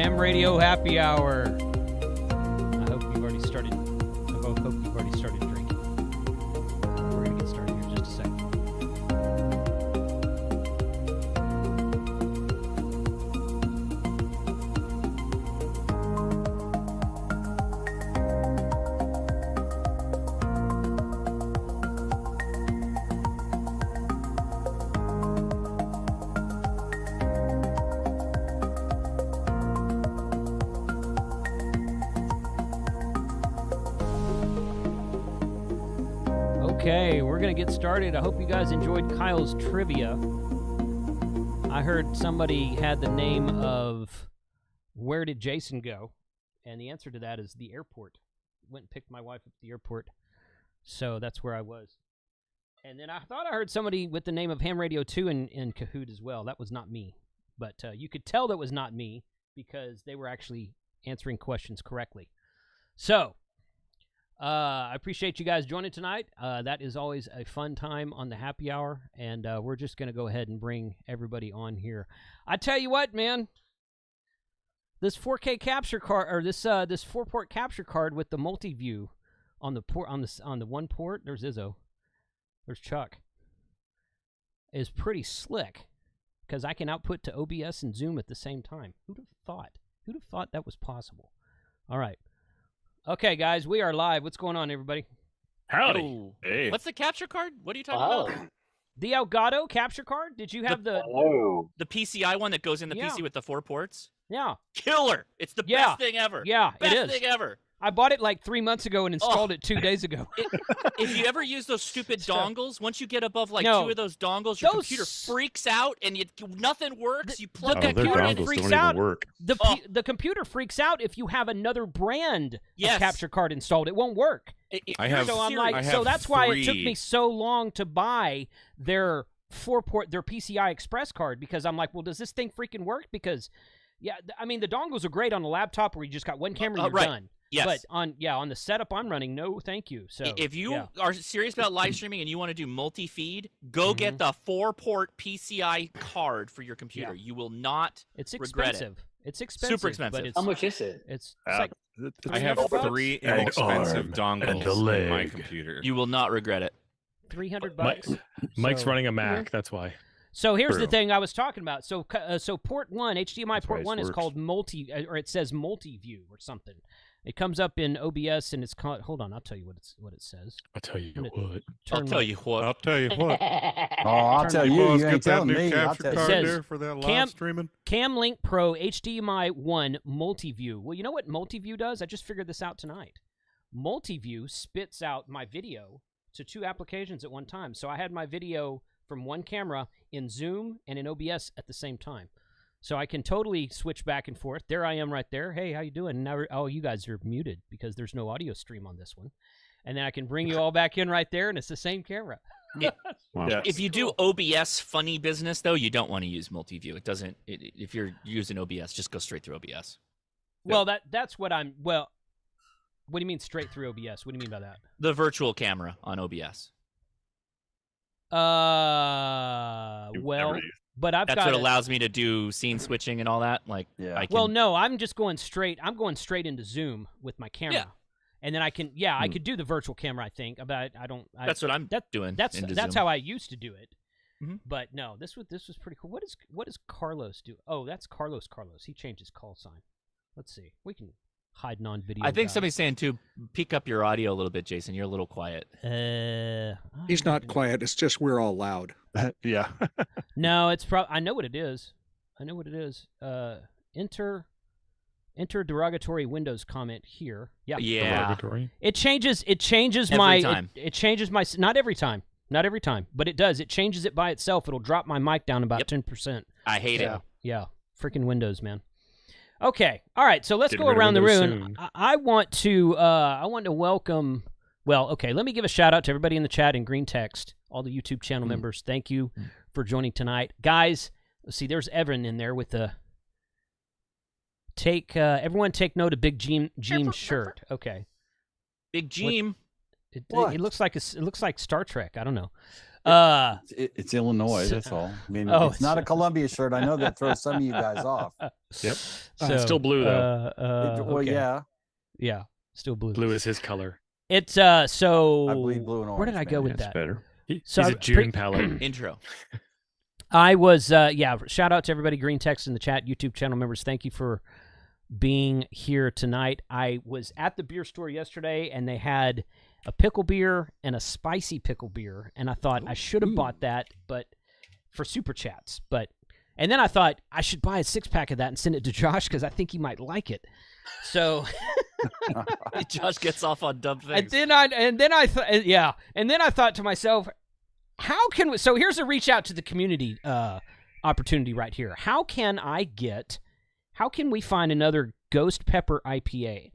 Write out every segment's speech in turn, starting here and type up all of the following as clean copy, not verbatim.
Ham Radio Happy Hour. I hope you've already started. I hope you've already started drinking. We're gonna get started here in just a second. Okay, we're going to get started. I hope you guys enjoyed Kyle's trivia. I heard somebody had the name of Where Did Jason Go? And the answer to that is the airport. Went and picked my wife up at the airport. So that's where I was. And then I thought I heard somebody with the name of Ham Radio 2 in Kahoot as well. That was not me. But you could tell that was not me because they were actually answering questions correctly. So I appreciate you guys joining tonight. That is always a fun time on the happy hour, and we're just going to go ahead and bring everybody on here. I tell you what, man, this 4K capture card, or this 4-port capture card with the multi-view on the port on the one port. There's Izzo, there's Chuck. Is pretty slick because I can output to OBS and Zoom at the same time. Who'd have thought? Who'd have thought that was possible? All right. Okay, guys, we are live. What's going on, everybody? Howdy. Oh. Hey. What's the capture card? What are you talking about? The Elgato capture card? Did you have the PCI one that goes in the Yeah. PC with the 4 ports? Yeah. Killer! It's the Yeah. best thing ever. Yeah, best it is. thing ever. I bought it like 3 months ago and installed it 2 days ago. If you ever use those stupid dongles, once you get above like No. 2 of those dongles, your Those- computer freaks out and nothing works. You plug the that computer card in. freaks don't out. even work. The computer freaks out if you have another brand Yes. of capture card installed. It won't work. I have- So I'm serious. like, I so have that's why it took 3. me so long to buy their 4-port, their PCI Express card, because I'm like, well, does this thing freaking work? Because, yeah, I mean, the dongles are great on a laptop where you just got one camera and you're right. done. Yes. But on the setup I'm running, no, thank you. So If you yeah. are serious about live streaming and you want to do multi-feed, go get the 4-port PCI card for your computer. Yeah. You will not it's regret it. expensive. It's expensive. Super expensive. But it's, How much is it? It's Uh, like I have $300. 3 An inexpensive arm and a dongles in my leg. computer. You will not regret it. $300. Mike's So- running a Mac, that's why. So here's the True. thing I was talking about. So port 1, HDMI That's why port it 1 is works. called or it says multi-view or something. It comes up in OBS and it's called, hold on, I'll tell you what it says. I'll tell you I'm gonna what. I'll Turn tell my- you what. I'll tell you what. Oh, I'll Turn tell my- you, Boss, you get ain't that telling new me. I'll capture tell you. card Says there for that Cam- live streaming. Camlink Pro HDMI 1 multi-view. Well, you know what multi-view does? I just figured this out tonight. Multi-view spits out my video to 2 applications at one time. So I had my video from one camera in Zoom and in OBS at the same time. So I can totally switch back and forth. There I am right there. Hey, how you doing? Now, oh, you guys are muted because there's no audio stream on this one. And then I can bring you all back in right there, and it's the same camera. Wow. Yeah. If you do OBS funny business, though, you don't want to use multi-view. It doesn't. If you're using OBS, just go straight through OBS. Well, that's what I'm. Well, what do you mean straight through OBS? What do you mean by that? The virtual camera on OBS. You've Well, never used- but I've That's got what it. allows me to do scene switching and all that. Like, Yeah. I can, Well, no, I'm just going straight. I'm going straight into Zoom with my camera, Yeah. and then I can. Yeah, I could do the virtual camera. I think, but I don't. that's what I'm doing. That's into that's Zoom. how I used to do it. Mhm. But no, this was pretty cool. What does Carlos do? Oh, that's Carlos. He changed his call sign. Let's see. We can hide non-video. I think guy. somebody's saying too. Peak up your audio a little bit, Jason. You're a little quiet. He's not quiet. It's just we're all loud. yeah. No, it's probably. I know what it is. Enter derogatory Windows comment here. Yeah. Yeah. Derogatory. It changes Every my time. It changes my not every time, but it does. It changes it by itself. It'll drop my mic down about 10%. I hate it. Yeah. Freaking Windows, man. Okay. All right. So let's Get go rid of around the Windows room. soon. I want to welcome. Well, okay. Let me give a shout out to everybody in the chat in green text, all the YouTube channel members. Thank you for joining tonight, guys. Let's see. There's Evan in there with the. Everyone take note of Big Jeem's shirt. Okay. Big Jeem. It What? looks like it looks like Star Trek. I don't know. It's Illinois. so- That's all. I mean, Oh, it's not a Columbia shirt. I know that throws some of you guys off. Yep. So, Still blue though. Well, okay. yeah. Still blue. Blue is his color. It's so. I bleed blue and Where did I orange, go man. with That's that? better. So He's I- a June palette. Intro. I was, shout out to everybody, green text in the chat, YouTube channel members. Thank you for being here tonight. I was at the beer store yesterday, and they had a pickle beer and a spicy pickle beer, and I thought I should have bought that, but for super chats. And then I thought I should buy a 6-pack of that and send it to Josh because I think he might like it. So Josh gets off on dumb things. and then I thought to myself, how can we? So here's a reach out to the community opportunity right here. How can we find another Ghost Pepper IPA?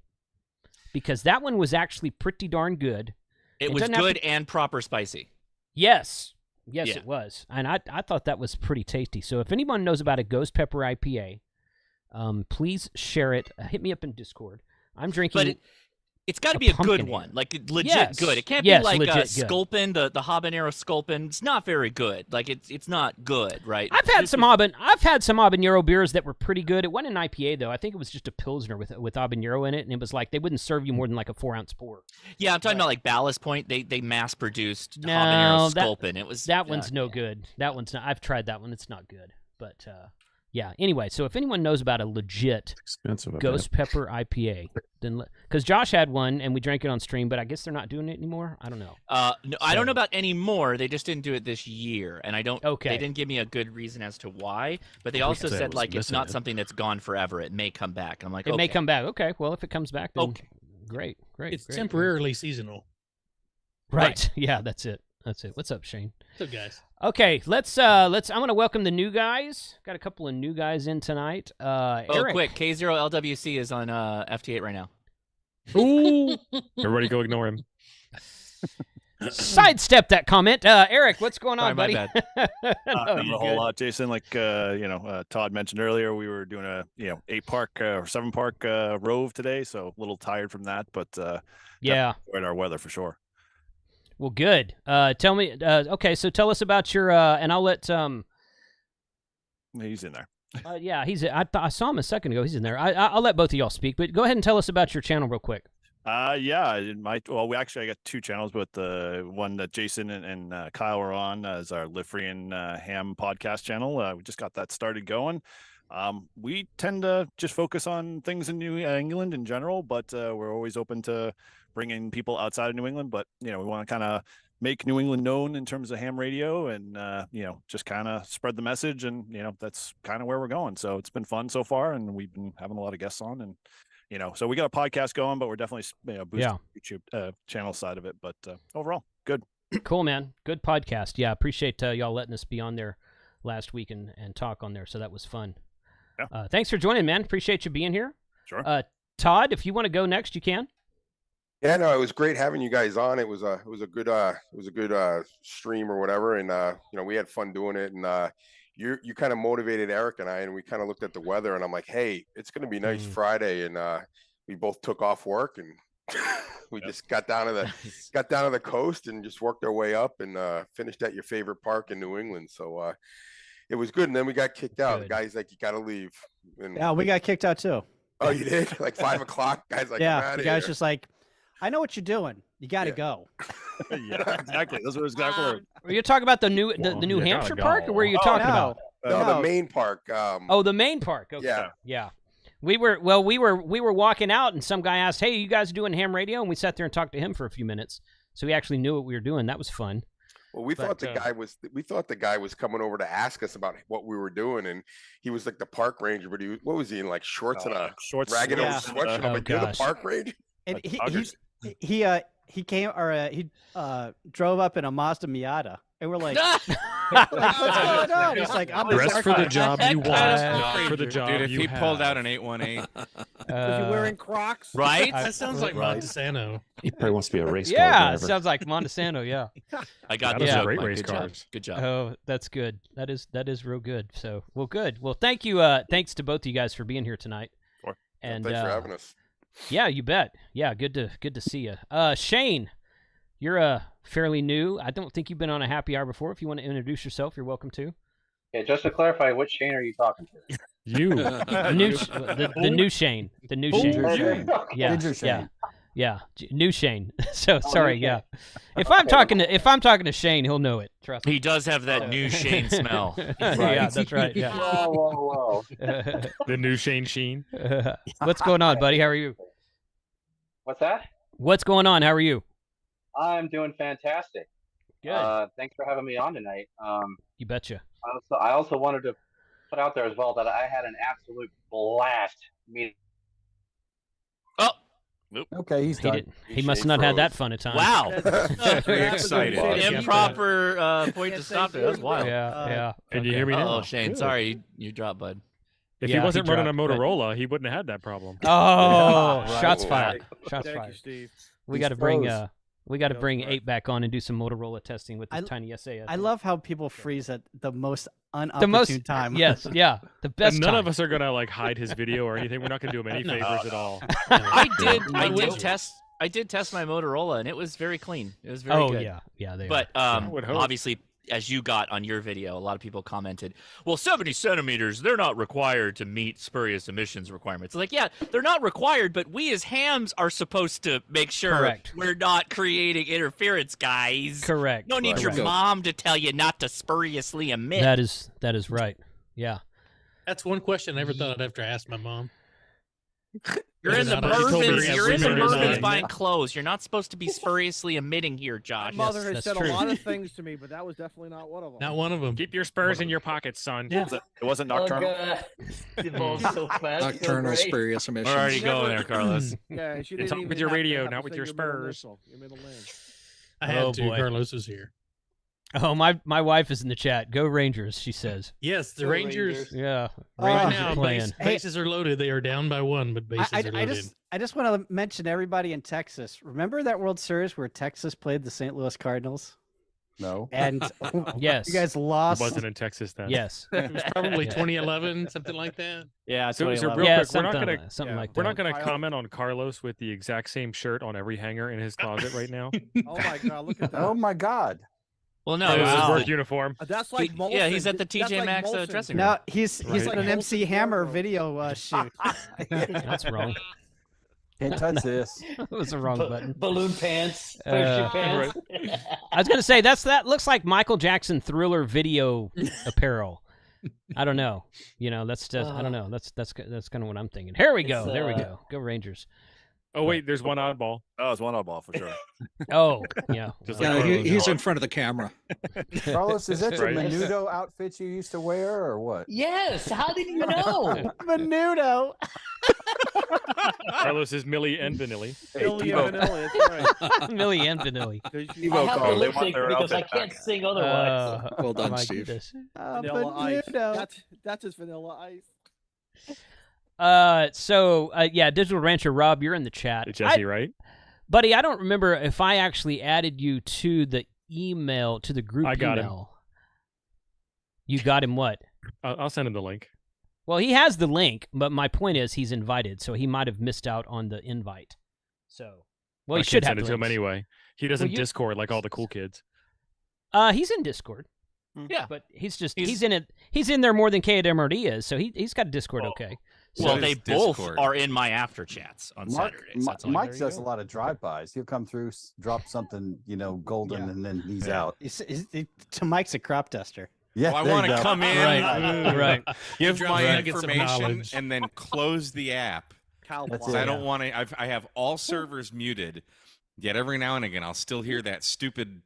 Because that one was actually pretty darn good. It was doesn't have good to- and proper spicy. Yes, Yeah. it was, and I thought that was pretty tasty. So if anyone knows about a Ghost Pepper IPA, please share it. Hit me up in Discord. I'm drinking. But it's got to a be a good pumpkin one, ale. like legit Yes. good. It can't Yes, be like legit good. Sculpin, the habanero Sculpin. It's not very good. Like it's not good, right? I've had some habanero beers that were pretty good. It wasn't an IPA though. I think it was just a pilsner with habanero in it, and it was like they wouldn't serve you more than like a 4-ounce pour. Yeah, I'm talking about like Ballast Point. They mass produced No, habanero Sculpin. It was That one's no good. That one's not. I've tried that one. It's not good. But yeah. Anyway, so if anyone knows about a legit Expensive. I Ghost Pepper IPA, then because Josh had one and we drank it on stream, but I guess they're not doing it anymore. I don't know. No, I don't know about any more. They just didn't do it this year, and I don't. Okay. They didn't give me a good reason as to why. But they I also wish I said was like it's missing not it. something that's gone forever. It may come back. I'm like, It may okay. come back. Okay. Well, if it comes back, then Okay. great. It's great. temporarily seasonal. Right. Yeah, that's it. What's up, Shane? What's up, guys? Okay, let's I'm gonna welcome the new guys. Got a couple of new guys in tonight. Oh, Eric. quick! K0LWC is on FT8 right now. Ooh. Everybody go ignore him. Sidestep that comment. Eric, what's going on, Sorry, buddy? my No, Not a you're whole good. lot, Jason. Like Todd mentioned earlier, we were doing a 8-park or 7-park rove today, so a little tired from that, but Yeah. enjoyed our weather for sure. Well, good. Tell me. Okay, so tell us about your. And I'll let. He's in there. Yeah, I saw him a second ago. He's in there. I'll let both of y'all speak, but go ahead and tell us about your channel real quick. I got 2 channels, but the one that Jason and Kyle are on is our Lifrian Ham podcast channel. We just got that started going. We tend to just focus on things in New England in general, but we're always open to bringing people outside of New England. But we want to kind of make New England known in terms of ham radio, and just kind of spread the message, and that's kind of where we're going. So it's been fun so far, and we've been having a lot of guests on, and so we got a podcast going, but we're definitely boosting the YouTube channel side of it. But overall, good. Cool, man. Good podcast. Yeah, appreciate y'all letting us be on there last week and talk on there. So that was fun. Yeah. Thanks for joining, man. Appreciate you being here. Sure. Todd, if you want to go next, you can. Yeah, no, it was great having you guys on. It was a good stream or whatever, and we had fun doing it. And you kind of motivated Eric and I, and we kind of looked at the weather, and I'm like, hey, it's going to be nice Friday, and we both took off work, and we just got down to the coast and just worked our way up, and finished at your favorite park in New England. So it was good, and then we got kicked out. The guy's like, you got to leave. And, Yeah, we got kicked out too. oh, you did? Like 5 o'clock? Guys like, I'm Yeah, outta the guy's here. just like, I know what you're doing. You got to go. Yeah, exactly. Those are exactly what Were you talking about the New Hampshire park, or were you talking about? No, the main park. Oh, the main park. Okay. Yeah. We were walking out, and some guy asked, "Hey, you guys doing ham radio?" And we sat there and talked to him for a few minutes. So he actually knew what we were doing. That was fun. Well, we thought the guy was coming over to ask us about what we were doing, and he was like the park ranger. But what was he in, like shorts and a ragged old sweatshirt? I'm like, you're the park ranger. And he came, or he drove up in a Mazda Miata, and we're like, what's going on? He's like, I'm Dress for the park job you want, not for the job Dude, if you he have. pulled out an 818, Was he wearing Crocs? Right? That sounds like Montesano. he probably wants to be a race car Yeah, driver. sounds like Montesano. Yeah. I got That the is a joke, great Mike. race Good job. cars. Good job. Oh, that's good. That is real good. So, well, good. Well, thank you. Thanks to both of you guys for being here tonight. Sure. And Thanks for having us. yeah, you bet. Yeah, good to see you. Shane, you're fairly new. I don't think you've been on a happy hour before. If you want to introduce yourself, you're welcome to. Yeah, just to clarify, which Shane are you talking to? You. the new Shane. The new Shane. Shane. Yeah. Ginger Shane. Yeah. New Shane. So sorry. new Yeah. Shane. If I'm talking to Shane, he'll know it. Trust me. He does have that new Shane smell. Yeah, that's right. Yeah. Whoa. The new Shane Sheen. What's going on, buddy? How are you? What's that? What's going on? How are you? I'm doing fantastic. Good. Thanks for having me on tonight. You betcha. I also wanted to put out there as well that I had an absolute blast meeting. Oh, Okay, he's done. He must have not had that fun a time. wow. Very excited. Improper point to stop it. That's wild. Yeah. Can you hear me now? Oh, Shane, sorry. You dropped, bud. If Yeah, he wasn't he running a dropped, but- Motorola, he wouldn't have had that problem. Oh, Right. shots fired. Shots Thank you, fired. Steve. We He's got to bring froze. bring Right. 8 back on and do some Motorola testing with this I- TinySA. I love how people freeze at the most the unopportune most time. Yes, yeah, the best. And none time. of us are gonna like hide his video or anything. We're not gonna do him any favors at all. I did would. test my Motorola, and it was very clean. It was very Oh good. yeah, they But I would hope. obviously, as you got on your video, a lot of people commented, well, 70 centimeters, they're not required to meet spurious emissions requirements. Like, yeah, they're not required, but we as hams are supposed to make sure Correct. we're not creating interference, guys. are correct. No need your Correct. mom to tell you not to spuriously emit. That is right. Yeah. That's one question I never thought I'd have to ask my mom. You're in the She told me Mervins. You're in the every Mervins time. buying clothes. You're not supposed to be spuriously emitting here, My Josh. mother has that's said true. a lot of things to me, but that was definitely not one of them. Not one of them. Keep your spurs in your pockets, son. Yeah. It wasn't nocturnal. Nocturnal spurious emissions. We're already going there, Carlos. Yeah, she It's didn't up even with your have to radio, have not to with say your your middle spurs. initial, your middle name. I had Oh, to. boy. Carlos was here. Oh, my wife is in the chat. Go Rangers, she says. Yes, the Rangers. Yeah. Right Rangers now, are playing. bases are loaded. They are down by 1, but bases are loaded. I just want to mention everybody in Texas. Remember that World Series where Texas played the St. Louis Cardinals? No. And Yes. you guys It lost. wasn't in Texas then. Yes. It was probably Yeah. 2011, something like that. Yeah, So real Yeah, quick, we're not something, gonna something like that. we're not gonna comment on Carlos with the exact same shirt on every hanger in his closet right now. Oh my God, look at that. Oh my God. Well, no, It was his wow. work uniform. That's like Molson. Yeah, he's at the That's TJ like Maxx Molson. dressing room. No, he's Right. at an MC Molson Hammer wardrobe. video shoot. That's wrong. Can't touch this. That was the wrong button. Balloon pants, Uh, parachute pants. I was gonna say that looks like Michael Jackson Thriller video apparel. I don't know. You know, that's just I don't know. That's kind of what I'm thinking. Here we go. It's, There we go. Go Rangers. Oh wait, there's one oddball. Oh, it's one oddball for sure. Oh yeah. Just Yeah, like Carlos. he's in front of the camera. Carlos, is that your Right. Menudo outfit you used to wear or what? Yes, how did you know? Menudo. Carlos is Millie and Vanilli. Billy Tebow. and Vanilla, that's right. Millie and Vanilli. 'Cause I you- Tebow have called. the They want lipstick their because I outfit can't back. sing otherwise. Well done, my Steve. goodness. Vanilla Ice. Menudo. That's his Vanilla Ice. Yeah, Digital Rancher Rob, you're in the chat. Jesse, right? Buddy, I don't remember if I actually added you to the email, to the group I got him. email. You got him what? I'll send him the link. Well, he has the link, but my point is he's invited, so he might have missed out on the invite. So, well, I he can should have send it to him links. anyway. He doesn't you- Discord like all the cool kids. He's in Discord. Yeah. But he's in it. He's in there more than KMRD is, so he's got Discord okay. Well, So they is both Discord. are in my after chats on Saturdays. That's all. Mike There you does go. a lot of drive-bys. He'll come through, drop something, golden, Yeah. and then he's Yeah. out. To Mike's a crop tester. Yeah, Well, I there you want to go. come in, Right. give Right. my Get some information, knowledge. and then close the app. Cow That's Because it. I don't want to. I have all servers muted. Yet every now and again, I'll still hear that stupid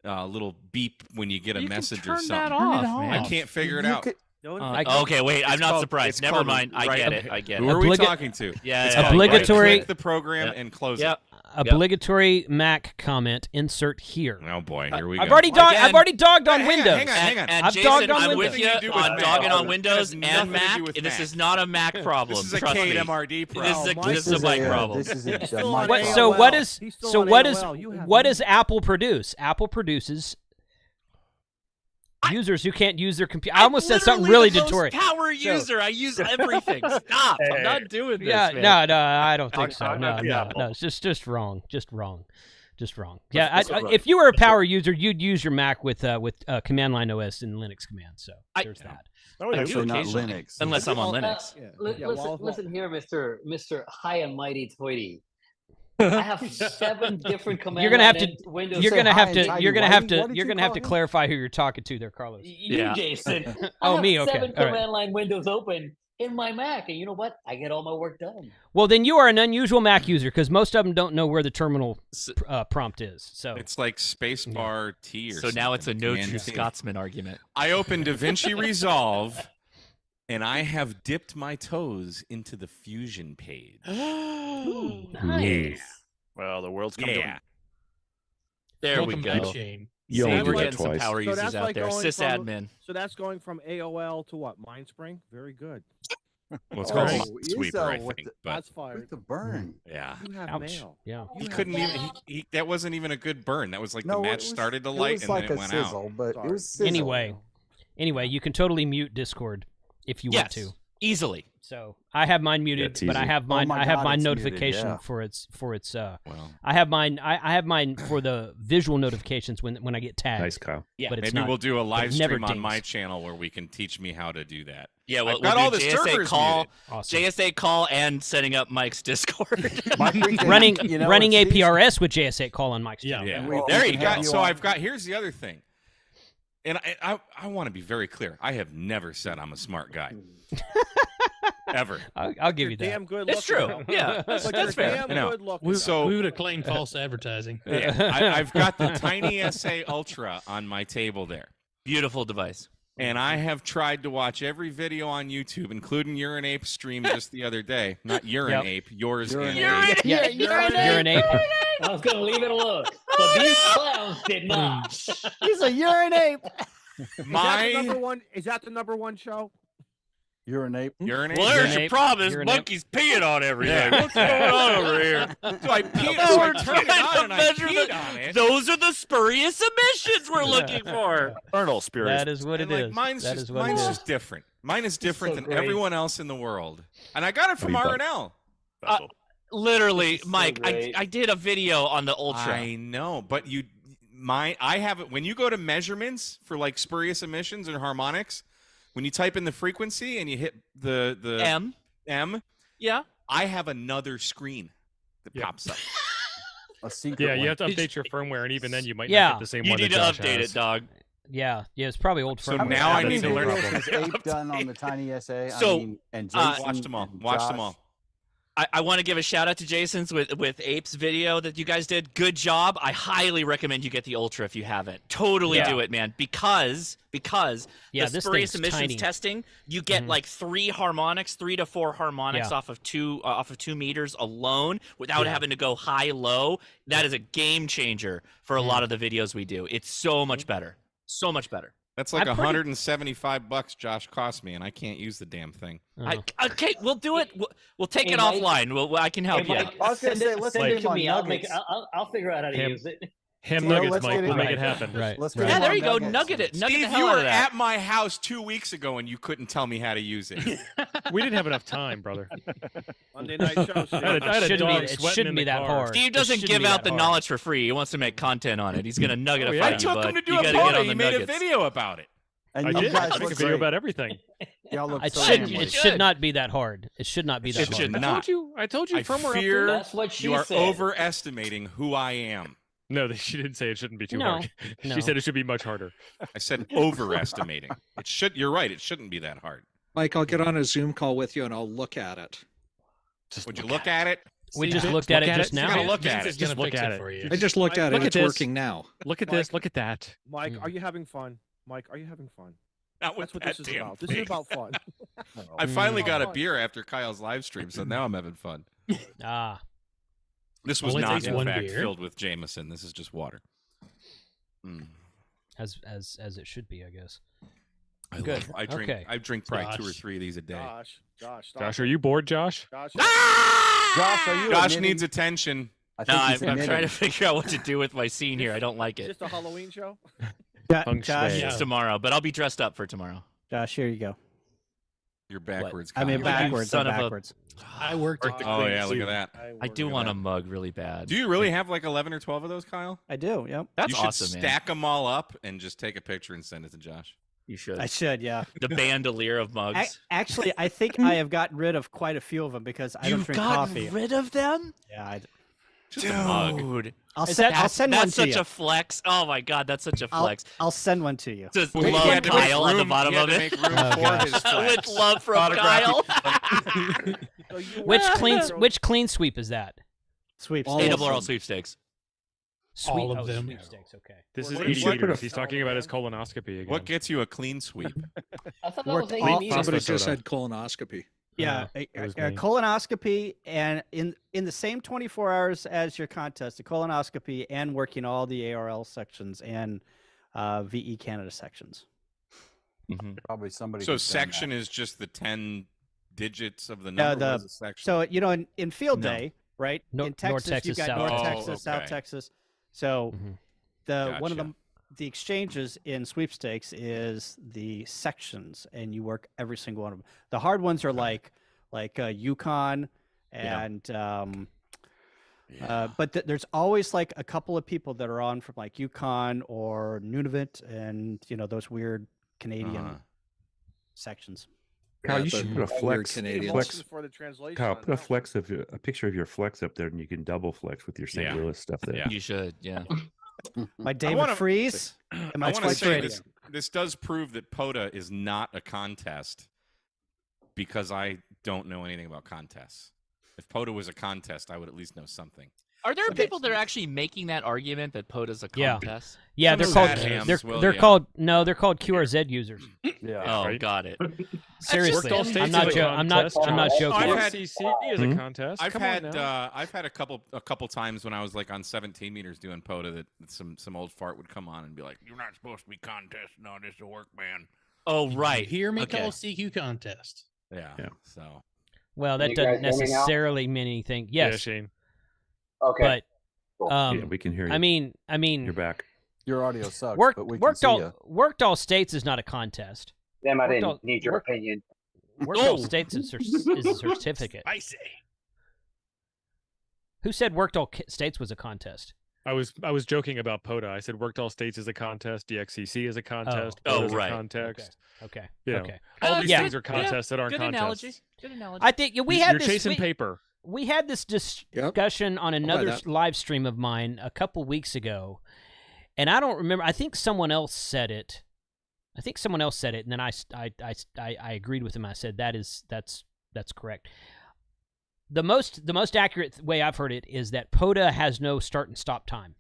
little beep when you get a You can message turn or something. that off, man. I can't figure it You out. could- Okay, wait. I'm It's not called- surprised. it's Never called- mind. I right, get okay. it. I get Who it. are we Obliga- talking to? Yeah, It's yeah, called Obligatory- Click the program Yep. and close Yep. Obligatory Mac comment insert here. it. Oh boy, here we go. I've already dogged on Hang on, Windows. hang on. And I've Jason, dogged on I'm Windows. with you Nothing to do with on Mac. dogging That on Windows has nothing and to Mac. do with This Mac. is not a Mac problem. This is a Trust me. KMRD problem. This is a Mike problem. This is a He's still Mike on What, AOL. so what is He's still so on what is AOL. You have what no- does Apple produce? Apple produces users who can't use their computer. I almost said something really the most detorious. power user. I use everything. Stop. I'm not doing this. Yeah, man. no, I don't think so. I'm No, not no, the Apple. no. It's just wrong. Just wrong. Just wrong. Yeah, if you were a power user, you'd use your Mac with command line OS and Linux commands. So there's that. Oh, I yeah. do not occasionally, Linux. unless I'm on Linux. Listen here, Mr. High and Mighty Toity. I have 7 different command You're gonna have line to. windows. You're gonna high have and to. tidy You're gonna whitey? have to. What did You're you gonna have call to him? clarify who you're talking to there, Carlos. You, Yeah. Jason. Oh, I have me? Okay. 7 All right. command line windows open in my Mac, and you know what? I get all my work done. Well, then you are an unusual Mac user because most of them don't know where the terminal prompt is. So It's like spacebar T or So something. now it's a no And true Scotsman argument. I opened DaVinci Resolve, and I have dipped my toes into the Fusion page. Ooh, nice. Well, the world's come to Yeah. There we Welcome go. back, Shane. You only We're do that getting some twice. power So users that's out like there. going Sysadmin. So that's going from AOL to what? Mindspring? Very good. Well, it's called Oh, Sweeper, I with think. the- But That's fired. With the burn. yeah, You have ouch. mail. Yeah. he You couldn't have even. mail. That wasn't even a good burn. That was like No, the it match was- started to it light was and like then it a went sizzle, out. but Sorry. it was sizzle. Anyway, you can totally mute Discord if you want Yes, to. easily. So I have mine muted, it's but I easy. have mine. Oh my I have God, my it's muted, notification yeah. for its. Well, I have mine. I have mine for the visual notifications when I get tagged. Nice, Kyle. But it's maybe not, we'll do a live it never stream on my dings. channel where we can teach me how to do that. Yeah, well, I've got we'll all do the JSA servers call, muted. Awesome. JSA call, and setting up Mike's Discord. My freaking- running you know, running it's these- APRS with JS8 call on Mike's Yeah. channel. Yeah. And we There can you have go. you So on- I've got. Here's the other thing, and I want to be very clear. I have never said I'm a smart guy. Ever. I'll give you that. Damn good. It's looking, true. though. Yeah, that's But you're fair. damn I know. good looking. We, So- we would have claimed false advertising. Yeah, I've got the TinySA Ultra on my table there. Beautiful device. And I have tried to watch every video on YouTube, including Urine Ape stream just the other day. Not Urine Yep. Ape, yours Urine and Ape. Ape. Yeah, you're an ape. I was gonna leave it alone, but these clowns did not. He's a urine ape. Is that the My number one? Is that the number one show? Urinate. Urine Ape. Well, there's your Ape. problem. You're an Monkey's peeing on everything. Yeah. What's going on over here? So I peed, Oh, so we're I turned it trying on to and I measure peed on it. Those are the spurious emissions we're looking for. Colonel Spirit. That is what And it like is. mine's That just is what mine's it is. just different. Mine is different so than great. everyone else in the world. And I got it from How do you RNL. Literally, This is so Mike, I great. did a video on the Ultra. I know, but I have it when you go to measurements for like spurious emissions and harmonics, when you type in the frequency and you hit the M, Yeah. I have another screen that Yep. pops up. A secret Yeah, you one. have to update your firmware, and even then, you might Yeah. not get the same You one need that to Josh update has. it, dog. Yeah, it's probably old So firmware. now I How need many to learn videos how has to Ape done on the TinySA? So, I mean, and uh, Jason watch them all. and Watch them Josh. all. I want to give a shout out to Jason's with Ape's video that you guys did. Good job. I highly recommend you get the Ultra if you haven't. Totally Yeah. do it, man. Because Yeah, the this spurious thing's emissions tiny. testing, you get like 3 to 4 harmonics Yeah. off of 2 meters alone without Yeah. having to go high low. That is a game changer for a lot of the videos we do. It's so much better. So much better. That's like I'm pretty- $175 Josh cost me, and I can't use the damn thing. Oh. Okay, we'll do it. We'll take Hey, it Mike. offline. I can help Hey, you. Mike, I was gonna send say, it, let's send get it him to on me. Nuggets. I'll figure out how to Ham- use it. Ham Yeah, nuggets, let's Mike. get We'll it make on. it happen. Right. Let's right. get Yeah, him there on you go. Nuggets. Nugget it. Nugget Steve, the hell you out were of that. at my house 2 weeks ago, and you couldn't tell me how to use it. We didn't have enough time, brother. Monday night show. I had a Shouldn't dog be- it sweating shouldn't in be the that car. hard. Steve It doesn't shouldn't give be out that the hard. knowledge for free. He wants to make content on it. He's gonna nugget Oh, it yeah. for I you, took but him to do you a gotta get POTA. on He the made a nuggets. video about it. And I you did. guys I make look a video great. about everything. Y'all look It so should. manly. It should not be that hard. It should not be that It hard. should I not. told you. I told you. I firmware fear update. That's what she you are said. overestimating who I am. No, she didn't say it shouldn't be too No, hard. no. She said it should be much harder. I said overestimating. It should. You're right. It shouldn't be that hard. Mike, I'll get on a Zoom call with you and I'll look at it. Would you look at it? We See, just just looked at look it at just it. now. You gotta look at Jason's it. gonna Just look fix at it it. for you. I just looked at Look it. at It's this. working now. Look at Mike. this. Look at that. Mike, are you having fun? Mike, are you having fun? Not with That's what that this is damn about. This thing. is about fun. I finally got a Fun. beer after Kyle's live stream, so now I'm having fun. Ah, This was Only not, takes in one fact, beer. filled with Jameson. This is just water. as it should be, I guess. I Good. love- I drink. Okay. I drink probably Josh. 2 or 3 of these a day. Josh, stop Josh, it. are you bored, Josh? Josh, Josh, are you Josh admitting- needs attention. I No, think I'm he's trying to admitting. figure out what to do with my scene here. I don't like is it. this a Halloween show? Feng Josh, shui. Yeah. It's tomorrow, but I'll be dressed up for tomorrow. Josh, here you go. You're backwards. I mean, Kyle. backwards. son I'm of a- backwards. I worked. Oh yeah, look at that. I do want a mug really bad. Do you really have like 11 or 12 of those, Kyle? I do. Yep. That's you should awesome, man. stack them all up and just take a picture and send it to Josh. You should. I should. Yeah. The bandolier of mugs. Actually, I think I have gotten rid of quite a few of them because I don't You've drink gotten coffee. rid of them? Yeah. Just a mug. I'll send one to That's you. such a flex. Oh my god, that's such a flex. I'll send one to you. Just Well, he love had to make Kyle at the room- bottom he had of to it. make room Oh, for gosh. his With flex. love from Kyle. Which clean sweep is that? Sweepstakes. ARRL sweepstakes. All of them. Sweepstakes. Okay. This is What- eating what- eaters. He's talking about his colonoscopy again. What gets you a clean sweep? I thought that What, was somebody Pasta just soda. had colonoscopy. Yeah, it was a me. colonoscopy, and in the same 24 hours as your contest, a colonoscopy and working all the ARL sections and VE Canada sections. Probably somebody. So who's done that. section is just the 10 digits of the No, number. What is a section? So in field No. day, right? No- in North Texas, Texas, you've got South North Texas. Texas, Oh, South okay. Texas. So one of Gotcha. the exchanges in sweepstakes is the sections, and you work every single one of them. The hard ones are like Yukon and but there's always like a couple of people that are on from like Yukon or Nunavut and those weird Canadian sections. Kyle, Yeah, you the should put a weird flex. Canadians. Flex. For the translation Kyle, on put a that. flex of a picture of your flex up there, and you can double flex with your St. Yeah. Louis stuff there. Yeah. You should, yeah. My David wanna- Freeze and my I want to Twitch say Radio. this does prove that POTA is not a contest because I don't know anything about contests. If POTA was a contest, I would at least know something. Are there people that are actually making that argument that POTA's a Yeah. contest? Yeah, Some they're of called that hams will, they're yeah. called QRZ users. Yeah. Oh, right. got it. Seriously, Worked all states I'm not is a I'm not contest. I'm not joking. I've had- CC is a contest. I've Come on had now. I've had a couple times when I was like on 17 meters doing POTA that some old fart would come on and be like, "You're not supposed to be contesting on this, a work man." Oh, right. Hear me Okay. call CQ contest. Yeah. Yeah. So Well, Can that you doesn't guys hear me now? necessarily mean anything. Yeah, Yes, Shane. Okay. but Yeah, we can hear you. I mean, You're back. Your audio sucks, worked but we can worked see all you. worked all states is not a contest. Damn, I Worked didn't all- need your work- opinion. Worked all states is a certificate. I say. Who said worked all states was a contest? I was joking about POTA. I said worked all states is a contest. DXCC is a contest. Oh, POTA's right. a context. Okay. You know, Okay. all these yeah. things are contests that aren't Good contests. analogy. Good analogy. I think we had You're this. chasing paper. We had this discussion on another that. live stream of mine a couple weeks ago, and I don't remember. I think someone else said it. And then I agreed with him. I said that's correct. The most accurate way I've heard it is that POTA has no start and stop time.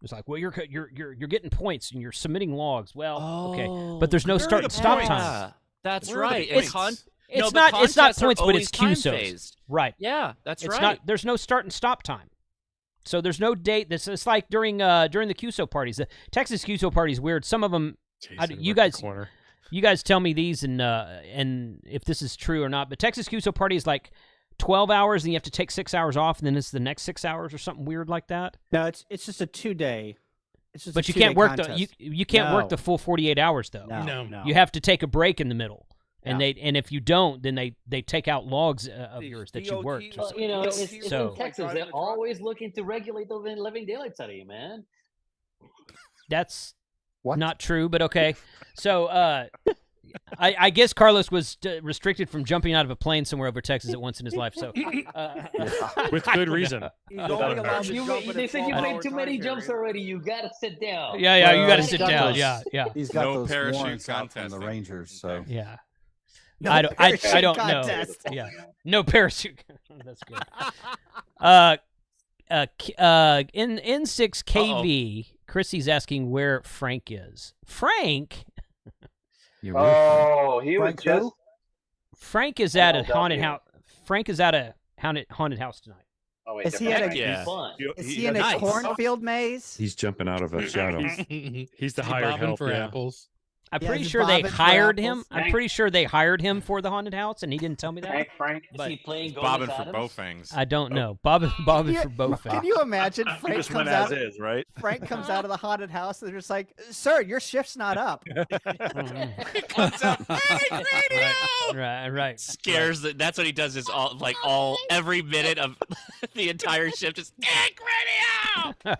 It's like, well, you're getting points and you're submitting logs. Well, okay, but there's no where are start the and stop points? time. Yeah, that's Where are the right. points? It's but not contests are points, but it's always QSOs. time-phased. Right. Yeah, that's It's right. not. There's no start and stop time. So there's no date. It's like during the QSO parties. The Texas QSO party is weird. Some of them, Jason, you work the guys, corner. you guys tell me these and if this is true or not. But Texas QSO party is like 12 hours, and you have to take 6 hours off, and then it's the next 6 hours or something weird like that. No, it's just a 2-day. It's just. But a you can't 2-day work contest. you can't work No. the full 48 hours though. No. You have to take a break in the middle. And Yeah. and if you don't, then they take out logs of These yours that you DOT worked. Well, it's So- in Texas. They're always looking to regulate the living daylights out of you, man. That's What? not true, but okay. So I guess Carlos was restricted from jumping out of a plane somewhere over Texas at once in his life. So With good reason. He's only allowed to You, jump in they a said you 12-hour made too time many period. jumps already. You gotta sit down. yeah, you got to Well, sit he's got down. those- Yeah. He's got No those parachute warrants out from the contesting. Rangers, so Yeah. No I don't parachute know. contest. Yeah. No parachute. That's good. In N6KV, Chrissy's asking where Frank is. Frank? You're Oh, he was Frank just. who? Frank is at a Philadelphia. haunted house. Frank is at a haunted house tonight. Oh, wait, Is he different at a- guy. Yeah. Fun. Is he in a Nice. cornfield maze? He's jumping out of a shadow. He's the He hired bobbing help. for Yeah. apples. I'm Yeah, pretty just sure they bobbing for hired apples. him. I'm pretty sure they hired him for the haunted house, and he didn't tell me that. Frank. Is he playing Bobbing Golden for Adams? Bowfangs. I don't know. Bobbing for both. Can you imagine You Frank just went comes out? as is, right? Frank comes out of the haunted house, and they're just like, "Sir, your shift's not up." It comes out. Right. Scares. That's what he does. Is all every minute of the entire shift is Egg Radio.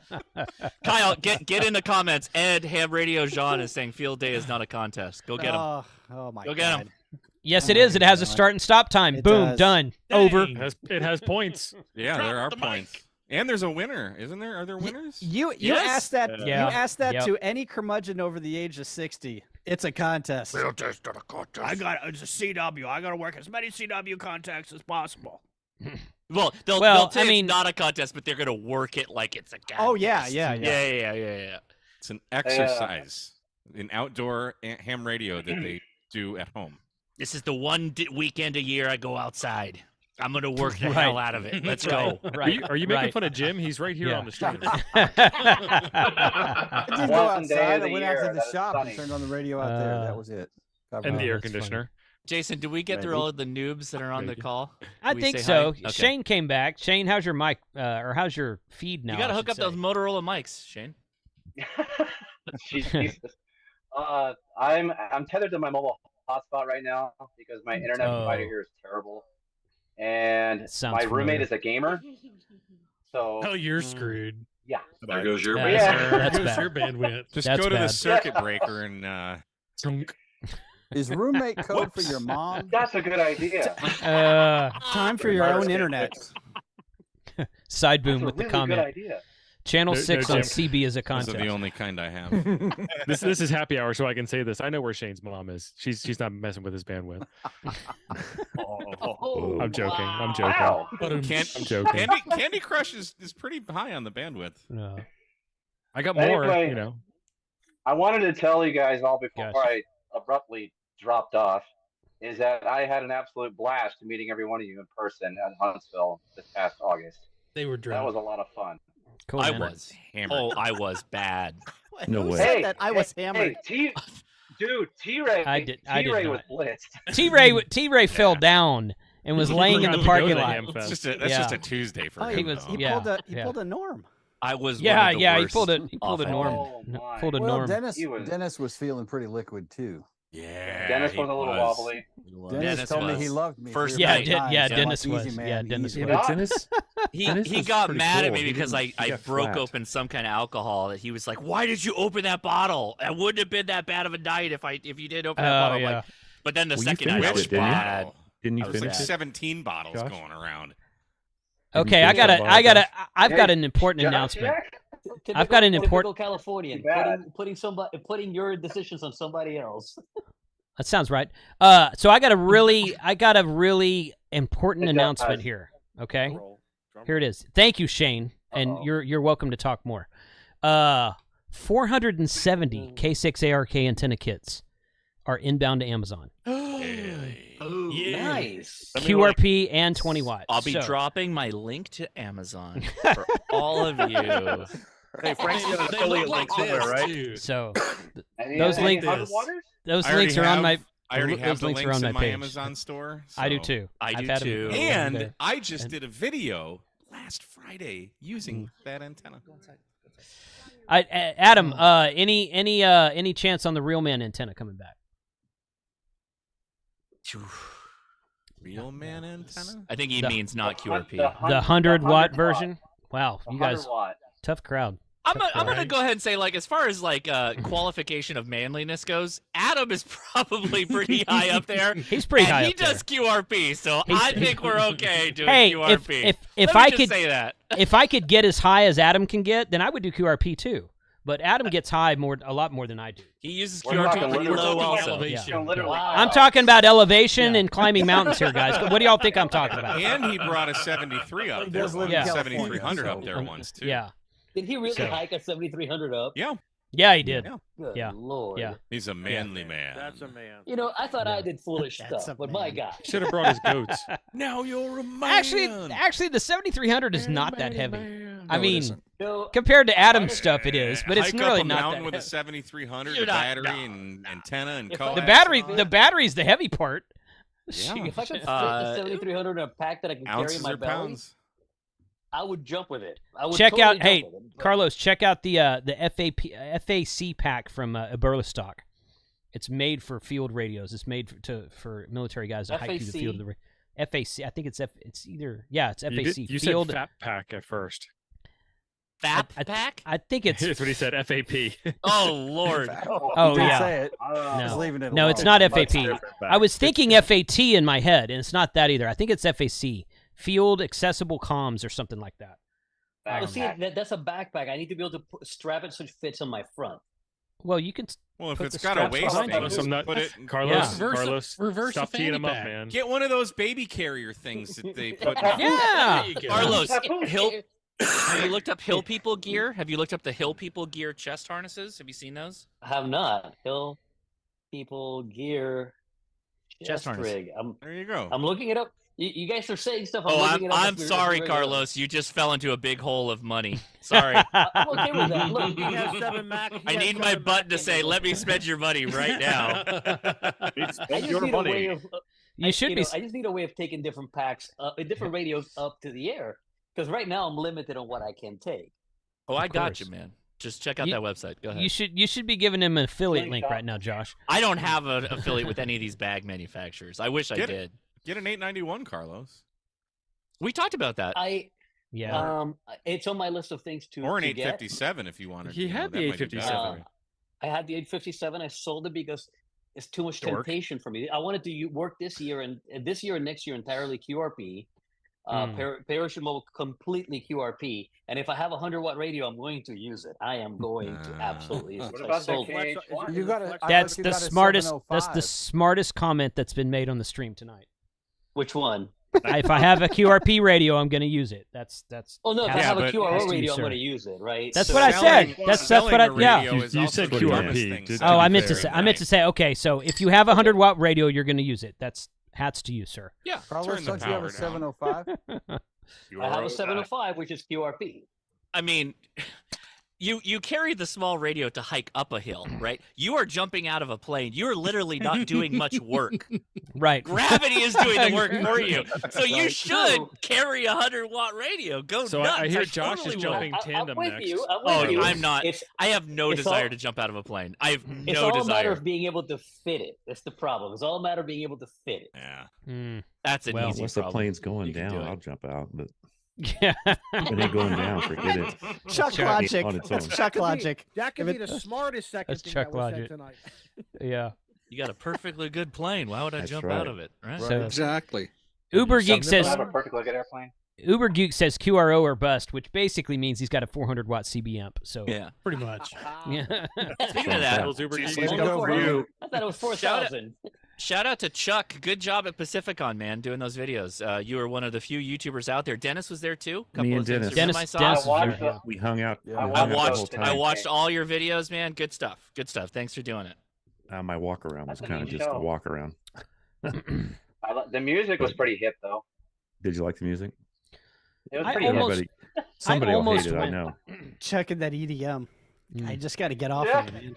Kyle, get in the comments. Ed Ham Radio Jean is saying Field Day is not a contest. Go get him. Oh my Go god. get him. Yes, it is. It has a start and stop time. It Boom, does. done, over. It has points. Yeah, there are points. And there's a winner, isn't there? Are there winners? You Yes. asked that. Yeah. You asked that Yep. to any curmudgeon over the age of 60. It's a contest. I got it's a CW. I got to work as many CW contacts as possible. Well, they'll Well, say I mean- it's not a contest, but they're gonna work it like it's a contest. Oh yeah. Yeah. It's an exercise, an outdoor ham radio that they do at home. This is the one weekend a year I go outside. I'm gonna work the Right. hell out of it. Let's go. Right. Are you making right. fun of Jim? He's right here Yeah. on the stream. I didn't go One day outside. of I the went out year to that the is shop and sunny. turned on the radio out there. That was it. Got And my- the air that's conditioner. Jason, did we get through Maybe. all of the noobs that are on the Maybe. call? I Did we think say so. hi? Okay. Shane came back. Shane, how's your mic? Or how's your feed now? You gotta I hook should up those say? Motorola mics, Shane. Jesus. I'm tethered to my mobile hotspot right now because my internet provider Oh. here is terrible, and Sounds my roommate familiar. is a gamer. So Oh, you're screwed. yeah, There goes your Yeah, base. Yeah. that's Here's bad. your bandwidth. Just That's go to bad. the circuit breaker and Chunk. Is roommate code for your mom? that's a good idea. Time for your own internet. Side boom That's a with the really comment. good idea. Channel No, 6 no, on Jim. CB is a those are contest. the only kind I have. This is happy hour, so I can say this. I know where Shane's mom is. She's not messing with his bandwidth. Oh, I'm joking. I'm joking. Wow. I'm joking. Candy Crush is pretty high on the bandwidth. No. I got more. Anyway, You know. I wanted to tell you guys all before Gotcha. I abruptly dropped off is that I had an absolute blast meeting every one of you in person at Huntsville this past August. They were That drunk. was a lot of fun. Cool, I man. was Hammered. Oh, I was bad. No Who way. said that? I was hammered. Hey, T-Ray. I did T-Ray not. was blitzed. T-Ray fell down and was laying in the Forgot to parking go to lot. Ham That's Fest. just Yeah. a Tuesday for Oh, him. he was- though. He yeah, pulled a Norm. I was Yeah, one of the yeah, he worst pulled a Norm. Oh, my. Pulled a Well, Norm. Dennis He was- Dennis was feeling pretty liquid too. Yeah, Dennis he was a little wobbly. Dennis, Dennis told me was. he loved me. First 3 or night. 4 Yeah, times. yeah, I'm like, Dennis easy, was. man, Yeah, Dennis easy. was. Yeah, but Dennis, He Dennis was got pretty mad at cool. me He because didn't- I he got broke flat. open some kind of alcohol. That he was like, "Why did you open that bottle? It wouldn't have been that bad of a night if you did open that bottle." I'm yeah. like, but then the Well, you second night I finished was it, didn't you? bad. Didn't you There's like finish it? 17 bottles Josh? going around. Okay, Didn't I you gotta, finish I the gotta, I've got an important Jack? announcement. typical, I've got an typical important. Californian Too bad. putting your decisions on somebody else. That sounds right. So I got a really important It does. announcement here. Okay, here it is. Thank you, Shane, and you're welcome to talk more. 470 K6 ARK antenna kits are inbound to Amazon. Oh, nice. QRP and 20 watts. I'll be So- dropping my link to Amazon for all of you. Hey, Frank's got an They affiliate look link like somewhere, this, right? too. So Any- those any links, hot waters? those I already links are on have- my. I already those have the links links are on in my my page. Amazon store. I do so- too. I I've do had 'em too. before. And Okay. I just did a video last Friday using that antenna. Adam, any chance on the Real Man antenna coming back? Real man antenna? I think he means not QRP. The 100-watt version. Wow, you 100 guys, watt. tough crowd. I'm Tough gonna crowd. go ahead and say, like, as far as like qualification of manliness goes, Adam is probably pretty high up there. He's pretty and high he up there. does QRP, so I think we're okay doing Hey, QRP. if Let me I just could say that. if I could get as high as Adam can get, then I would do QRP too. But Adam gets high a lot more than I do. He uses We're QRP talking pretty literal low also. elevation. You know, literally. I'm talking about elevation and climbing mountains here, guys. What do y'all think I'm talking about? And he brought a 73 up there, does live in Yeah. 7300 up California, there once too. Yeah, Did he really So- hike a 7300 up? Yeah, yeah, he did. Yeah. Good Yeah. Lord. Yeah. he's a manly man. That's a man. You know, I thought I did foolish That's stuff, a but my man. God. Should have brought his goats. Now you're a man. Actually, the 7300 is not that heavy. I No, it mean, isn't. No, compared to Adam's stuff, it is, but it's Hike up really a not mountain that. with a 7300, You're the not- battery and antenna and If coax. The and battery's the heavy part. Yeah. If I could fit the 7300 in a pack that I can carry in ounces my or belly, pounds. I would jump with it. I would Check totally out, jump hey, with it, but- Carlos, check out the FAC pack from Stock. It's made for field radios. It's made for military guys to hike through the field. Of the FAC, I think it's it's FAC. You field. said fat pack at first. Fat pack? I think it's. That's what he said. FAP. Oh Lord. Oh He did yeah. say it. Uh, Just leaving it No, it's alone. not Much FAP. different I was back. thinking FAT in my head, and it's not that either. I think it's FAC, Field Accessible Comms or something like that. Well, see, that's a backpack. I need to be able to strap it so it fits on my front. Well, you can. Well, if put it's the got a straps waist behind thing, it. just I'm not- put it. Carlos, Yeah. Reverse stop a teeing fanny him up, pack. man. Get one of those baby carrier things that they put. Yeah. There you go. Carlos, have you looked up Hill People gear? Have you looked up the Hill People gear chest harnesses? Have you seen those? I have not. Hill People Gear Chest chest harness. rig. There you go. I'm looking it up. You guys are saying stuff. Oh, looking it up I'm as we're- sorry, as we're going. Carlos. You just fell into a big hole of money. Sorry. I'm okay with that. Look, He has 7 Mac. he I has need 7 my Mac button to in say, there. "Let me spend your money right now." I just need a way of. You should be. I just need a way of taking different packs, different radios up to the air. Because right now I'm limited on what I can take. Oh, I got course. you, man. Just check out You- that website. Go ahead. You should be giving him an affiliate link Slingshot. right now, Josh. I don't have an affiliate with any of these bag manufacturers. I wish I Get it. did. Get an 891, Carlos, We talked about that. Yeah. It's on my list of things to or an to get. 857 if you wanted. He had the 857. I had the 857. I sold it because it's too much Dork. temptation for me. I wanted to work this year and next year entirely QRP. Parachute mobile completely QRP. And if I have a 100-watt radio, I'm going to use it. I am going to absolutely use it. What So I about the sold it. KH1? You got it. That's the smartest. That's the smartest comment that's been made on the stream tonight. Which one? If I have a QRP radio, I'm going to use it. That's. Oh no! If I has- have a has QRO to you, radio, I'm sir. going to use it, right? That's So- what I said. That's what I. Yeah. You said QRP. Oh, I meant to say. I meant to say. Okay, so if you have a 100-watt radio, you're going to use it. That's hats to you, sir. Yeah. Carlos, don't you have a 705? I have a 705, which is QRP. I mean, you carry the small radio to hike up a hill, right? You are jumping out of a plane. You are literally not doing much work. Right. Gravity is doing the work for you. So you Right. should True. carry a 100-watt radio. Go So nuts. I hear Josh is totally jumping will. tandem I'm with next. you. I'm Oh, with you. I'm not. I have no it's desire all- to jump out of a plane. I have It's no all a matter desire. of being able to fit it. That's the problem. It's all a matter of being able to fit it. Yeah. That's an Well, easy Once problem. the plane's going You can do down, it. I'll jump out. But Yeah. it ain't going down. Forget it. Chuck Chuck. logic. On its That's own. Chuck logic. That could If be it- the smartest second That's thing Chuck that was logic. said tonight. Yeah. You got a perfectly good plane. Why would I That's jump right. out of it? Right? So Exactly. Uber Geek I says have a perfectly good airplane. Uber Geek says QRO or bust, which basically means he's got a 400-watt CB amp. So Yeah. Pretty much. yeah. Speaking of that, Those Uber Eats. Let's Good go for for you. it. I thought it was Shout out- 4,000. shout out to Chuck. Good job at Pacificon, man, doing those videos. You were one of the few YouTubers out there. Dennis was there too. Me and of Instagram Dennis. I saw. Dennis I is watched there, the- We hung out. Yeah. we I hung I out the whole watched. time. I watched all your videos, man. Good stuff. Good stuff. Thanks for doing it. My walk around was That's a kind of neat just a show. walk around. The music was pretty hip, though. Did you like the music? It was I pretty almost- hip. Somebody will almost hate it. I went- know. Checking that EDM. I just got to get off Yeah. of it, man.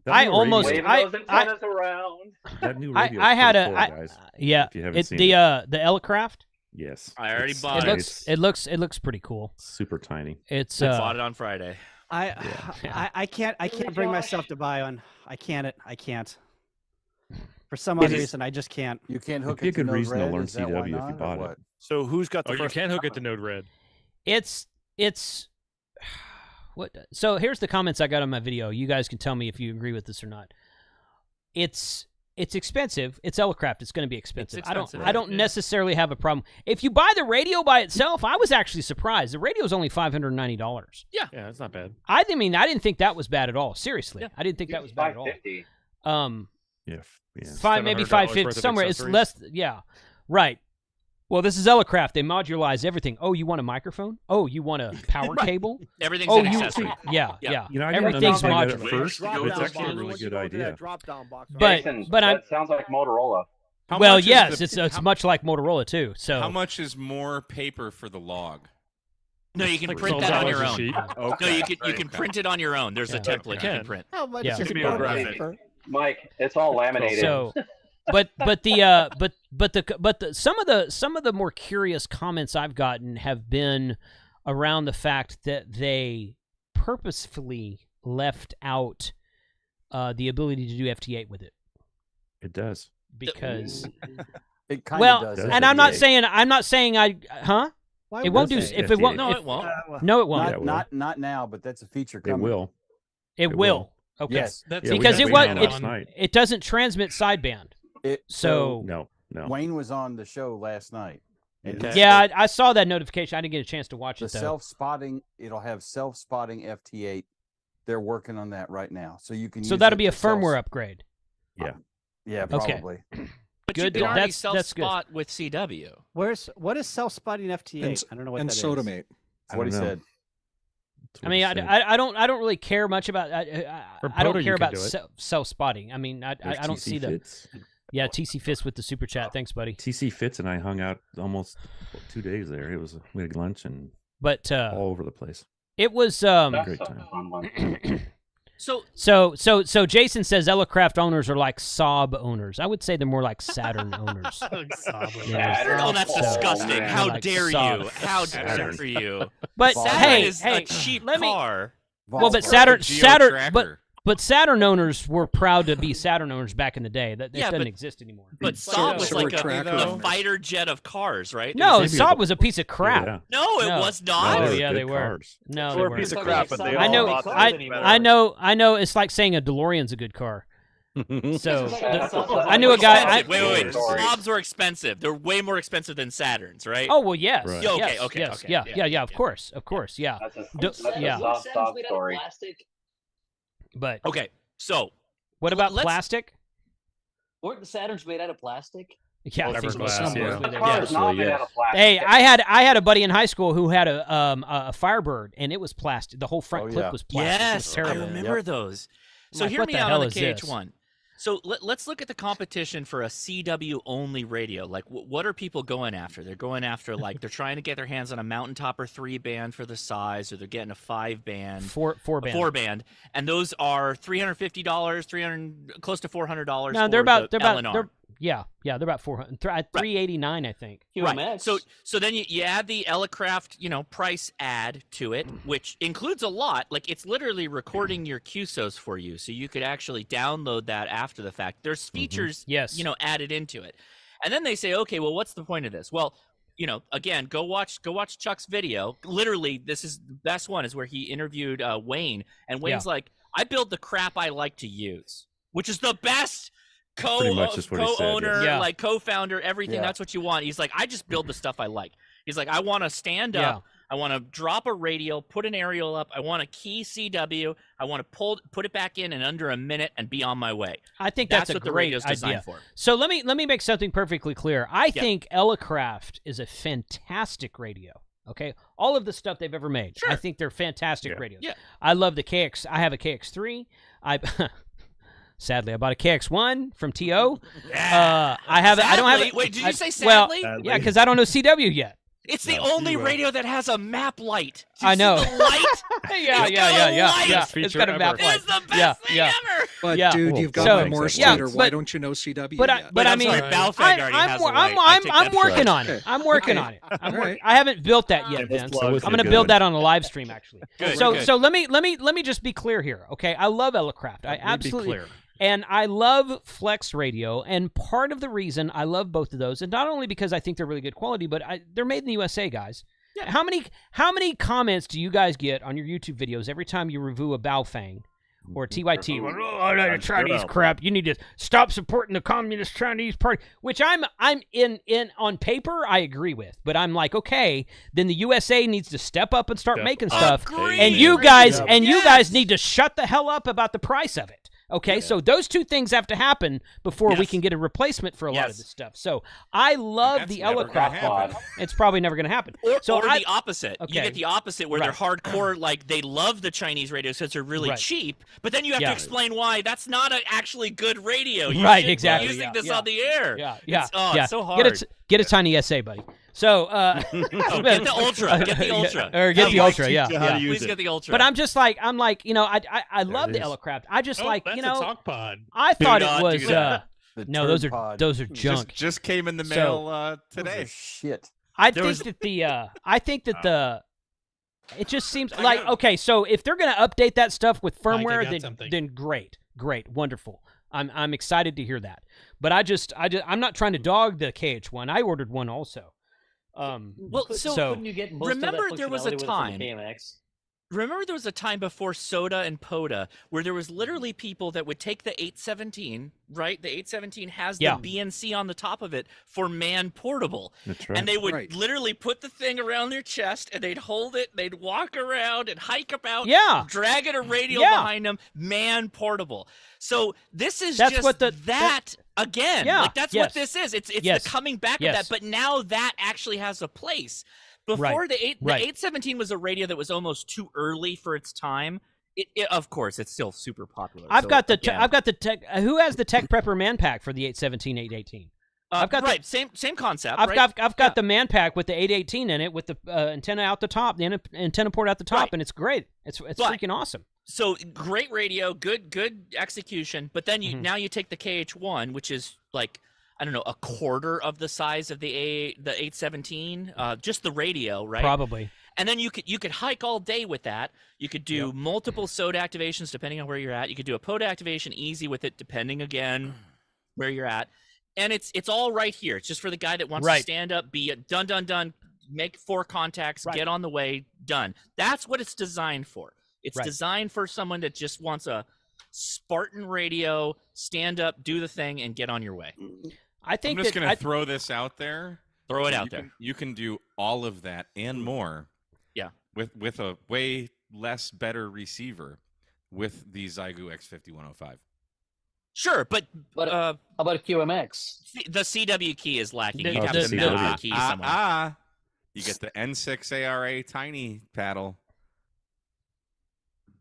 That I new almost- radio- Waving those antennas around. that new I radio. had a guys. yeah. If you haven't It's seen the it. the Elecraft. Yes. I already It's bought It it. nice. looks pretty cool. Super tiny. It's I bought it on Friday. I can't Really, bring Josh? myself to buy one. I can't. For some odd is- reason, I just can't. You can't hook It'd be a it to good Node reason to Red? learn Is that why CW if you not, or bought it. what? So who's got the Oh, you first? can hook it to Node Red. it's what. So here's the comments I got on my video. You guys can tell me if you agree with this or not. It's expensive. It's Elecraft. It's going to be expensive. expensive, I don't necessarily have a problem. If you buy the radio by itself, I was actually surprised. The radio is only $590. Yeah, that's not bad. I didn't think that was bad at all. Seriously, Yeah. I didn't think that was bad at all. $550. Yeah. Yeah. Maybe $700 550 worth of somewhere. It's accessories. less. Yeah, right. Well, this is Elecraft. They modularize everything. Oh, you want a microphone? Oh, you want a power cable? Everything's Oh, an you. accessory. Yeah, Yeah. yeah. You know, I didn't Everything's understand that modular. at first, Drop but it's down actually a box. really Once you good go to that idea. drop-down box, But- Jason, but I'm- that sounds like Motorola. How Well, much is yes, the- it's much like Motorola too. So How much is more paper for the log? No, you can Like print that on your $12 a own. sheet. No, you can print it on your own. There's a template you can print. How much Yeah. is Be one aggressive. paper? Mike, it's all laminated. So, but some of the more curious comments I've gotten have been around the fact that they purposefully left out the ability to do FT8 with it. It does. Because It kind of does. and I'm not saying Why it would won't do they? if it won't. No, if- it won't. No, it won't. Not, not now, but that's a feature It coming. will. It will. Okay. Yes. That's Because we it had was Wayne on last night. it doesn't transmit sideband. So No. Wayne was on the show last night. And he yeah, said I saw that notification. I didn't get a chance to watch the it though. self-spotting, it'll have self-spotting FT8. They're working on that right now, so you can. So use that'll it be a to self- firmware upgrade. Yeah. Yeah, Okay. probably. But Good. you can already That's good. self-spot with CW. What is self-spotting FT8? I don't know what And that is. Sodomate. That's what he don't know. said. That's I what mean, he said. I don't really care much about. For I don't POTA, care you can about do it. self-spotting. I mean, I don't TC see the. Fits. Yeah, TC Fist with the super chat. Thanks, buddy. TC Fits and I hung out almost 2 days there. It was we had lunch and But all over the place. it was Great time. So Jason says Elecraft owners are like Saab owners. I would say they're more like Saturn owners. Oh, that's disgusting. man. How Like dare Saab. you? How dare you? But Saturn hey, is hey, a cheap let me- car. Well, but Saturn, but Saturn owners were proud to be Saturn owners back in the day. That Yeah, doesn't but- exist anymore. But Saab was like tracker. a fighter jet of cars, right? No, It was- Saab was a piece of crap. Yeah. No, it was not. Oh They were yeah, good they were. cars. No, They they were a weren't. piece of crap, but they I all know, thought they I were better. I know. It's like saying a DeLorean's a good car. So I I knew a guy. Wait. Saabs were expensive. They're way more expensive than Saturns, right? Oh well, yes. Right. Yeah, okay, yes, okay, yes, okay, yeah. Of course, yeah. That's a Yeah. sob story. But Okay, so what about let's- plastic? Weren't the Saturns made out of plastic? Yeah, I think Fiberglass, most- yeah. mostly they The car were. is not made out of plastic. Hey, I had a buddy in high school who had a Firebird, and it was plastic. The whole front Oh, clip yeah. was plastic. It was yes, I terrible. remember those. So like, hear what me the out hell on is the this? KH1. So let's look at the competition for a CW only radio. Like, what are people going after? They're going after like they're trying to get their hands on a mountaintop or 3-band for the size, or they're getting a 5-band, Four band. 4-band, and those are $350, close to $400. No, they're about LNR. they're about 400, 389, I think. Right. So then you add the Elecraft, price add to it, which includes a lot. Like, it's literally recording your QSOs for you, so you could actually download that after the fact. There's features, Yes. added into it. And then they say, okay, well, what's the point of this? Well, again, go watch Chuck's video. Literally, this is the best one, is where he interviewed Wayne, and Wayne's like, I build the crap I like to use, which is the best. Pretty much is what he said, Co-owner, yeah. like co-founder, everything. Yeah. That's what you want. He's like, I just build the stuff I like. He's like, I want to stand up. I want to drop a radio, put an aerial up. I want to key CW. I want to put it back in under a minute and be on my way. I think that's a what the great radio's designed idea. for. So let me make something perfectly clear. I think Elecraft is a fantastic radio. Okay, all of the stuff they've ever made, I think they're fantastic radios. Yeah. I love the KX. I have a KX3. Sadly, I bought a KX1 from TO. I have. I don't have. Sadly? Wait, did you say Well, sadly? yeah, because I don't know CW yet. It's the only radio that has a map light. Do you I know. See the light? Yeah. It's got a map light. It's the best thing ever. But Yeah. dude, you've got So- my Morse yeah, meter. Why but- don't you know CW? But yet? I I'm mean, sorry, Balfang already has a light. I take I'm that working back. on it. I'm working on it. Alright. I haven't built that yet, Shameless Vince. plug. I'm going to build that on a live stream, actually. Good, so good. so let me just be clear here, okay? I love Elecraft. I absolutely. Be clear. And I love Flex Radio, and part of the reason I love both of those, and not only because I think they're really good quality, but they're made in the USA, guys. Yeah. How many comments do you guys get on your YouTube videos every time you review a Baofeng or TYT? Oh, that Chinese crap! You need to stop supporting the Communist Chinese Party. Which I'm in on paper I agree with, but I'm like, okay, then the USA needs to step up and start making stuff, and you guys need to shut the hell up about the price of it. Okay, so those two things have to happen before we can get a replacement for a lot of this stuff. So I love the Elecraft pod. It's probably never going to happen. Or So the opposite. Okay. You get the opposite where they're hardcore, like they love the Chinese radios because they're really cheap, but then you have to explain why that's not an actually good radio. You shouldn't be exactly. using this on the air. Yeah. It's so hard. Get a TinySA, buddy. So, Get the Ultra. Get the Ultra. Or get the Ultra, yeah. Please get the Ultra. But I'm like, you know, I love the Elecraft. I just like, that's you know, a talk pod. I thought not it was do that. no, those are junk. Just came in the mail today. Shit. I think that it just seems like, okay, so if they're going to update that stuff with Mike, I firmware, got then great, wonderful. I'm excited to hear that. But I'm not trying to dog the KH1. I ordered one also. So couldn't you get most remember of that there was a functionality with it from time. the KMX? Remember there was a time before SOTA and POTA where there was literally people that would take the 817, right? The 817 has the BNC on the top of it for man portable. That's right. And they would literally put the thing around their chest and they'd hold it, they'd walk around and hike about, dragging a radio behind them, man portable. So this is that's just what again. Yeah, like that's what this is. It's the coming back of that, but now that actually has a place. Before the 817 was a radio that was almost too early for its time. Of course, it's still super popular. I've got the tech. Who has the Tech Prepper Man Pack for the 817, 818? I've got same concept. I've got the Man Pack with the 818 in it, with the antenna out the top, the antenna port out the top, and it's great. It's freaking awesome. So great radio, good execution. But then now you take the KH1, which is like, I don't know, a quarter of the size of the 817, just the radio, right? Probably. And then you could hike all day with that. You could do multiple SOTA activations depending on where you're at. You could do a POTA activation easy with it, depending again where you're at. And it's all right here. It's just for the guy that wants to stand up, be done, make 4 contacts, get on the way, done. That's what it's designed for. It's designed for someone that just wants a Spartan radio, stand up, do the thing, and get on your way. I'm just going to throw this out there. Throw it out there. You can do all of that and more. Yeah. With a way better receiver with the Zygu X5105. Sure, but how about a QMX? The CW key is lacking. You'd have to mount the key somewhere. You get the N6 ARA tiny paddle.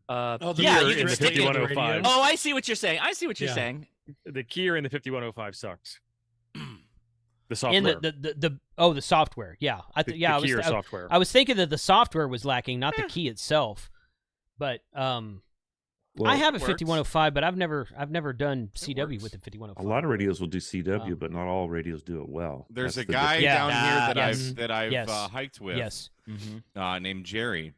You in can the 5105. Oh, I see what you're saying. saying. The keyer in the 5105 sucks. The software. The software. Yeah. Software. I was thinking that the software was lacking, not the key itself. But I have a 5105, but I've never done CW with the 5105. A lot of radios will do CW, but not all radios do it well. There's a guy down here that I've hiked with, named Jerry,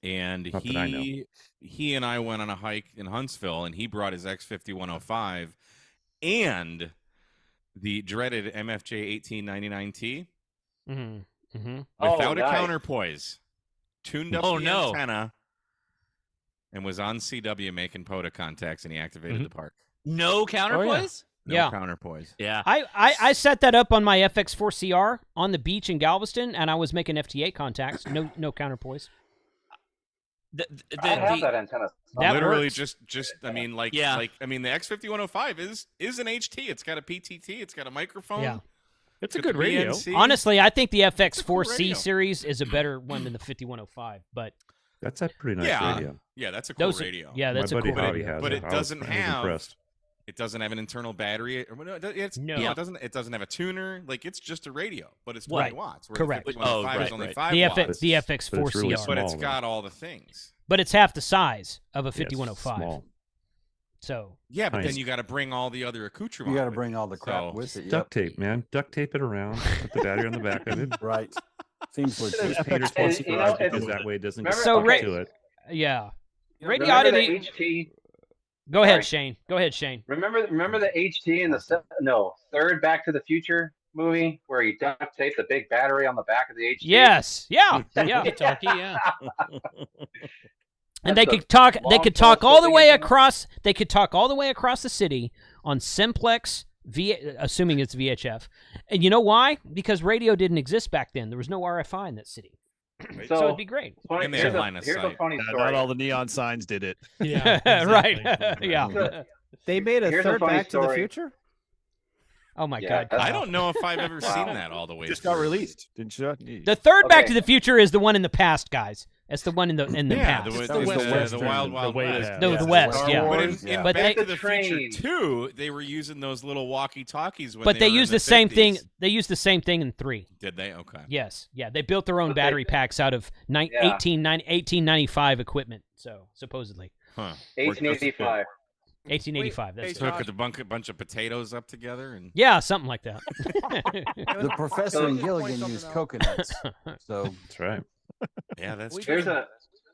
and he and I went on a hike in Huntsville, and he brought his X5105 and the dreaded MFJ 1899T without a counterpoise, tuned up the antenna, and was on CW making POTA contacts, and he activated the park. No counterpoise? No counterpoise. Yeah. I set that up on my FX4CR on the beach in Galveston, and I was making FT8 contacts. No counterpoise. I have that antenna. That literally works. just I mean the X5105 is an HT. It's got a PTT. It's got a microphone. Yeah. It's a good radio. BNC. Honestly, I think the FX4C series is a better one than the 5105, but that's a pretty nice radio. Yeah, that's a cool radio. Yeah, that's a cool radio. But it doesn't have an internal battery. It doesn't have a tuner. Like, it's just a radio, but it's 20 watts. Correct. The 5105 is only 5 watts. The FX4CR. But it's got all the things. But it's half the size of a 5105. Small. So yeah, but then you got to bring all the other accoutrements. You got to bring all the crap with it. Duct tape, man. Duct tape it around. Put the battery on the back of it. Right. Seems like painters because that way it doesn't get so stuck to it. Yeah. Remember the HT? Go ahead, Shane. Remember the HT in the third Back to the Future movie where he duct taped the big battery on the back of the HT? Yes. Yeah. And they could talk. They could talk all the way across. They could talk all the way across the city on simplex, assuming it's VHF. And you know why? Because radio didn't exist back then. There was no RFI in that city. So it'd be great. Here's a funny story. Not all the neon signs did it. Yeah. Right. Yeah. They made a third Back to the Future? Oh my God! I don't know if I've ever seen that all the way. Just got released, didn't you? The third Back to the Future is the one in the past, guys. It's the one in the yeah, past. The Wild Wild West. No, the West, yeah. But Back to the Future 2, they were using those little walkie-talkies. But they used the same thing. They used the same thing in 3. Did they? Okay. Yes, yeah. They built their own battery packs out of 1895 equipment. So supposedly. 1885. 1885. That's took a bunch of potatoes up together and yeah, something like that. The professor and Gilligan used coconuts. So that's right. Yeah, that's true. true.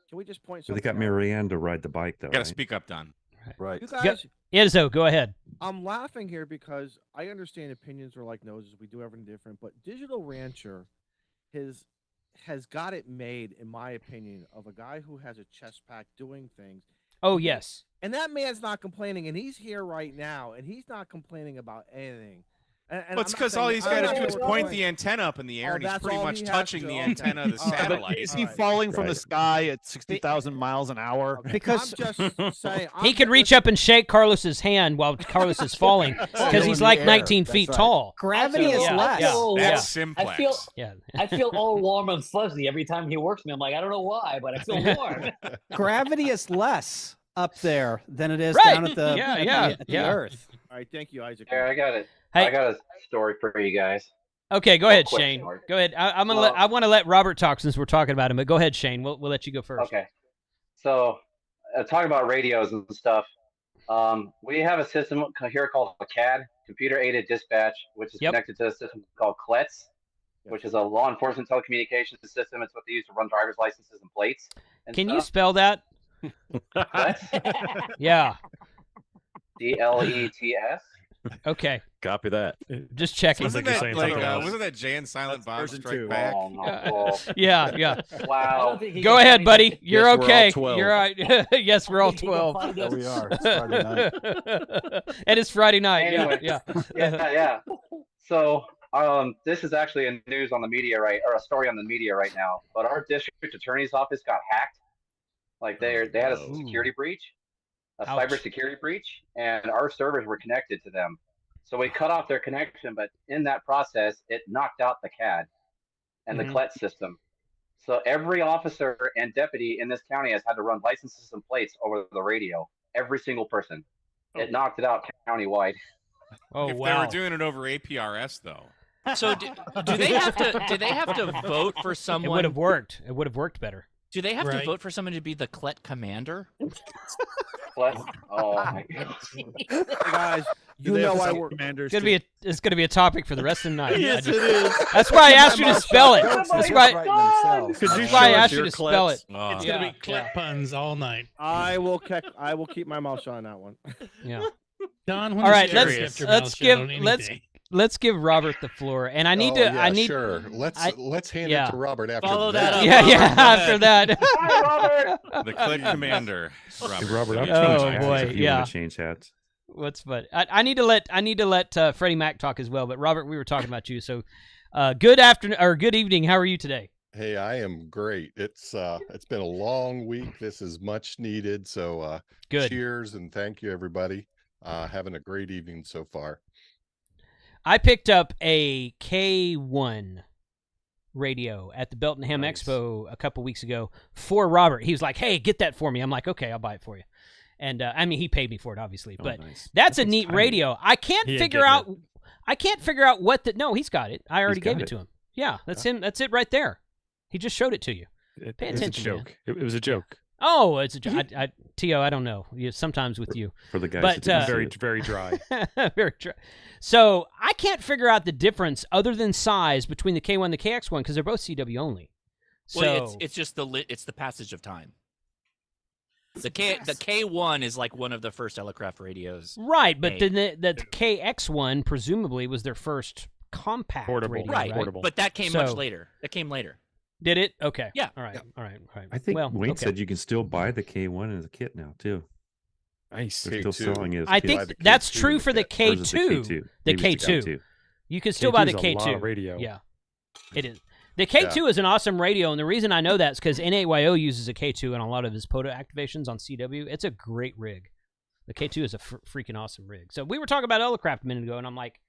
Can we just point So they something got out? Marianne to ride the bike, though. Got to right? speak up, Don. Right. You guys, Enzo, go ahead. I'm laughing here because I understand opinions are like noses. We do everything different, but Digital Rancher has got it made, in my opinion, of a guy who has a chest pack doing things. Oh yes. And that man's not complaining, and he's here right now, and he's not complaining about anything. And Well, it's because all he's got to do is point the antenna up in the air, and he's pretty much touching the antenna of the satellite. Is he falling from the sky at 60,000 miles an hour? Because I'm just saying, he could reach up and shake Carlos's hand while Carlos is falling because he's like 19 feet tall. Gravity is less. That's simplex. I feel all warm and fuzzy every time he works me. I'm like, I don't know why, but I feel warm. Gravity is less up there than it is Right. down at the, at the Earth. All right, thank you, Isaac. Here, I got it. Hey. I got a story for you guys. Okay, go ahead, quick Shane. story. Go ahead. I want to let Robert talk since we're talking about him. But go ahead, Shane. We'll let you go first. Okay. So, talking about radios and stuff, we have a system here called a CAD, Computer Aided Dispatch, which is connected to a system called CLETS, which is a law enforcement telecommunications system. It's what they use to run driver's licenses and plates. Can you spell that? Yeah. CLETS. Okay. Copy that. Just checking. Wasn't that Jay and Silent Bob Strike Back? Oh, no. Yeah. Wow. Go ahead, buddy. You're okay. We're all 12. You're all right. Yes, we're all 12. There we are. It's Friday night. And it's Friday night. Anyway. Yeah. So, this is actually a news on the media a story on the media right now. But our district attorney's office got hacked. Like they had a security breach, a cybersecurity breach, and our servers were connected to them. So we cut off their connection, but in that process, it knocked out the CAD and the CLET system. So every officer and deputy in this county has had to run licenses and plates over the radio. Every single person. It knocked it out countywide. Oh, if wow. they were doing it over APRS, though. So do they have to vote for someone? It would have worked. It would have worked better. Do they have to vote for someone to be the CLET commander? Oh my God. Hey guys, you know I work. It's gonna be a topic for the rest of the night. Yes, it is. That's why I asked you to spell it. That's why I asked you to spell it. It's gonna be clip puns all night. I will keep my mouth shut on that one. Yeah. Don, all right, let's give Robert the floor, and I need sure. Let's hand it to Robert after follow that. Up, after that. Hi, Robert. The click commander. Robert, oh boy, if you want to change hats. What's fun? I need to let Freddie Mac talk as well. But Robert, we were talking about you, so good afternoon or good evening. How are you today? Hey, I am great. It's been a long week. This is much needed. So good. Cheers and thank you, everybody. Having a great evening so far. I picked up a K1 radio at the Belton Ham Expo a couple weeks ago for Robert. He was like, "Hey, get that for me." I'm like, "Okay, I'll buy it for you." And I mean, he paid me for it, obviously, but that's a neat radio. I can't figure out what the. No, he's got it. I already gave it to him. Yeah, that's him. That's it right there. He just showed it to you. Pay attention. It's a joke. It was a joke. Oh, it's a joke. T.O., I don't know. Sometimes with you. For the guys, but very dry. Very dry. So I can't figure out the difference other than size between the K1 and the KX1 because they're both CW only. Well, it's just the passage of time. The K1 is like one of the first Elecraft radios. Right, but then the KX1 presumably was their first compact radio. Right, portable. but that came much later. That came later. Did it? Okay. Yeah. All right. All right. I think Wayne said you can still buy the K1 as a kit now too. Nice. They're still selling it. I think that's true for the K2. The K2. You can still buy the K2. A lot of radio. Yeah, it is. The K2 is an awesome radio, and the reason I know that is because N8YO uses a K2 in a lot of his POTA activations on CW. It's a great rig. The K2 is a freaking awesome rig. So we were talking about Elecraft a minute ago, and I'm like,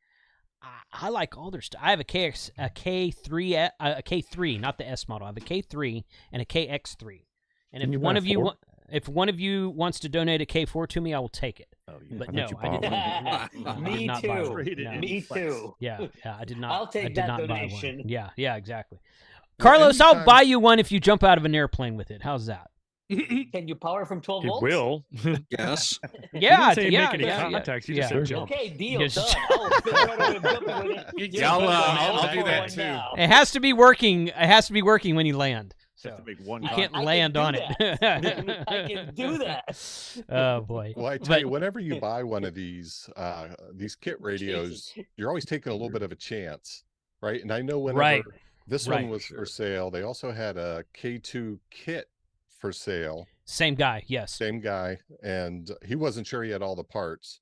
I like all their stuff. I have a K3, not the S model. I have a K3 and a KX3. And if one of you wants to donate a K4 to me, I will take it. Oh, but no, I did not. Me too. Me too. Yeah, I did not. I'll take that donation. Yeah, exactly. Carlos, I'll buy you one if you jump out of an airplane with it. How's that? Can you power from 12 volts? It will. Yes. Yeah. Make any contacts. You just said jump. Okay, deal. Done. I'll do that too. It has to be working. It has to be working when you land. So you can't land on it. I can do that. Oh boy. Well, I tell you, whenever you buy one of these kit radios, you're always taking a little bit of a chance, right? And I know whenever this one was for sale, they also had a K2 kit for sale. Same guy, yes. Same guy, and he wasn't sure he had all the parts.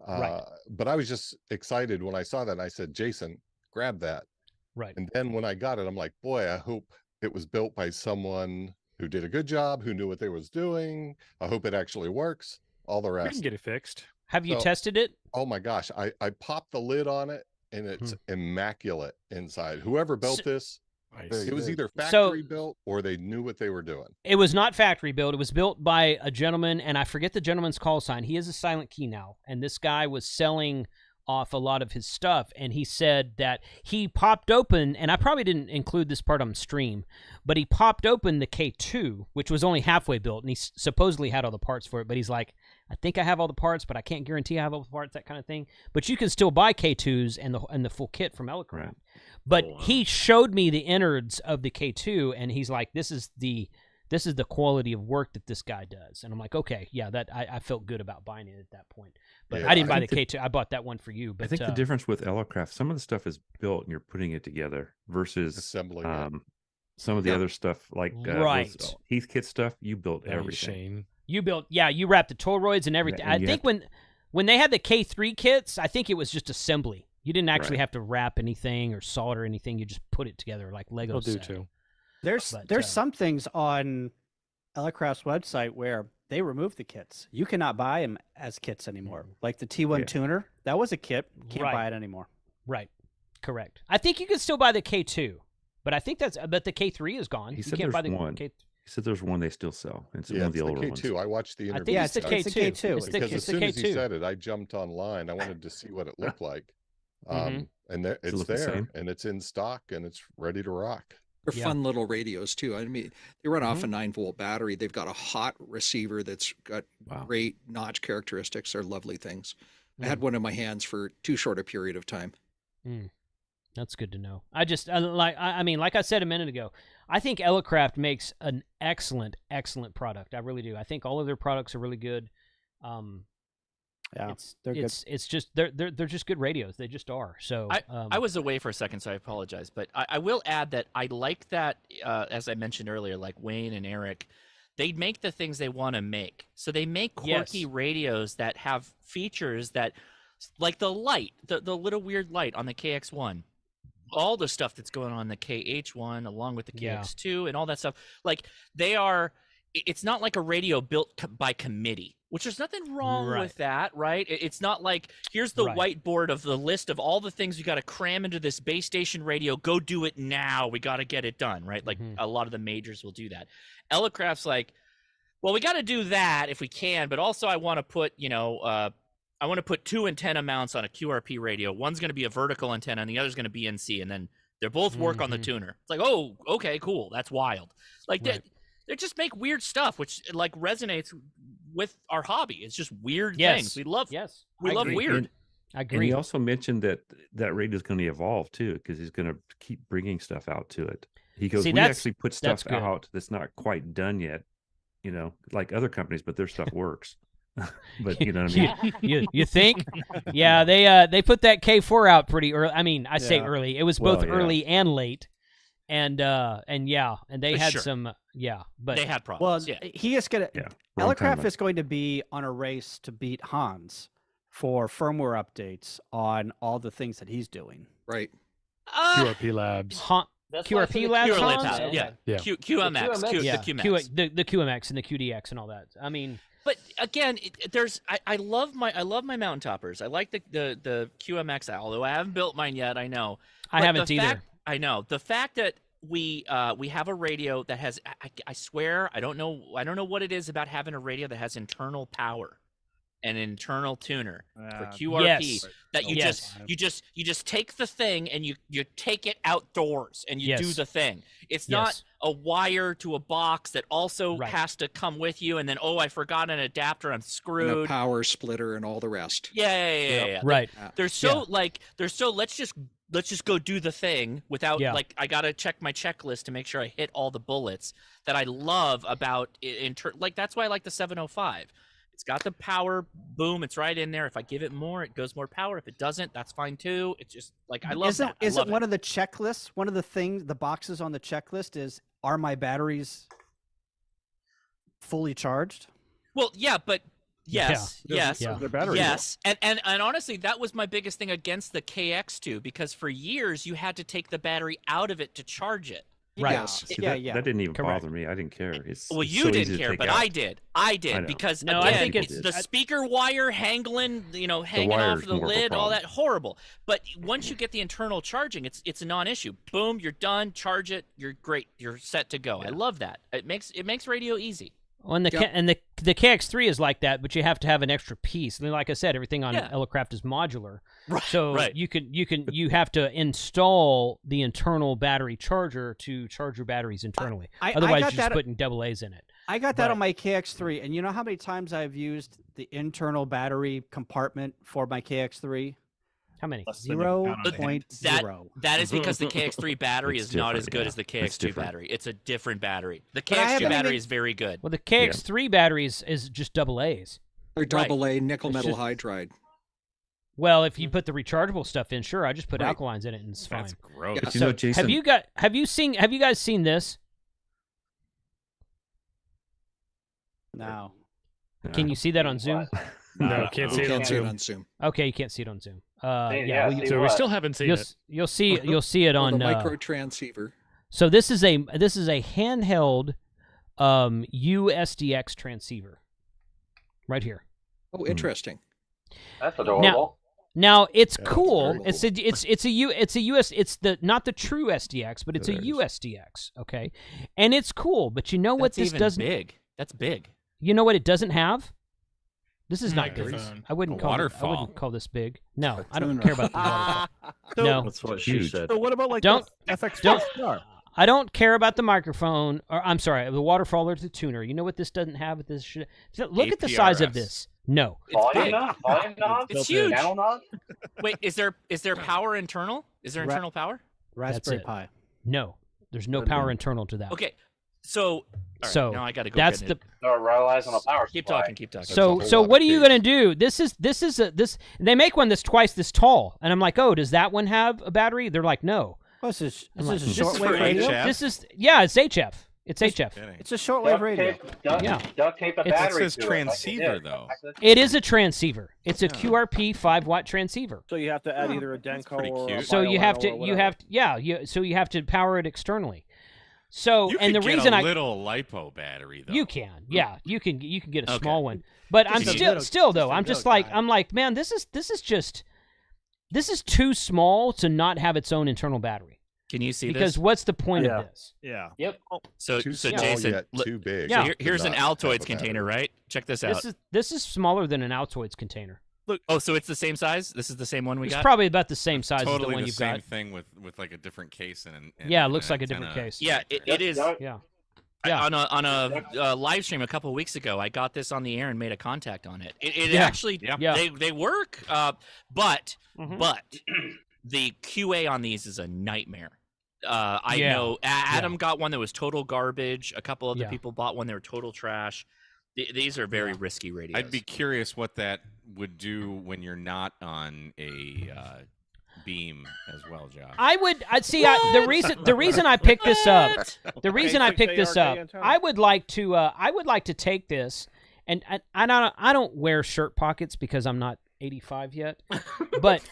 But I was just excited when I saw that. And I said, Jason, grab that. Right. And then when I got it, I'm like, boy, I hope it was built by someone who did a good job, who knew what they was doing. I hope it actually works. All the rest. We can get it fixed. Have you tested it? Oh my gosh. I popped the lid on it and it's immaculate inside. Whoever built this, it was either factory built or they knew what they were doing. It was not factory built. It was built by a gentleman, and I forget the gentleman's call sign. He is a Silent Key now, and this guy was selling off a lot of his stuff, and he said that he popped open, and I probably didn't include this part on stream, but he popped open the K2, which was only halfway built, and he supposedly had all the parts for it, but he's like, I think I have all the parts, but I can't guarantee I have all the parts, that kind of thing. But you can still buy K2s and the full kit from Elecraft. Right. But he showed me the innards of the K2, and he's like, this is the quality of work that this guy does. And I'm like, okay, yeah, that I felt good about buying it at that point. But I didn't buy the K2. I bought that one for you. But I think the difference with Elecraft, some of the stuff is built and you're putting it together versus assembling some of the other stuff like Heathkit stuff. You built everything. Shane. You built, you wrapped the toroids and everything. I think when they had the K3 kits, I think it was just assembly. You didn't actually have to wrap anything or solder anything. You just put it together like Lego. They'll do too. There's some things on Elecraft's website where they removed the kits. You cannot buy them as kits anymore. Like the T1 tuner, that was a kit. Can't buy it anymore. Right. Correct. I think you can still buy the K2, but I think but the K3 is gone. He said there's one. He said there's one they still sell. It's one of the older K2. ones. I watched the interview. I think it's the K2. Because as soon as he said it, I jumped online. I wanted to see what it looked like. And it's there, and it's in stock, and it's ready to rock. They're fun little radios too. I mean, they run off a 9-volt battery. They've got a hot receiver that's got great notch characteristics. They're lovely things. I had one in my hands for too short a period of time. That's good to know. I mean, like I said a minute ago, I think Elecraft makes an excellent product. I really do. I think all of their products are really good. They're good. It's just they're just good radios. They just are. So I was away for a second, so I apologize. But I will add that I like that, as I mentioned earlier, like Wayne and Eric, they make the things they want to make. So they make quirky radios that have features that, like the light, the little weird light on the KX1, all the stuff that's going on in the KH1 along with the KX2 and all that stuff. Like it's not like a radio built by committee. Which there's nothing wrong with that, right? It's not like, here's the whiteboard of the list of all the things you got to cram into this base station radio. Go do it now. We got to get it done, right? Like a lot of the majors will do that. Elecraft's like, well, we got to do that if we can, but also I want to put, I want to put 2 antenna mounts on a QRP radio. One's going to be a vertical antenna and the other's going to be NC, and then they both work on the tuner. It's like, oh, okay, cool. That's wild. Like they just make weird stuff, which like resonates with our hobby. It's just weird things. We love weird. I agree. And he also mentioned that radio is going to evolve too, because he's going to keep bringing stuff out to it. He goes, we actually put stuff out that's not quite done yet, like other companies, but their stuff works. But you know what I mean? you think? Yeah, they put that K4 out pretty early. I mean, I say early. It was both early and late. And they had some, but they had problems. Well, he is going to, Elecraft is going to be on a race to beat Hans for firmware updates on all the things that he's doing. Right. QRP Labs. QRP Labs? QMX, the QMX. The QMX and the QDX and all that. I mean. But again, I love my mountain toppers. I like the QMX, although I haven't built mine yet. I know. I haven't either. I know the fact that we have a radio that has. I swear I don't know what it is about having a radio that has internal power. An internal tuner for QRP that you just take the thing and you take it outdoors and you do the thing. It's not a wire to a box that also has to come with you, and then I forgot an adapter, I'm screwed. And a power splitter and all the rest. Yeah. Right. They're so let's just go do the thing without I gotta check my checklist to make sure I hit all the bullets that I love about that's why I like the 705. It's got the power, boom, it's right in there. If I give it more, it goes more power. If it doesn't, that's fine too. It's just I love that. Is it one of the checklists? One of the things, the boxes on the checklist is, are my batteries fully charged? Well, yeah, but yes. The battery. Yes. And honestly, that was my biggest thing against the KX2, because for years you had to take the battery out of it to charge it. Right. That didn't even bother me. I didn't care. You didn't care, but I did. I because again, I think it's the speaker wire hanging off the lid, all that horrible. But once you get the internal charging, it's a non-issue. Boom, you're done. Charge it. You're great. You're set to go. I love that. It makes radio easy. Well, and the KX3 is like that, but you have to have an extra piece. And like I said, everything on Elecraft is modular, so you have to install the internal battery charger to charge your batteries internally. Otherwise, you're just putting double A's in it. I got that on my KX3, and you know how many times I've used the internal battery compartment for my KX3? How many? 0.0. That is because the KX3 battery is not as good as the KX2 battery. It's a different battery. The KX2 battery is very good. Well, the KX3 battery is just double A's. Or double A nickel metal hydride. Well, if you put the rechargeable stuff in, sure. I just put alkalines in it, and it's fine. That's gross. But you know, Jason, have you guys seen this? No. Can you see that on Zoom? No, can't see it on Zoom. Okay, you can't see it on Zoom. So we still haven't seen it. You'll see it on the micro transceiver. So this is a handheld USDX transceiver right here. Oh, interesting. That's adorable. Now it's cool. It's not the true SDX, but it's a USDX. Okay, and it's cool. But you know what this doesn't? Big. That's big. You know what it doesn't have? This is not big. I wouldn't call this big. No, I don't care about the waterfall. No, that's what she said. So what about like the FX4 Star? I don't care about the microphone, or I'm sorry, the waterfall or the tuner. You know what this doesn't have? Look at the size of this. No, Volume knob? It's huge. Wait, is there power internal? Is there internal power? Raspberry Pi. No, there's no power internal to that. Okay, so now I got to go. That's the. Relies on a power supply. Keep talking. So what are you gonna do? This. They make one that's twice this tall, and I'm like, oh, does that one have a battery? They're like, no. This is a shortwave radio. This is it's HF. It's HF. It's a shortwave radio. Duct tape a battery. It says transceiver though. It is a transceiver. It's a QRP 5-watt transceiver. So you have to add either a Denko or a so you have to power it externally. So you and the get reason a little lipo battery though. You can get a small one. But I'm still though, I'm like, man, this is too small to not have its own internal battery. Can you see this? Because what's the point of this? Yeah. Yep. So small Jason, yet too big. So here's an Altoids container, right? Check this out. This is smaller than an Altoids container. Look. Oh, so it's the same size? This is the same one we got? It's probably about the same size as the one you've got. Totally the same thing with like a different case and yeah, it looks like a different case. Yeah, it is. Yeah. On a live stream a couple of weeks ago, I got this on the air and made a contact on it. It actually they work, but the QA on these is a nightmare. I know Adam got one that was total garbage. A couple other people bought one that were total trash. These are very risky radios. I'd be curious what that would do when you're not on a beam as well, Josh. The reason I picked this up. The reason I picked this up. I would like to take this, and I don't wear shirt pockets because I'm not 85 yet, but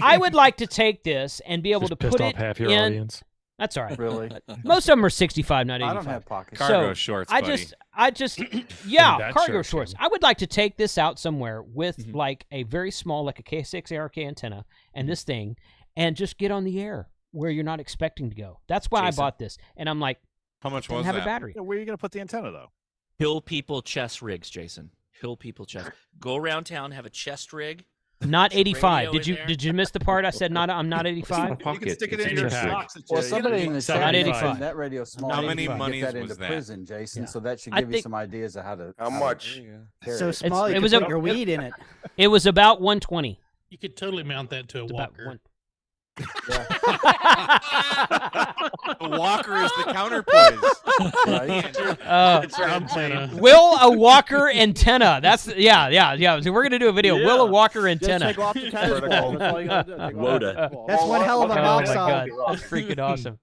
I would like to take this and be able to put it half your in. Audience. That's all right. Really? Most of them are 65, not 85. I don't have pockets. Cargo shorts, buddy. I just, yeah, That cargo shirt, shorts. Jim. I would like to take this out somewhere with like a very small, like a K6 ARK antenna and this thing, and just get on the air where you're not expecting to go. That's why Jason. I bought this. And I'm like, how much didn't was have that? a battery. Yeah, where are you going to put the antenna, though? Hill people chest rigs, Jason. Hill people chest. Go around town, have a chest rig. Not 85. Radio in there. Did you miss the part I said I'm not 85? You can stick it in your socks. Well, somebody in the chat Not mentioned 85. that radio small. How you many can monies get that was into that? prison, Jason? Yeah. So that should I give you think- some ideas of how to. How much? carry So it. small, you it can was put a- your weed in it. It was about 120. You could totally mount that to a It's about walker. one. The walker is the counterpoise. Right? Will a Walker antenna? That's yeah. So we're gonna do a video. Will a Walker Just antenna? take off the tennis ball. That's all you gotta do. Take off the Woda. tennis ball. That's one hell of a Oh my box god, on. that's freaking awesome.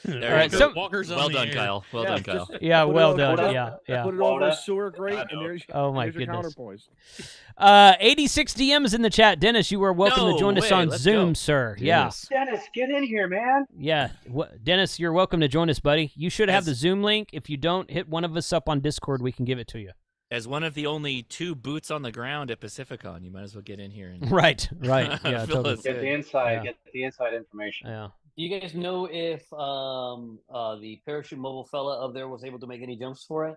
There All right, you so- go. Walker's on Well the done, air. Kyle. Well done, Kyle. Yeah, Put it well over- done. put it- Yeah. Put it over a sewer grate, and there's Oh my there's your goodness. counterpoise. 86 DMs in the chat. Dennis, you are welcome to No join us way, on let's Zoom, go. sir. Yes. Dennis, get in here, man. Yeah. Dennis, you're welcome to join us, buddy. You should have As- the Zoom link. If you don't, hit one of us up on Discord. We can give it to you. As one of the only 2 boots on the ground at Pacificon, you might as well get in here and Right. Yeah, Fill totally. us Get the in. inside. Yeah. Get the inside information. Yeah. Do you guys know if the parachute mobile fella up there was able to make any jumps for it?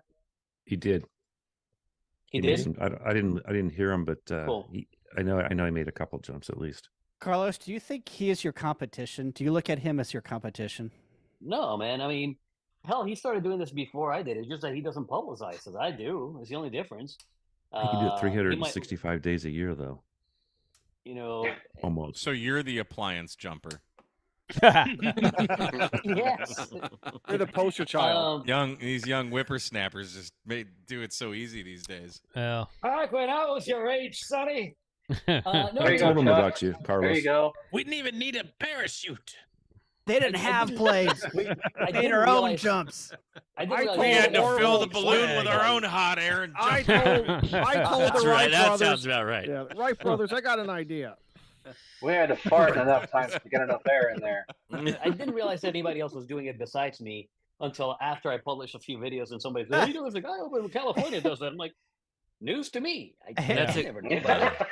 He did. He made did. some- I didn't hear him, but Cool. I know he made a couple jumps at least. Carlos, do you think he is your competition? Do you look at him as your competition? No, man. I mean, hell, he started doing this before I did. It's just that he doesn't publicize as I do. It's the only difference. He can do it He might- 365 days a year, though. You know, Almost. So you're the appliance jumper. yes. You're the poster child. These young whippersnappers just do it so easy these days. Yeah. Back when I was your age, Sonny. There I you told go, him Chuck. about you, Carlos. There you go. We didn't even need a parachute. They didn't have planes. We I made didn't our own realize- jumps. I didn't I realize told We had to Orville fill the balloon with our swag. own hot air and I jump. told That's the right. Wright That brothers. sounds about right. Yeah, Wright brothers. I got an idea. We had to fart enough times to get enough air in there. I didn't realize anybody else was doing it besides me until after I published a few videos and somebody said, "Hey, there's a guy over in California that does that." I'm like, news to me. That's I it. never knew about it.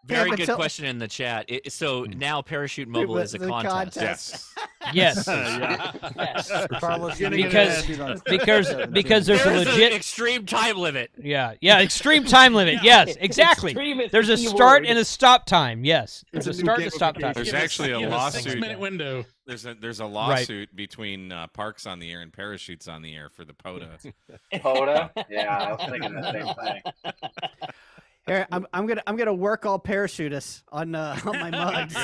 Very but good so- question in the chat. So now Parachute Mobile is a the contest. Yes. Yes. Yes. Carlos, you Because- need to on because 17. there's a There's legit an extreme time limit. yeah extreme time limit. Yes, exactly. Extreme is There's the a key start word. and a stop time. Yes, there's a It's a new start and a stop time. gamification. There's You have actually a you have lawsuit. 6-minute window. There's a lawsuit between Parks on the Air and Parachutes on the Air for the POTA. POTA? Yeah, I was thinking the same thing. Here, I'm gonna work all parachutists on my mugs.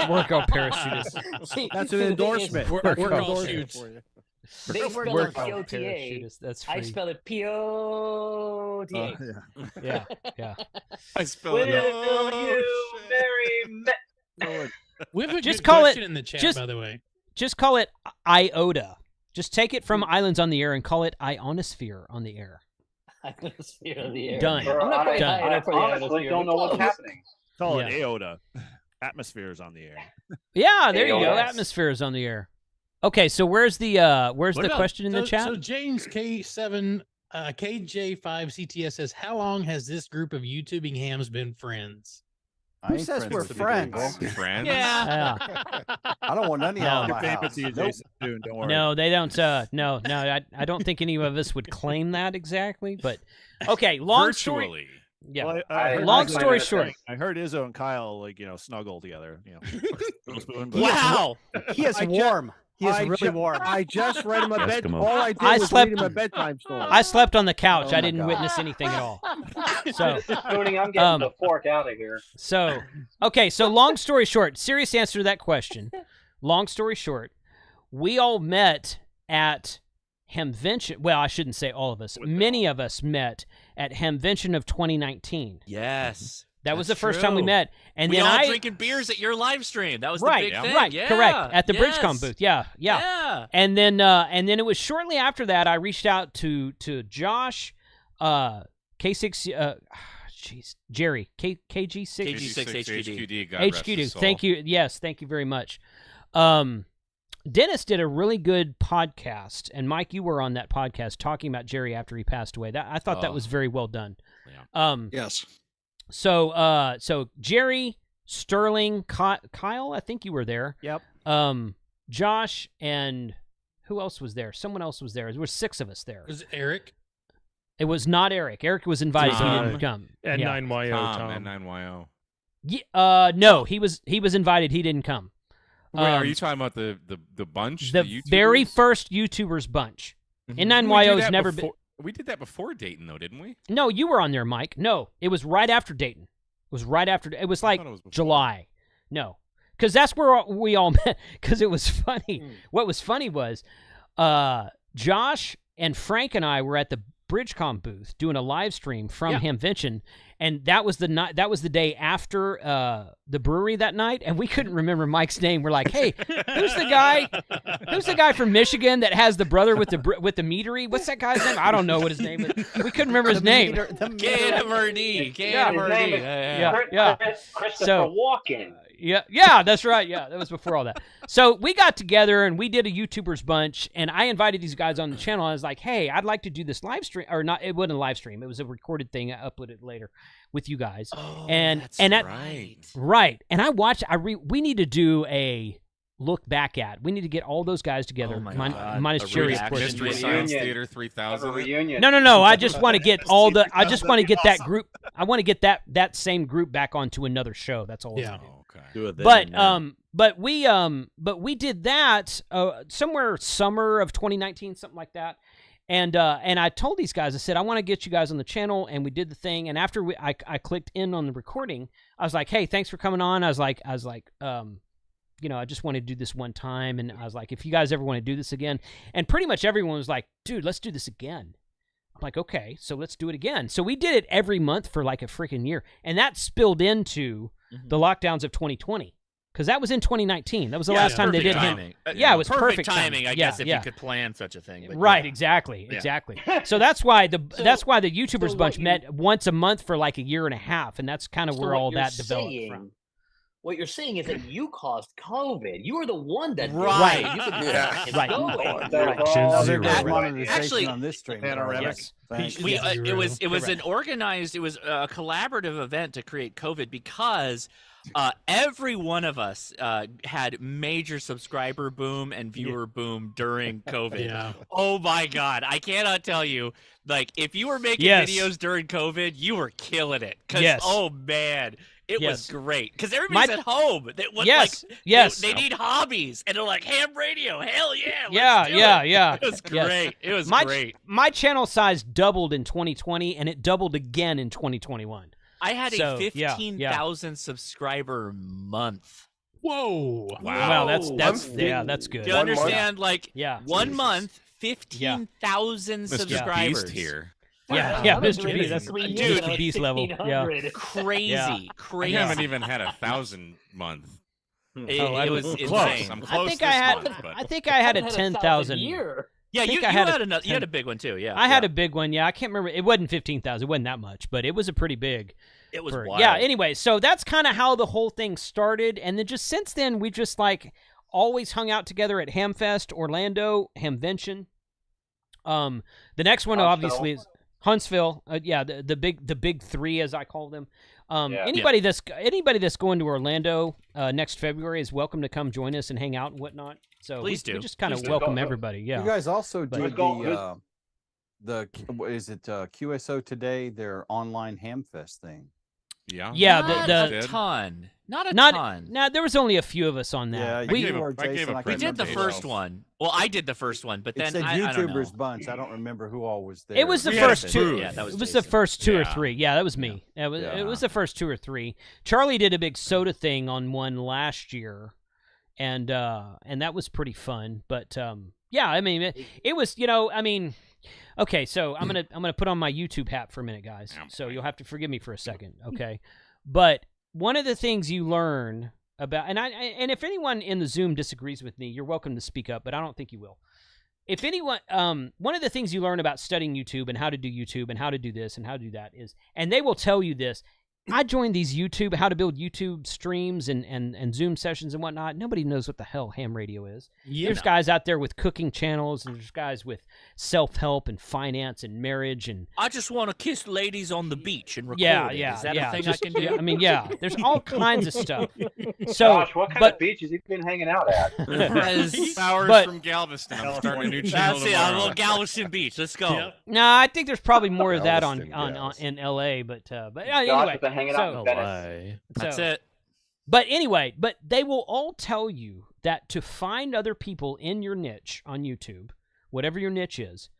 Work out parachutists. See, That's see, an the thing is, endorsement. Work Work all endorsement shoots. for you. They spell Work it out POTA. parachutists. That's I free. spell it POTA. Yeah. I spelled Will it. you marry me? We have a Just good call question it- in the chat, just- by the way. Just call it IOTA. Just take it from Islands on the Air and call it Ionosphere on the Air. Ionosphere of the air. Done. Or I'm not quite Done. high enough for the honestly ionosphere, don't but know what's close. happening. Call it Yeah. AOTA. Atmospheres on the air. Yeah, there you go. AOS. Atmosphere is on the air. Okay, so where's the What about- question in the chat? So James K7 KJ5 CTS says, "How long has this group of YouTubing hams been friends?" I ain't says friends we're with you friends? people. Friends? Yeah. I don't want none of y'all in No. my Pay house. to you, Nope. Jason, soon. Don't worry. No, they don't. No. I don't think any of us would claim that exactly. But okay, long story. Virtually. Yeah. Well, Long I story heard- short. I heard Izzo and Kyle snuggle together. Spoon, but- Wow. He is I ju- warm. He is I really ju- warm. I just read him a bed. Eskimo. All I did I was slept- read him a bedtime story. I slept on the couch. Oh I my didn't God. witness anything at all. So, Spooning, I'm getting the fork out of here. okay. So, long story short, serious answer to that question. Long story short, we all met at Hamvention. Well, I shouldn't say all of us. Many of us met at Hamvention of 2019. Yes. That was the That's first time we true. met. And we then all I drinking beers at your live stream. That was the right, big thing. right, Yeah. correct. At the Yes. BridgeCon booth. Yeah. Yeah. And then it was shortly after that I reached out to Josh, K6, Jerry, KG6, KG6 HQD. God rest his HQD. soul. Thank you. Yes, thank you very much. Dennis did a really good podcast, and Mike, you were on that podcast talking about Jerry after he passed away. I thought that was very well done. Yeah. Yes. So Jerry, Sterling, Kyle, I think you were there. Yep. Josh, and who else was there? Someone else was there. There were 6 of us there. Was it Eric? It was not Eric. Eric was invited. He didn't come. N9YO. Tom. N9YO. Yeah, no, he was invited. He didn't come. Wait, are you talking about the bunch? The very first YouTubers bunch. N9YO's never been. We did that before Dayton, though, didn't we? No, you were on there, Mike. No, it was right after Dayton. It was right after. It was like July. No, because that's where we all met. Because it was funny. What was funny was, Josh and Frank and I were at the BridgeCon booth doing a live stream from Hamvention, and that was the night. That was the day after the brewery that night, and we couldn't remember Mike's name. We're like, "Hey, who's the guy? Who's the guy from Michigan that has the brother with the meadery? What's that guy's name? I don't know what his name is. We couldn't remember his name. KMRD. Yeah. Christopher Walken. Yeah, that's right. Yeah, that was before all that. So we got together and we did a YouTubers bunch, and I invited these guys on the channel. I was like, "Hey, I'd like to do this live stream, or not? It wasn't a live stream. It was a recorded thing. I uploaded it later with you guys." Oh, that's right. Right. And I watched. We need to do a look back at. We need to get all those guys together. Minus Jerry, of course. Mystery Science Theater 3000 reunion. No. I just want to get all the. I just want to get that group. I want to get that same group back onto another show. That's all. Yeah. Okay. Do it then, but we did that somewhere summer of 2019, something like that. And I told these guys, I said, I want to get you guys on the channel, and we did the thing. And after I clicked in on the recording, I was like, "Hey, thanks for coming on." I was like, I just want to do this one time, and I was like, if you guys ever want to do this again, and pretty much everyone was like, "Dude, let's do this again." I'm like, "Okay, so let's do it again." So we did it every month for like a freaking year, and that spilled into the lockdowns of 2020. Because that was in 2019. That was the last time they did timing. Yeah, it was perfect timing. timing. I guess if you could plan such a thing. But right, exactly. So that's why the YouTubers bunch met once a month for like a year and a half, and that's kind of where all that developed from. What you're saying is that you caused COVID. You were the one that right. Actually, on this stream, it was an organized. It was a collaborative event to create COVID because every one of us had major subscriber boom and viewer boom during COVID. Yeah. Oh my God, I cannot tell you. Like, if you were making videos during COVID, you were killing it. Oh man. It was great because everybody's at home. They need hobbies, and they're like, ham radio, hell yeah, yeah. It was great. It was great. My channel size doubled in 2020, and it doubled again in 2021. I had a 15,000 subscriber month. Whoa! Wow, that's good. Do you understand? One month, 15,000 subscribers here. Yeah, Mr. Beast. That's Mr. Beast level. Yeah, crazy. I haven't even had 1,000 month. It was close. I'm close. I think I had a 10,000 year. Yeah, you had a big one too. Yeah, I had a big one. Yeah, I can't remember. It wasn't 15,000. It wasn't that much, but it was a pretty big. It was wild. Yeah. Anyway, so that's kind of how the whole thing started, and then just since then we just like always hung out together at Hamfest, Orlando, Hamvention. The next one obviously is Huntsville. The big three, as I call them. Anybody that's going to Orlando next February is welcome to come join us and hang out and whatnot. So please do. We just kind of welcome everybody. Yeah. You guys also do the is it QSO Today, their online Hamfest thing? Yeah. Not a ton. No, there was only a few of us on that. Yeah, we did the first one. Well, I did the first one, but then YouTubers bunch. I don't remember who all was there. It was the first two. Yeah, that was. It was the first two or three. Yeah, that was me. It was the first 2 or 3. Charlie did a big soda thing on one last year, and that was pretty fun. But I mean, it was Okay, so I'm gonna put on my YouTube hat for a minute, guys. So you'll have to forgive me for a second, okay? But one of the things you learn about, and if anyone in the Zoom disagrees with me, you're welcome to speak up, but I don't think you will. If anyone, one of the things you learn about studying YouTube and how to do YouTube and how to do this and how to do that is, and they will tell you this, I joined these YouTube, how to build YouTube streams and Zoom sessions and whatnot. Nobody knows what the hell ham radio is. Yeah. There's guys out there with cooking channels, and there's guys with self-help and finance and marriage. And I just want to kiss ladies on the beach and record it. Is that a thing I can do? I mean, there's all kinds of stuff. So, Gosh, what kind of beaches you been hanging out at? Hours from Galveston. I'm starting a new channel tomorrow. Well, Galveston Beach. Let's go. Yep. No, I think there's probably more of that on in LA, but anyway. Hanging out in Venice. That's it. But anyway, they will all tell you that to find other people in your niche on YouTube, whatever your niche is,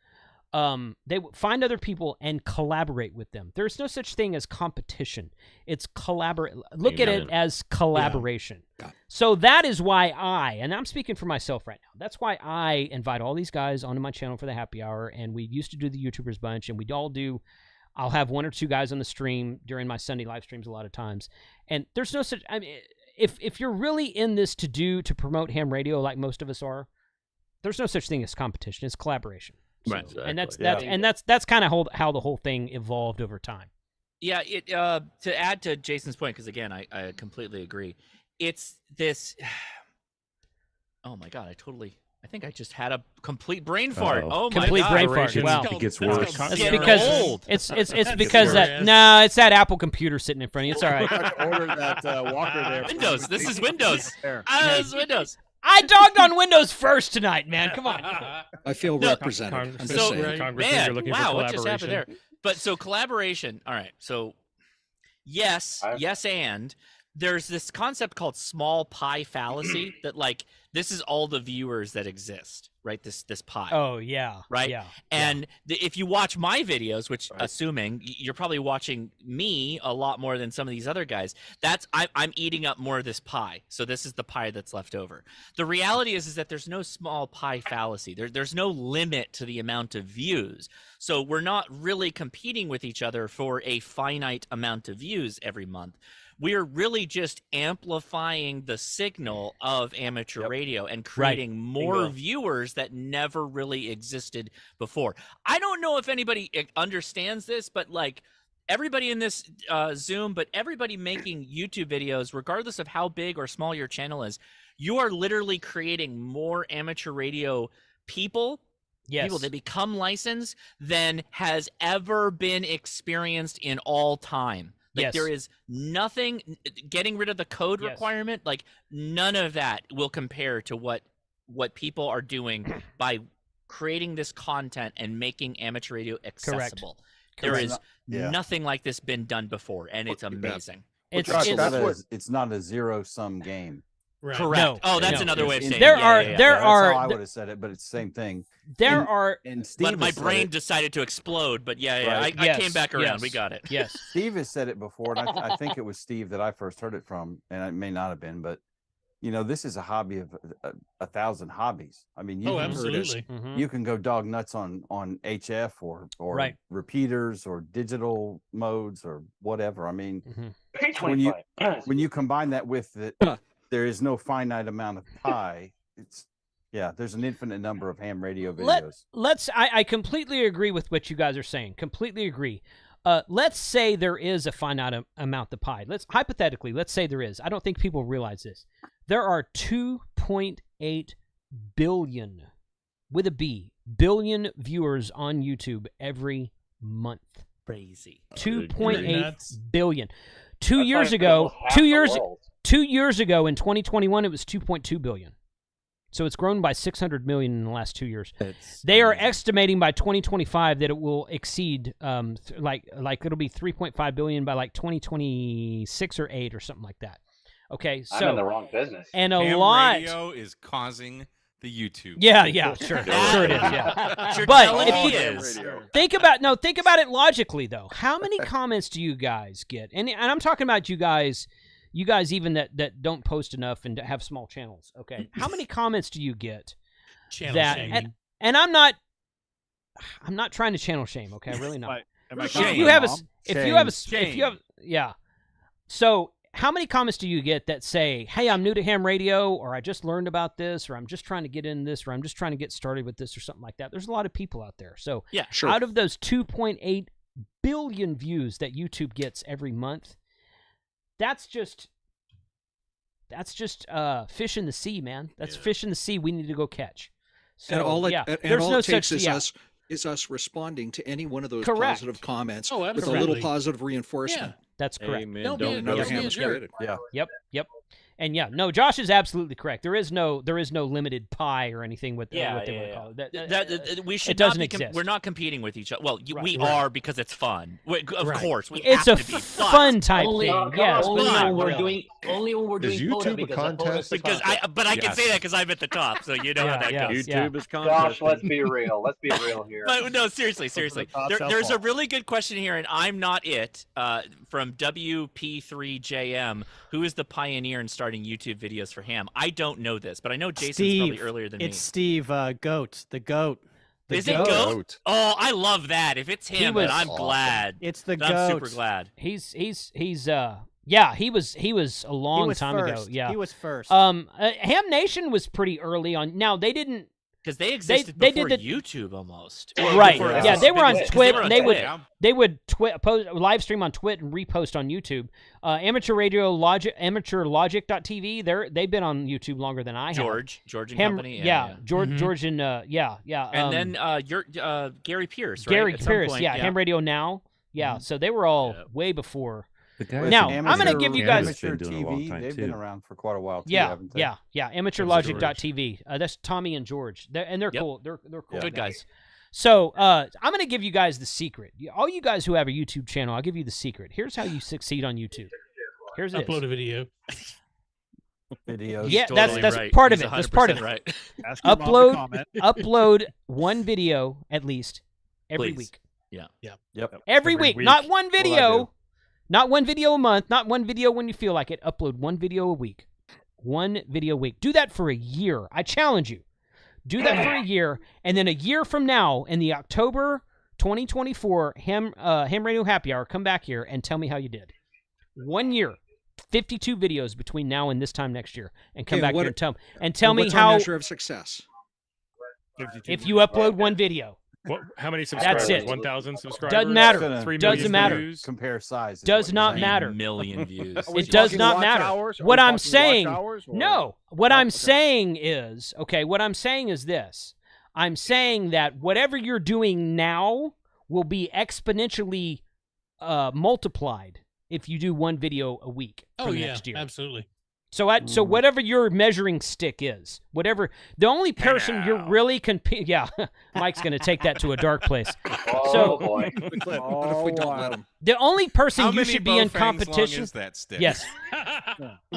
they will find other people and collaborate with them. There's no such thing as competition. It's collaborate. Look at it as collaboration. Yeah. So that is why and I'm speaking for myself right now, that's why I invite all these guys onto my channel for the happy hour, and we used to do the YouTubers bunch, and we'd all do. I'll have one or two guys on the stream during my Sunday live streams a lot of times. And there's no such, I mean, if you're really in this to promote ham radio like most of us are, there's no such thing as competition. It's collaboration. So, right. Exactly. And that's kind of how the whole thing evolved over time. Yeah. To add to Jason's point, because again, I completely agree. It's this, oh my God, I think I just had a complete brain fart. Oh my complete God. brain fart. Wow. It gets worse. It's because old. It's because it's that Apple computer sitting in front of you. It's all right. Order that walker there. Windows. This is Windows. This is Windows. I dogged on Windows first tonight, man. Come on. I feel represented. I'm just saying. Man, wow, what just happened there? But so collaboration. All right. So yes, and there's this concept called small pie fallacy that like this is all the viewers that exist, right? This pie. Oh yeah. Right. Yeah. And if you watch my videos, which assuming you're probably watching me a lot more than some of these other guys, I'm eating up more of this pie. So this is the pie that's left over. The reality is that there's no small pie fallacy. There's no limit to the amount of views. So we're not really competing with each other for a finite amount of views every month. We're really just amplifying the signal of amateur radio and creating more viewers that never really existed before. I don't know if anybody understands this, but like everybody in this Zoom, but everybody making YouTube videos, regardless of how big or small your channel is, you are literally creating more amateur radio people that become licensed than has ever been experienced in all time. Like there is nothing, getting rid of the code requirement, like none of that will compare to what people are doing by creating this content and making amateur radio accessible. There is nothing like this been done before, and it's amazing. It's not a zero-sum game. Right. Correct. No, that's another way of saying it. There are. That's how I would have said it, but it's the same thing. And Steve but my brain decided to explode. But I came back around. We got it. Yes. Steve has said it before, and I think it was Steve that I first heard it from, and it may not have been, but this is a hobby of 1,000 hobbies. I mean, absolutely. You can go dog nuts on HF or repeaters or digital modes or whatever. I mean, when you combine that with there is no finite amount of pie. There's an infinite number of ham radio videos. I completely agree with what you guys are saying. Completely agree. Let's say there is a finite amount of pie. Hypothetically, let's say there is. I don't think people realize this. There are 2.8 billion, with a B, billion viewers on YouTube every month. Crazy. 2.8 billion. 2 years ago, 2 years ago in 2021, it was 2.2 billion. So it's grown by 600 million in the last 2 years. They are estimating by 2025 that it will exceed, like it'll be 3.5 billion by like 2026 or 8 or something like that. Okay, so I'm in the wrong business. And ham lot radio is causing the YouTube. Yeah, sure it is. Yeah, but if you think about it logically though. How many comments do you guys get? And I'm talking about you guys even that don't post enough and have small channels. Okay, how many comments do you get? And I'm not trying to channel shame. Okay, really not. So how many comments do you get that say, "Hey, I'm new to ham radio," or "I just learned about this," or "I'm just trying to get in this," or "I'm just trying to get started with this," or something like that? There's a lot of people out there. So out of those 2.8 billion views that YouTube gets every month, that's just fish in the sea, man. That's fish in the sea we need to go catch. So and all it, yeah, and there's all no it takes such is us responding to any one of those Correct. positive comments Oh, with a little positive reinforcement. That's correct. Amen. Don't Don't be Another a ham is jerk. created. Yeah. Yep. And yeah, no, Josh is absolutely correct. There is no limited pie or anything with what they want to call it. We should it doesn't not be exist. We're not competing with each other. Well, we Right. are because it's fun. Of course, we it's have a to be fun type Only, thing. Yes, only but not when we're really. doing Is POTA YouTube a because contest? Because I can say that because I'm at the top, so you know how that goes. YouTube is Josh, contest. let's be real. Let's be real here. But no, seriously. There's a really good question here, and I'm not it. From WP3JM, who is the pioneer in starting YouTube videos for ham? I don't know this, but I know Jason's probably earlier than me. It's Steve Goat, the goat. Is it Goat? Oh, I love that. If it's him, then I'm glad. It's the Goat. I'm super glad. He's yeah, he was a long time ago. Yeah, he was first. Ham Nation was pretty early on. Now they didn't because they existed they before did the, YouTube almost. Right. Yeah, they were on Twit. They would post live stream on Twit and repost on YouTube. Amateur Radio Logic, AmateurLogic.tv. They've been on YouTube longer than I have. George and company. George and And then you're Gary Pierce, right? Gary At some Pierce, point, Ham Radio Now. Yeah, so they were all way before. Now I'm going to give you guys Amateur TV. They've been around for quite a while too. Yeah. AmateurLogic.tv. That's Tommy and George. They're cool. They're cool. Good guys. So I'm going to give you guys the secret. All you guys who have a YouTube channel, I'll give you the secret. Here's how you succeed on YouTube. Here's it. Upload a video. Videos. Yeah, totally that's right. part of He's it. That's part of it. right. Upload one video at least every week. Yeah. Yep. Every week. Not one video. Not one video a month, not one video when you feel like it. Upload one video a week. One video a week. Do that for a year. I challenge you. Do that for a year, and then a year from now, in the October 2024 Ham Radio Happy Hour, come back here and tell me how you did. 1 year, 52 videos between now and this time next year, and come back here and tell me what's how. Our measure of success? If you upload one video. How many subscribers? That's it. 1,000 subscribers. Doesn't matter. 3 Doesn't matter. views? Compare size. Does not matter. Million views. It does not matter. What I'm saying, what I'm saying is, what I'm saying is this. I'm saying that whatever you're doing now will be exponentially multiplied if you do one video a week from next year. Absolutely. So whatever your measuring stick is, whatever the only person you're really Mike's going to take that to a dark place. Boy. The only person you should be in competition. Long is that stick? Yes.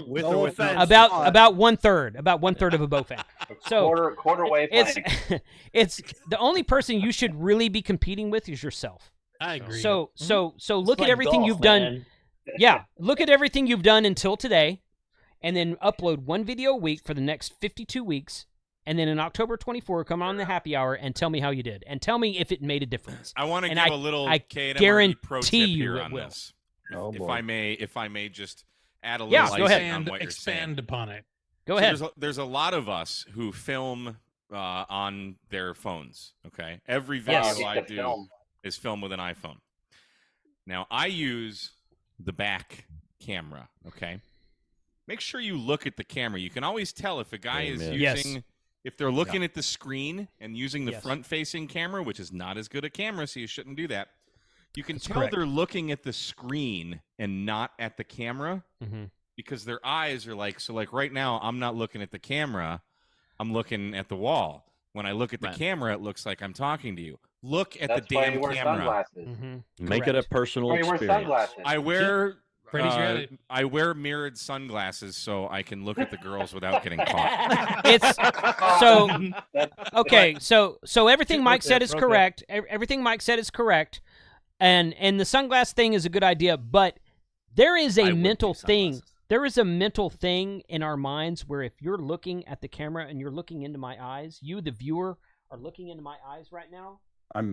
With or without? About one third of a bow fang. So quarter wave. It's the only person you should really be competing with is yourself. I agree. So look at everything you've done. Yeah, look at everything you've done until today. And then upload one video a week for the next 52 weeks. And then in October 24, come on the happy hour and tell me how you did. And tell me if it made a difference. I want to give a little guarantee pro tip here on will. this. If I may just add a little go ahead. on what you're saying. Expand upon it. Go ahead. There's a lot of us who film on their phones, okay? Every video I do is filmed with an iPhone. Now, I use the back camera, okay? Make sure you look at the camera. You can always tell if a guy is using, if they're looking at the screen and using the front-facing camera, which is not as good a camera, so you shouldn't do that. You can tell they're looking at the screen and not at the camera because their eyes are like right now, I'm not looking at the camera. I'm looking at the wall. When I look at the camera, it looks like I'm talking to you. Look at the damn camera. Make it a personal experience. I wear I wear mirrored sunglasses so I can look at the girls without getting caught. So everything Mike said is correct. Everything Mike said is correct, and the sunglass thing is a good idea. But there is a mental thing. There is a mental thing in our minds where if you're looking at the camera and you're looking into my eyes, you, the viewer, are looking into my eyes right now. I'm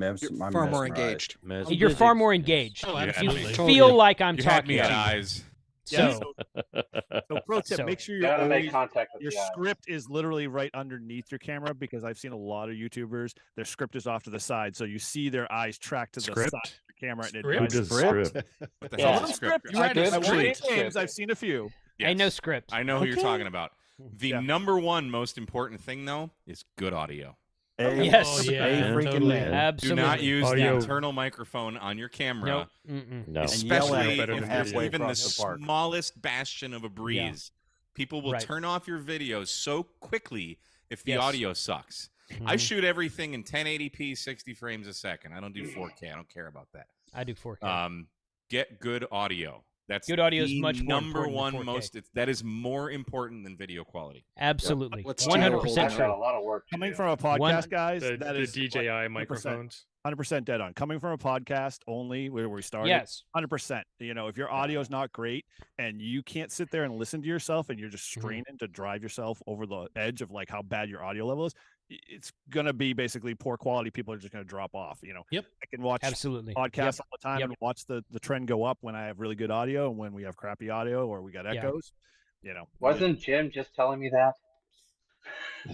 far more engaged. You're far more engaged. Oh, you feel like I'm talking to you. Eyes. So pro tip: make sure your script is literally right underneath your camera, because I've seen a lot of YouTubers, their script is off to the side, so you see their eyes track to the side of the camera and Who does script? What the hell is a script? I've seen a few. Yes. Ain't no script. I know who you're talking about. The number one most important thing, though, is good audio. Yes. Totally. Absolutely. Do not use the internal microphone on your camera. No. Especially if you're even the smallest bastion of a breeze. Yeah. People will turn off your videos so quickly if the audio sucks. I shoot everything in 1080p, 60 frames a second. I don't do 4K. I don't care about that. I do 4K. Get good audio. That's good audio is much more number important one most. That is more important than video quality. Absolutely, 100% true. A lot of work. Coming from a podcast, guys, that is DJI microphones. 100% dead on. Coming from a podcast only, where we started. Yes, 100%. You know, if your audio is not great and you can't sit there and listen to yourself, and you're just straining to drive yourself over the edge of like how bad your audio level is, it's gonna be basically poor quality. People are just gonna drop off. You know. Yep. I can watch podcasts all the time and watch the trend go up when I have really good audio and when we have crappy audio or we got echoes. You know. Wasn't Jim just telling me that?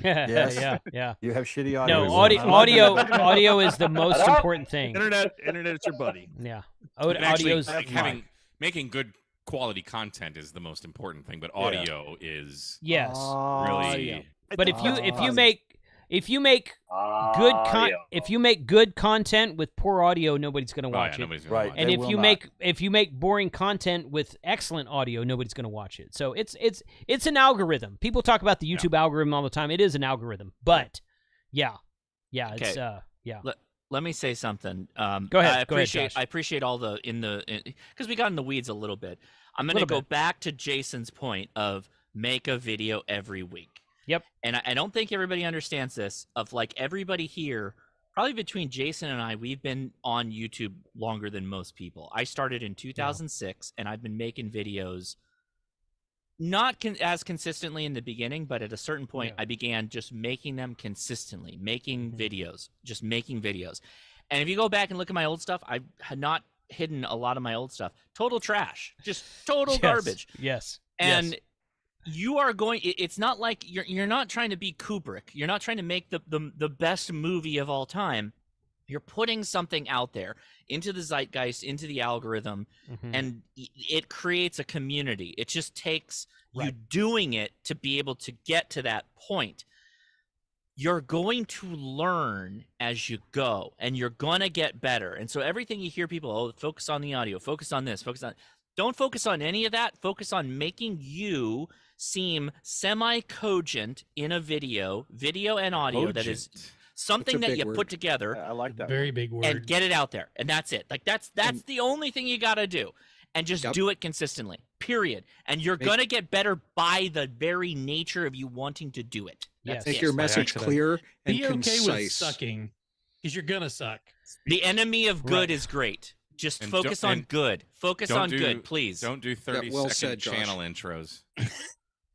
Yes. Yeah. You have shitty audio. No, audio is the most important thing. Internet is your buddy. Yeah. Audio's making good quality content is the most important thing, but audio is really. But if you make good content with poor audio, nobody's going to watch it. Right. And if you make boring content with excellent audio, nobody's going to watch it. So it's an algorithm. People talk about the YouTube algorithm all the time. It is an algorithm. But it's Let me say something. Go ahead. I appreciate all because we got in the weeds a little bit. I'm going to go back to Jason's point of make a video every week. Yep. And I don't think everybody understands this. Of like everybody here, probably between Jason and I, we've been on YouTube longer than most people. I started in 2006, and I've been making videos not as consistently in the beginning, but at a certain point, I began just making them consistently, making videos, just making videos. And if you go back and look at my old stuff, I had not hidden a lot of my old stuff. Total trash, just total garbage. Yes. And you are going. It's not like you're not trying to be Kubrick. You're not trying to make the best movie of all time. You're putting something out there into the zeitgeist, into the algorithm, and it creates a community. It just takes you doing it to be able to get to that point. You're going to learn as you go, and you're going to get better. And so everything you hear people, focus on the audio, focus on this, focus on. Don't focus on any of that. Focus on making you seem semi-cogent in a video and audio that is something that you put together. I like that. Very big word. And get it out there. And that's it. Like that's the only thing you got to do. And just do it consistently. Period. And you're going to get better by the very nature of you wanting to do it. Make your message clear and concise. Be okay with sucking, because you're going to suck. The enemy of good is great. Just focus on good. Focus on good, please. Don't do 30-second channel intros.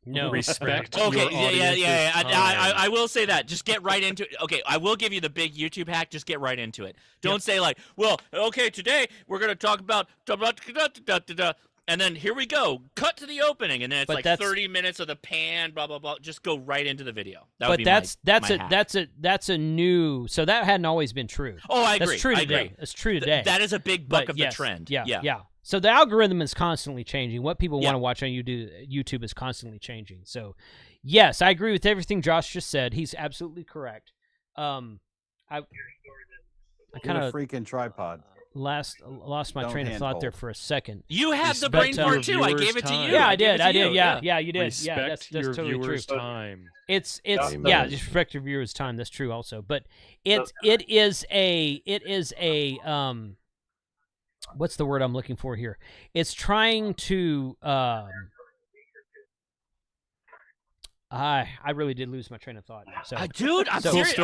No. Respect. Okay, yeah. I will say that. Just get right into it. Okay, I will give you the big YouTube hack. Just get right into it. Don't say like, well, okay, today we're going to talk about and then here we go. Cut to the opening, and then it's 30 minutes of the pan, blah blah blah. Just go right into the video. That's a new. So that hadn't always been true. Oh, I agree. That's true today. It's true today. That is a big buck of the trend. Yeah. So the algorithm is constantly changing. What people want to watch on YouTube is constantly changing. So, yes, I agree with everything Josh just said. He's absolutely correct. I kind of freaking tripod. Lost my train of thought there for a second. You had the brain fart too. I gave it to you. Yeah, I did. Yeah, you did. Respect that's your totally viewers' true. time. It's just respect your viewers' time. That's true also. But it is a what's the word I'm looking for here? It's trying to I really did lose my train of thought. So, dude, I'm serious.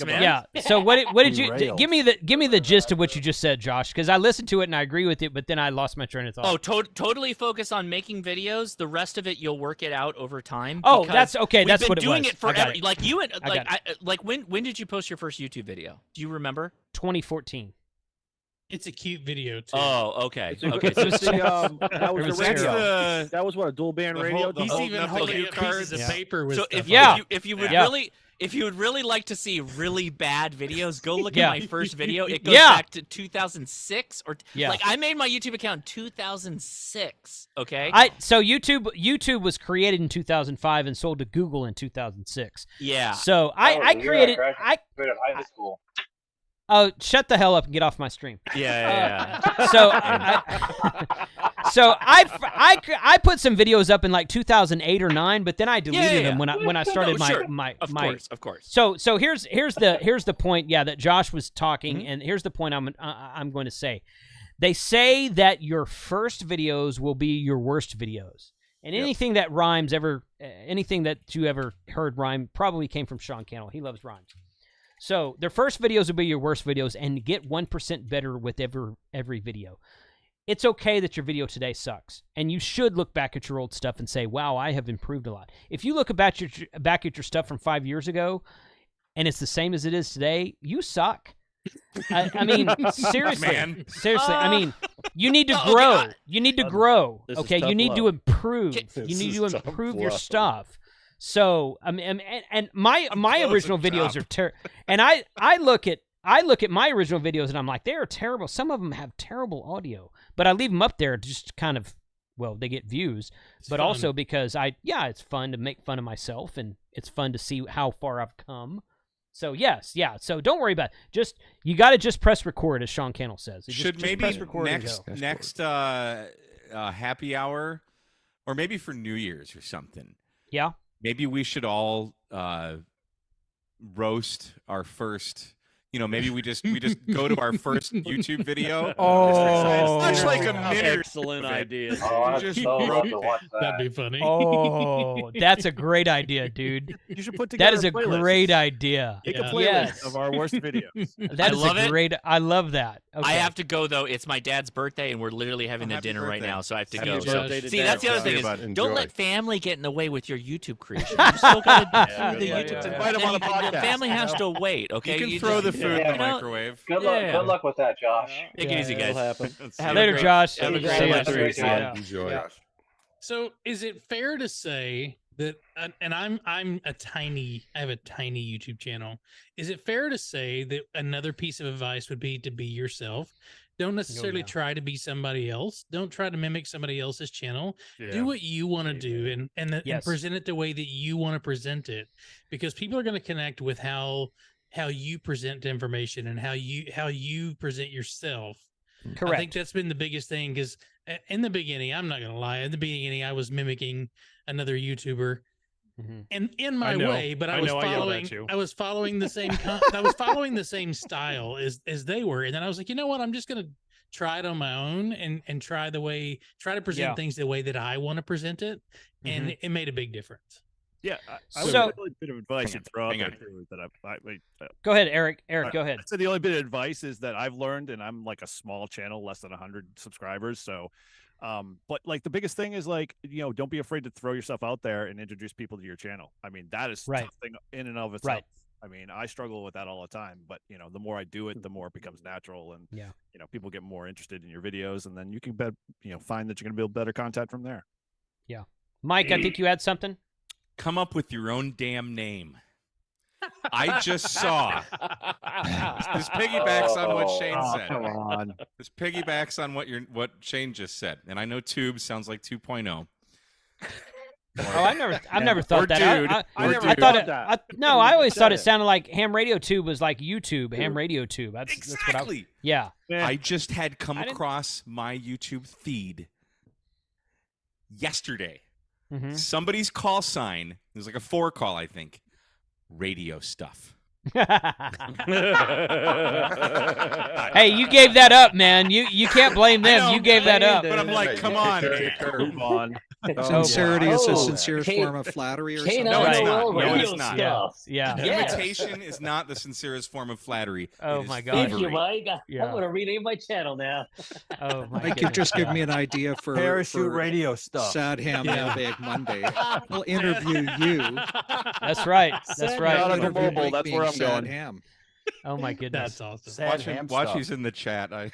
Man. Yeah. So what did you give me the gist of what you just said, Josh? Because I listened to it and I agree with it, but then I lost my train of thought. Oh, totally focus on making videos. The rest of it, you'll work it out over time. Oh, that's okay. That's what it was. We've been doing it forever. Like you and when did you post your first YouTube video? Do you remember? 2014. It's a cute video too. Oh, okay. That was the radio. That was what, a dual band radio. He's even holding a piece of paper with. So if If you would really like to see really bad videos, go look at my first video. It goes back to 2006 or like I made my YouTube account in 2006. Okay. So YouTube was created in 2005 and sold to Google in 2006. Yeah. So I created. I created high school. Oh, shut the hell up and get off my stream. Yeah. So I put some videos up in like 2008 or 9, but then I deleted them when I started my. Of course. So here's the point. Yeah, that Josh was talking, and here's the point I'm going to say. They say that your first videos will be your worst videos, and anything that rhymes anything that you ever heard rhyme probably came from Sean Cannell. He loves rhymes. So their first videos will be your worst videos, and get 1% better with every video. It's okay that your video today sucks, and you should look back at your old stuff and say, wow, I have improved a lot. If you look back at your stuff from 5 years ago, and it's the same as it is today, you suck. I mean, seriously, man. Seriously. I mean, you need to grow. You need to grow. Okay, you need to improve. You need to improve your stuff. So, I mean, and my original videos are terrible. And I look at my original videos and I'm like, they are terrible. Some of them have terrible audio, but I leave them up there just kind of, well, they get views, but also because it's fun to make fun of myself, and it's fun to see how far I've come. So so don't worry about it. You got to just press record, as Sean Cannell says. Should just maybe press record next happy hour, or maybe for New Year's or something. Yeah. Maybe we should all roast our first. Maybe we just go to our first YouTube video. Much like a minute. Excellent idea. That'd be funny. Oh, that's a great idea, dude. You should put together. That is a great idea. Make a playlist of our worst videos. That is great. I love that. Okay. I have to go though. It's my dad's birthday, and we're literally having a dinner right now, so I have to go. See, that's the other thing is, don't let family get in the way with your YouTube creation. You still gotta do the YouTube. Invite them on the podcast. Family has to wait. Okay, you can throw the food in the microwave. Good luck with that, Josh. Take it easy, guys. Later, Josh. Have a great time. Enjoy. So, is it fair to say that? And I have a tiny YouTube channel. Is it fair to say that another piece of advice would be to be yourself? Don't necessarily try to be somebody else. Don't try to mimic somebody else's channel. Do what you want to do, and present it the way that you want to present it, because people are going to connect with how you present information and how you present yourself. Correct. I think that's been the biggest thing, because in the beginning, I'm not going to lie, in the beginning, I was mimicking another YouTuber, and in my way, but I was following the same I was following the same style as they were, and then I was like, you know what, I'm just going to try it on my own and try to present things the way that I want to present it, and it made a big difference. Yeah, I would have a bit of advice to throw out there too. Go ahead, Eric. Go ahead. So the only bit of advice is that I've learned, and I'm like a small channel, less than 100 subscribers. So, but like the biggest thing is like, don't be afraid to throw yourself out there and introduce people to your channel. I mean, that is something in and of itself. Right. I mean, I struggle with that all the time, but the more I do it, the more it becomes natural, and people get more interested in your videos, and then you can find that you're going to build better content from there. Yeah, Mike, I think you had something. Come up with your own damn name. I just saw. This piggybacks on what Shane said. Come on. This piggybacks on what Shane just said. And I know Tube sounds like 2.0. I've never thought that. I always thought it sounded like Ham Radio Tube was like YouTube, Ham Radio Tube. That's what I just had come across my YouTube feed yesterday. Somebody's call sign, it was like a 4 call, I think. Radio stuff. Hey, you gave that up, man. You can't blame them. You gave that up. But I'm like, come on, man. Move on. Sincerity is a sincere form of flattery, or something. No, it's not. No, it's not. Yeah. Imitation is not the sincerest form of flattery. Oh my God. Thank you, Mike. I'm going to rename my channel now. Oh my Mike, you've just given me an idea for parachute radio stuff. Sad Ham Mailbag Monday. We'll interview you. That's right. That's right. Not on the mobile. That's where I'm going. Ham. Oh my goodness, that's awesome. Watch who's in the chat. Right.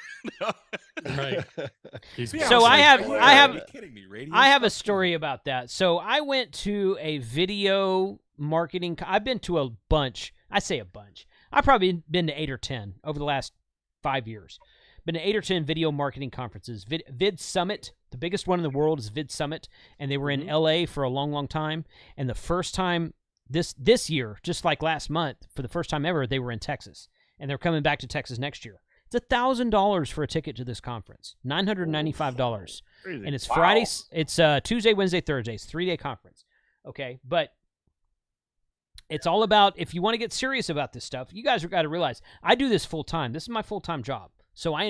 So I have a story about that. So I went to a video marketing. I've been to a bunch. I say a bunch. I've probably been to 8 or 10 over the last 5 years. Been to 8 or 10 video marketing conferences. Vid Summit, the biggest one in the world is Vid Summit, and they were in LA for a long, long time. And the first time this year, just like last month, for the first time ever, they were in Texas, and they're coming back to Texas next year. It's $1,000 for a ticket to this conference, $995, and it's Friday. It's Tuesday, Wednesday, Thursday. It's a 3-day conference. Okay, but it's all about, if you want to get serious about this stuff, you guys have got to realize I do this full time. This is my full time job, so I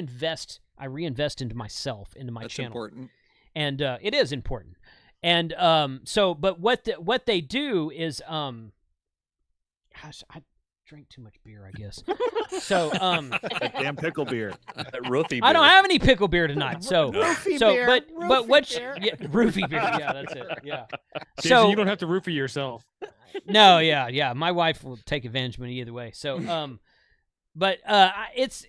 reinvest into myself, into my channel. That's important, and it is important. And but what they do is, gosh, I drank too much beer, I guess. So that damn pickle beer, that roofie beer. I don't have any pickle beer tonight. So beer, but what roofie beer? Yeah, that's it. Yeah. Jason, So you don't have to roofie yourself. No, yeah. My wife will take advantage of me either way. So but it's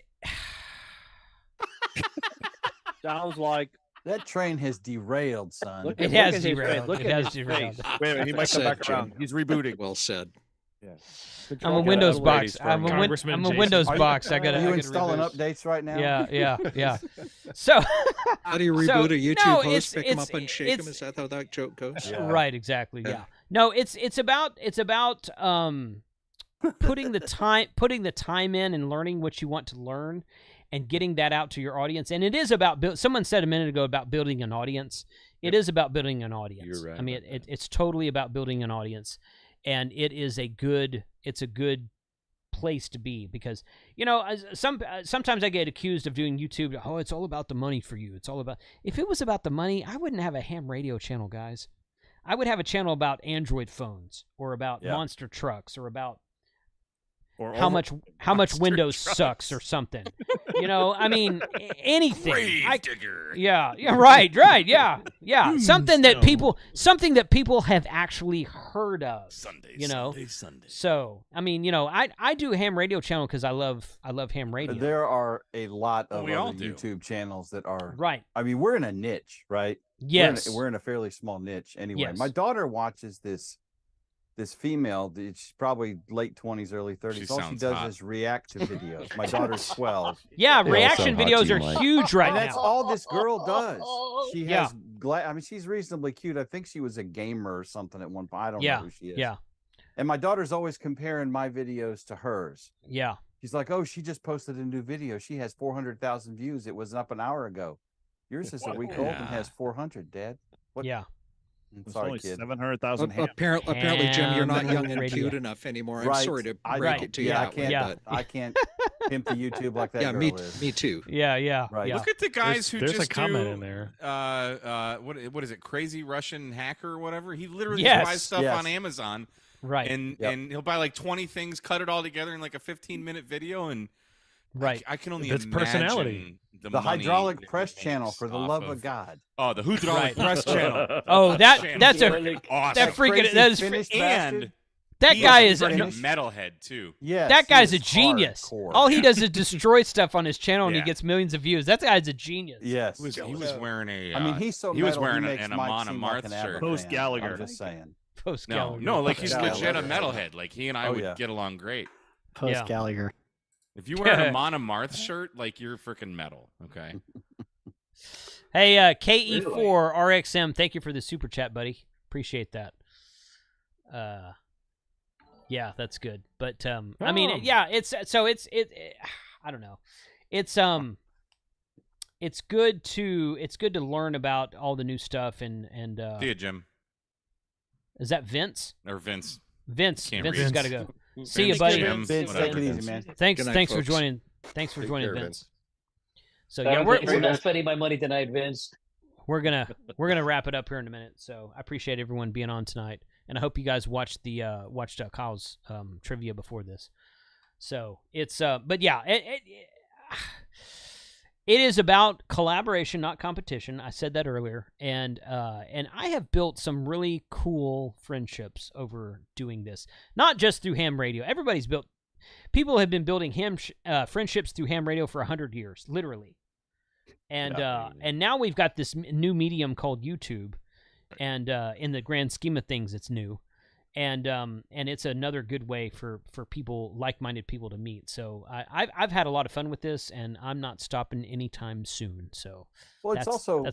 sounds like that train has derailed, son. It has derailed. It has derailed. Wait a minute, he might come back around. He's rebooting. Well said. Yeah. I'm a Windows box. I'm a Windows box. I gotta. Are you installing updates right now? Yeah. So how do you reboot a YouTube host? Pick them up and shake them. Is that how that joke goes? Yeah. Right. Exactly. Yeah. No. It's about putting the time in and learning what you want to learn, and getting that out to your audience. And it is about someone said a minute ago about building an audience. It is about building an audience. You're right. I mean, it's totally about building an audience. And it's a good place to be, because sometimes I get accused of doing YouTube. Oh, it's all about the money for you. It's all about. If it was about the money, I wouldn't have a ham radio channel, guys. I would have a channel about Android phones, or about monster trucks, or about how much Windows sucks or something. I mean, anything. Digger. Yeah, right, yeah. Something that people have actually heard of. Sunday. So, I mean, I do a ham radio channel because I love ham radio. There are a lot of other YouTube channels that are right. I mean, we're in a niche, right? Yes, we're in a fairly small niche anyway. Yes. My daughter watches this female. She's probably late 20s, early 30s. All she does is react to videos. My daughter's 12. Yeah, reaction videos are huge right now. That's all this girl does. She has. I mean, she's reasonably cute. I think she was a gamer or something at one point. I don't know who she is. Yeah. And my daughter's always comparing my videos to hers. Yeah. She's like, "Oh, she just posted a new video. She has 400,000 views. It was up an hour ago. Yours is a week old and has 400, Dad." What? Yeah. Sorry, kid. 700,000. Apparently, Jim, you're not young and cute enough anymore. I'm sorry to break it to you. I can't pimp the YouTube like that. Yeah, girl is. me too. Yeah. Right. Yeah. Look at the guys there's a comment in there. What is it? Crazy Russian hacker or whatever. He literally Yes. buys stuff on Amazon. Right. And he'll buy like 20 things, cut it all together in like a 15-minute video, and right. I can only That's imagine personality. The hydraulic press channel, for the love of God. Oh, the hydraulic press channel. Oh, that's really awesome. That freaking and that guy is a metalhead too. Yeah, that guy's a genius. Hardcore. All he does is destroy stuff on his channel, and he gets millions of views. That guy's a genius. Yes, he was wearing a. I mean, he's so. He was metal, wearing he makes an Mike Amon seem Amarth like an shirt. Abercrombie. Post Gallagher. I'm just saying. Post No, Gallagher. no, like he's Gallagher. legit a metalhead. Like he and I would get along great. Post Gallagher. If you wear an Amon Amarth shirt, like you're freaking metal. Okay. Hey, KE4 RXM, thank you for the super chat, buddy. Appreciate that. Yeah, that's good. But I mean, yeah, it's I don't know. It's good to learn about all the new stuff and See you, Jim. Is that Vince? Or Vince. Vince Can't has got to go. See you, buddy. Jim, Vince, take it easy, man. Thanks Good night, for folks. joining. Thanks for joining, care, Vince. So We're we're not spending my money tonight, Vince. we're gonna wrap it up here in a minute. So I appreciate everyone being on tonight, and I hope you guys watched Kyle's trivia before this. So it's but yeah, it is about collaboration, not competition. I said that earlier, and I have built some really cool friendships over doing this. Not just through ham radio. People have been building friendships through ham radio for 100 years, literally. And now we've got this new medium called YouTube, and in the grand scheme of things, it's new. and it's another good way for people, like-minded people, to meet. So I've had a lot of fun with this, and I'm not stopping anytime soon. So well, it's also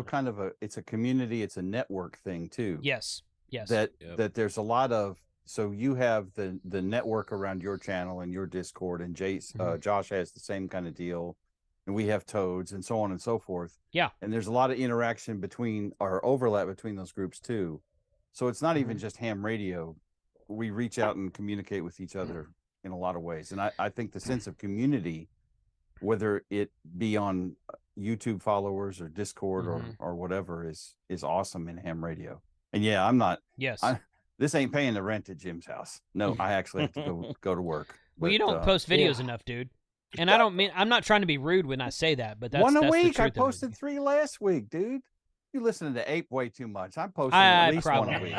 kind of it's a community, it's a network thing too. Yes. That there's a lot of, so you have the network around your channel and your Discord, and Josh has the same kind of deal, and we have Toads and so on and so forth. Yeah. And there's a lot of interaction between, or overlap between those groups too. So it's not even just ham radio. We reach out and communicate with each other in a lot of ways. And I think the sense of community, whether it be on YouTube followers or Discord or whatever, is awesome in ham radio. And yeah, I'm not. Yes. This ain't paying the rent at Jim's house. No, I actually have to go to work. Well, you don't post videos enough, dude. And I'm not trying to be rude when I say that, but that's one a that's week. The I truth of it. posted 3 last week, dude. You listening to Ape way too much. I'm posting at least one a week.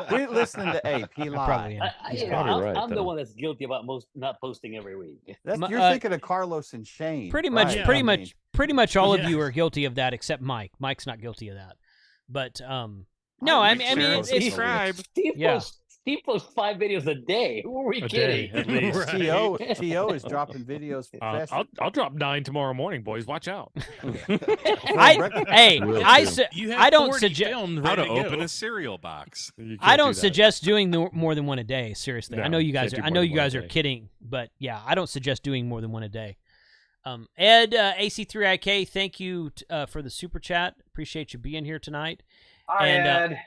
We're listening to Ape. He lied. I'm the one that's guilty about not posting every week. You're thinking of Carlos and Shane. Pretty much all of you are guilty of that, except Mike. Mike's not guilty of that. But no, I mean it's Steve posts 5 videos a day. Who are we kidding? At least. Right. T.O. is dropping videos. I'll drop 9 tomorrow morning, boys. Watch out. I don't suggest how to open a cereal box. I don't suggest doing more than one a day. Seriously, no, I know you guys are kidding, but yeah, I don't suggest doing more than one a day. Ed AC3IK, thank you for the super chat. Appreciate you being here tonight. Hi, Ed.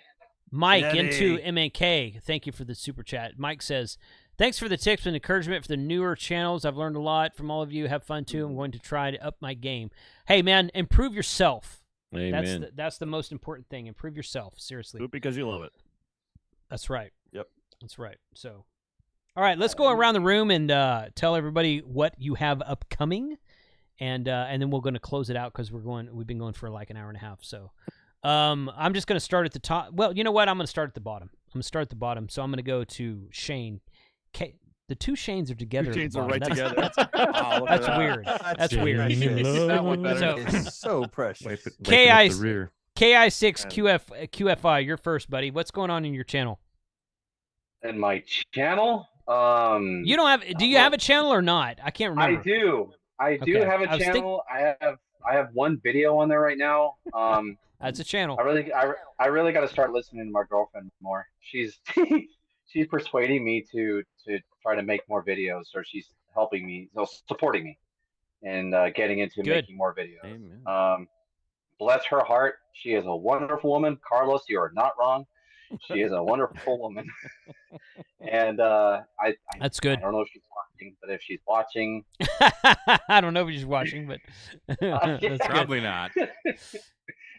Mike into MAK, thank you for the super chat. Mike says, thanks for the tips and encouragement for the newer channels. I've learned a lot from all of you. Have fun too. I'm going to try to up my game. Hey man, improve yourself. Amen. That's the most important thing. Improve yourself. Seriously. Do it because you love it. That's right. Yep. That's right. So, all right, let's go around the room and tell everybody what you have upcoming, and then we're going to close it out because we've been going for like an hour and a half. So. I'm just going to start at the top. Well, you know what? I'm going to start at the bottom. So I'm going to go to Shane. The 2 Shanes are together. 2 Shanes are right together. That's weird. That's weird. That one is so precious. KI6 QFI, you're first, buddy. What's going on in your channel? In my channel? You don't have. Do you have a channel or not? I can't remember. I do have a channel. I have one video on there right now. That's a channel. I really got to start listening to my girlfriend more. She's she's persuading me to try to make more videos, or she's helping me, supporting me, and getting into making more videos. Amen. Bless her heart. She is a wonderful woman. Carlos, you are not wrong. She is a wonderful woman. And that's good. I don't know if she's watching, but if she's watching, I don't know if she's watching, but that's probably not.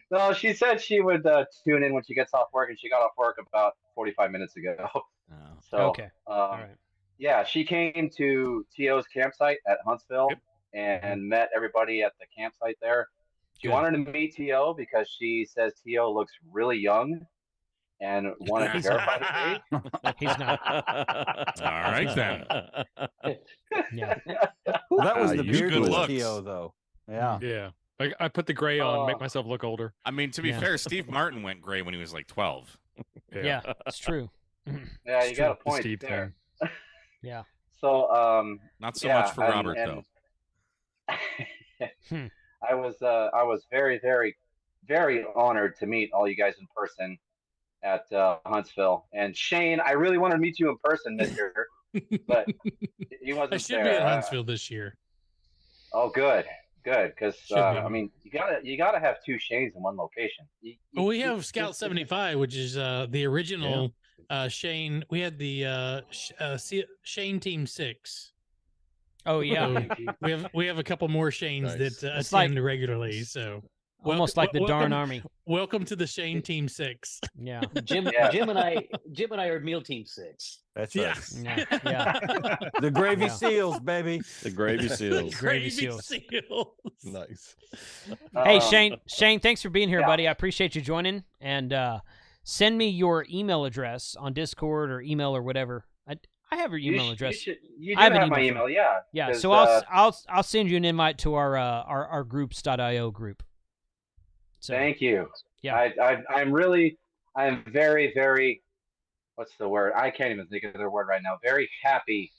No, she said she would tune in when she gets off work, and she got off work about 45 minutes ago. Oh. So, okay. All right. Yeah, she came to T.O.'s campsite at Huntsville and met everybody at the campsite there. She wanted to meet T.O. because she says T.O. looks really young and wanted to verify the age. He's not. All right, then. Yeah. Well, that was the beardless T.O., though. Yeah. Yeah. I put the gray on, make myself look older. I mean, to be fair, Steve Martin went gray when he was like 12. Yeah, it's true. Yeah, you got a point Steve there. Yeah. So, not so much for Robert though. I was very, very, very honored to meet all you guys in person at Huntsville. And Shane, I really wanted to meet you in person this year, but he wasn't there. I should be at Huntsville this year. Oh, good. Good, because I mean, you gotta have 2 Shanes in one location. Well, we have Scout 75, which is the original Shane. We had the Shane Team 6. Oh yeah, so we have a couple more Shanes that attend regularly. So almost like the darn army. Welcome to the Shane Team 6. Yeah, Jim and I are Meal Team 6. That's right. Yeah. The Gravy Seals, baby. The Gravy Seals. Gravy Seals. Nice. Hey, Shane, thanks for being here, buddy. I appreciate you joining. And send me your email address on Discord or email or whatever. I have your email address. You do have my email, yeah. Yeah, so I'll send you an invite to our groups.io group. So, thank you. Yeah. I'm very, very, what's the word? I can't even think of the word right now. Very happy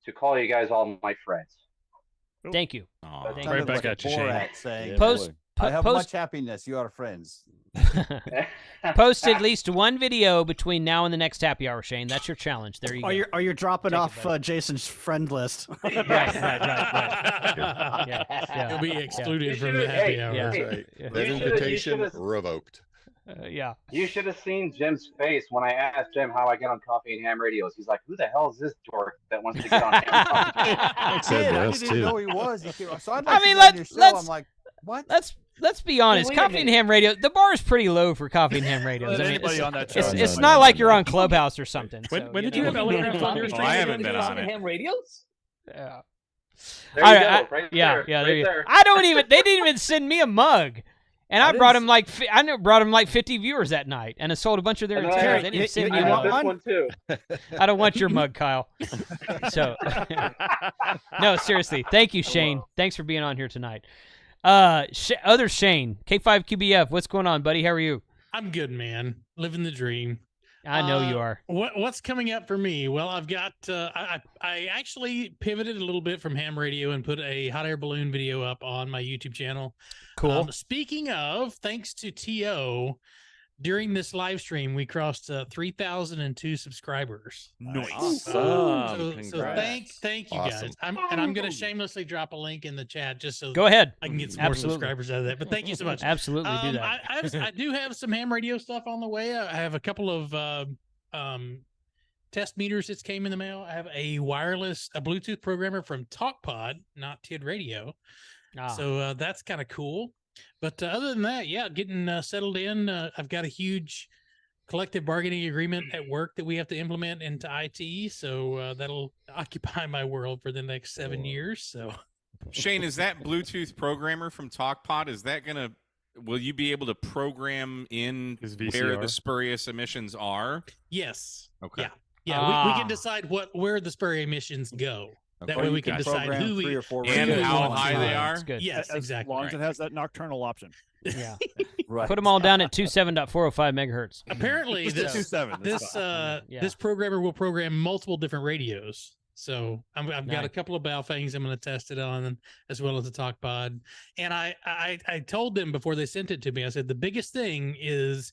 to call you guys all my friends. Thank you. Thank right back at you, Shane. Saying, post I have much happiness. You are friends. Post at least one video between now and the next happy hour, Shane. That's your challenge. There you go. Are you dropping off Jason's friend list? right. Yeah. He'll be excluded from the happy hour. That's right. That invitation revoked. Yeah. You should have seen Jim's face when I asked Jim how I get on Coffee and Ham Radios. He's like, "Who the hell is this dork that wants to get on Ham?" I didn't know he was. So I'd like I mean, I'm like, what? Let's be honest. Coffee and Ham Radio, the bar is pretty low for Coffee and Ham Radios. I mean, anybody on that show. It's not like you're on Clubhouse or something. When did you have Elecraft on your stream? I haven't been on it. Ham Radios? Yeah. There you go. Right there. Yeah. Right there. I don't even. They didn't even send me a mug. And I brought him like 50 viewers that night, and I sold a bunch of their antennas. They didn't send me one too. I don't want your mug, Kyle. So, no, seriously, thank you, Shane. Thanks for being on here tonight. Other Shane, K5QBF, what's going on, buddy? How are you? I'm good, man. Living the dream. I know you are. What's coming up for me? Well, I've got I actually pivoted a little bit from ham radio and put a hot air balloon video up on my YouTube channel. Cool. Speaking of, thanks to TO, during this live stream we crossed 3,002 subscribers. Nice. So thank you guys. I'm going to shamelessly drop a link in the chat just so go ahead. I can get some more subscribers out of that. But thank you so much. Absolutely do that. I do have some ham radio stuff on the way. I have a couple of test meters that came in the mail. I have a Bluetooth programmer from TalkPod, not TID Radio. So that's kind of cool. But other than that, yeah, getting settled in. I've got a huge collective bargaining agreement at work that we have to implement into IT. So that'll occupy my world for the next 7 years. So, Shane, is that Bluetooth programmer from TalkPod? Will you be able to program in where the spurious emissions are? Yes. Okay. Yeah. We can decide where the spurious emissions go. That way we can decide who we and how high they are. Yes, exactly. As long as it has that nocturnal option. Yeah. Right. Put them all down at 27.405 megahertz. Apparently, this programmer will program multiple different radios. So I've got a couple of Baofangs I'm going to test it on, as well as the TalkPod. And I told them before they sent it to me, I said, the biggest thing is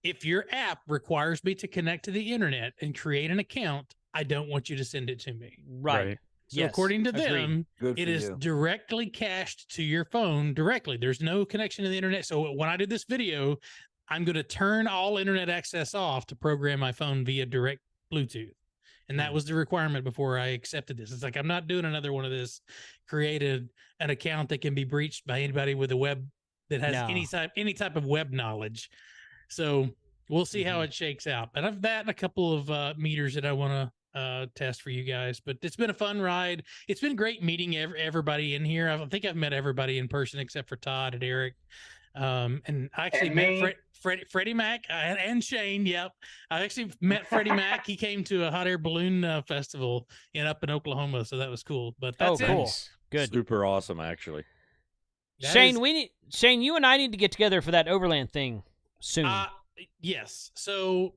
if your app requires me to connect to the internet and create an account, I don't want you to send it to me. Right. So according to them, it is directly cached to your phone directly. There's no connection to the internet. So when I do this video, I'm going to turn all internet access off to program my phone via direct Bluetooth. And that was the requirement before I accepted this. It's like, I'm not doing another one of this, created an account that can be breached by anybody with a web that has any type of web knowledge. So we'll see how it shakes out. But I've that and a couple of meters that I want to test for you guys, but it's been a fun ride. It's been great meeting everybody in here. I think I've met everybody in person except for Todd and Eric, and I actually met Freddie Mac and Shane. Yep, I actually met Freddie Mac. He came to a hot air balloon festival up in Oklahoma, so that was cool. But that's cool. Good, super awesome, actually. Shane, you and I need to get together for that Overland thing soon. Yes, so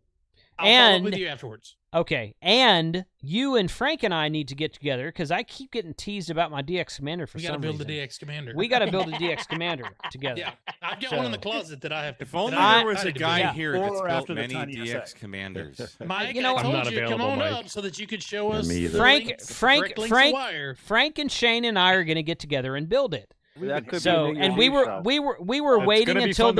I'll follow up with you afterwards. Okay, and you and Frank and I need to get together because I keep getting teased about my DX Commander for some reason. We got to build the DX Commander. We got to build a DX Commander together. Yeah, I've got one in the closet that I have to. If only there was a guy here that's built many DX Commanders. Mike, I told you, come on up so that you could show us. Frank and Shane and I are going to get together and build it. That could be and we were waiting until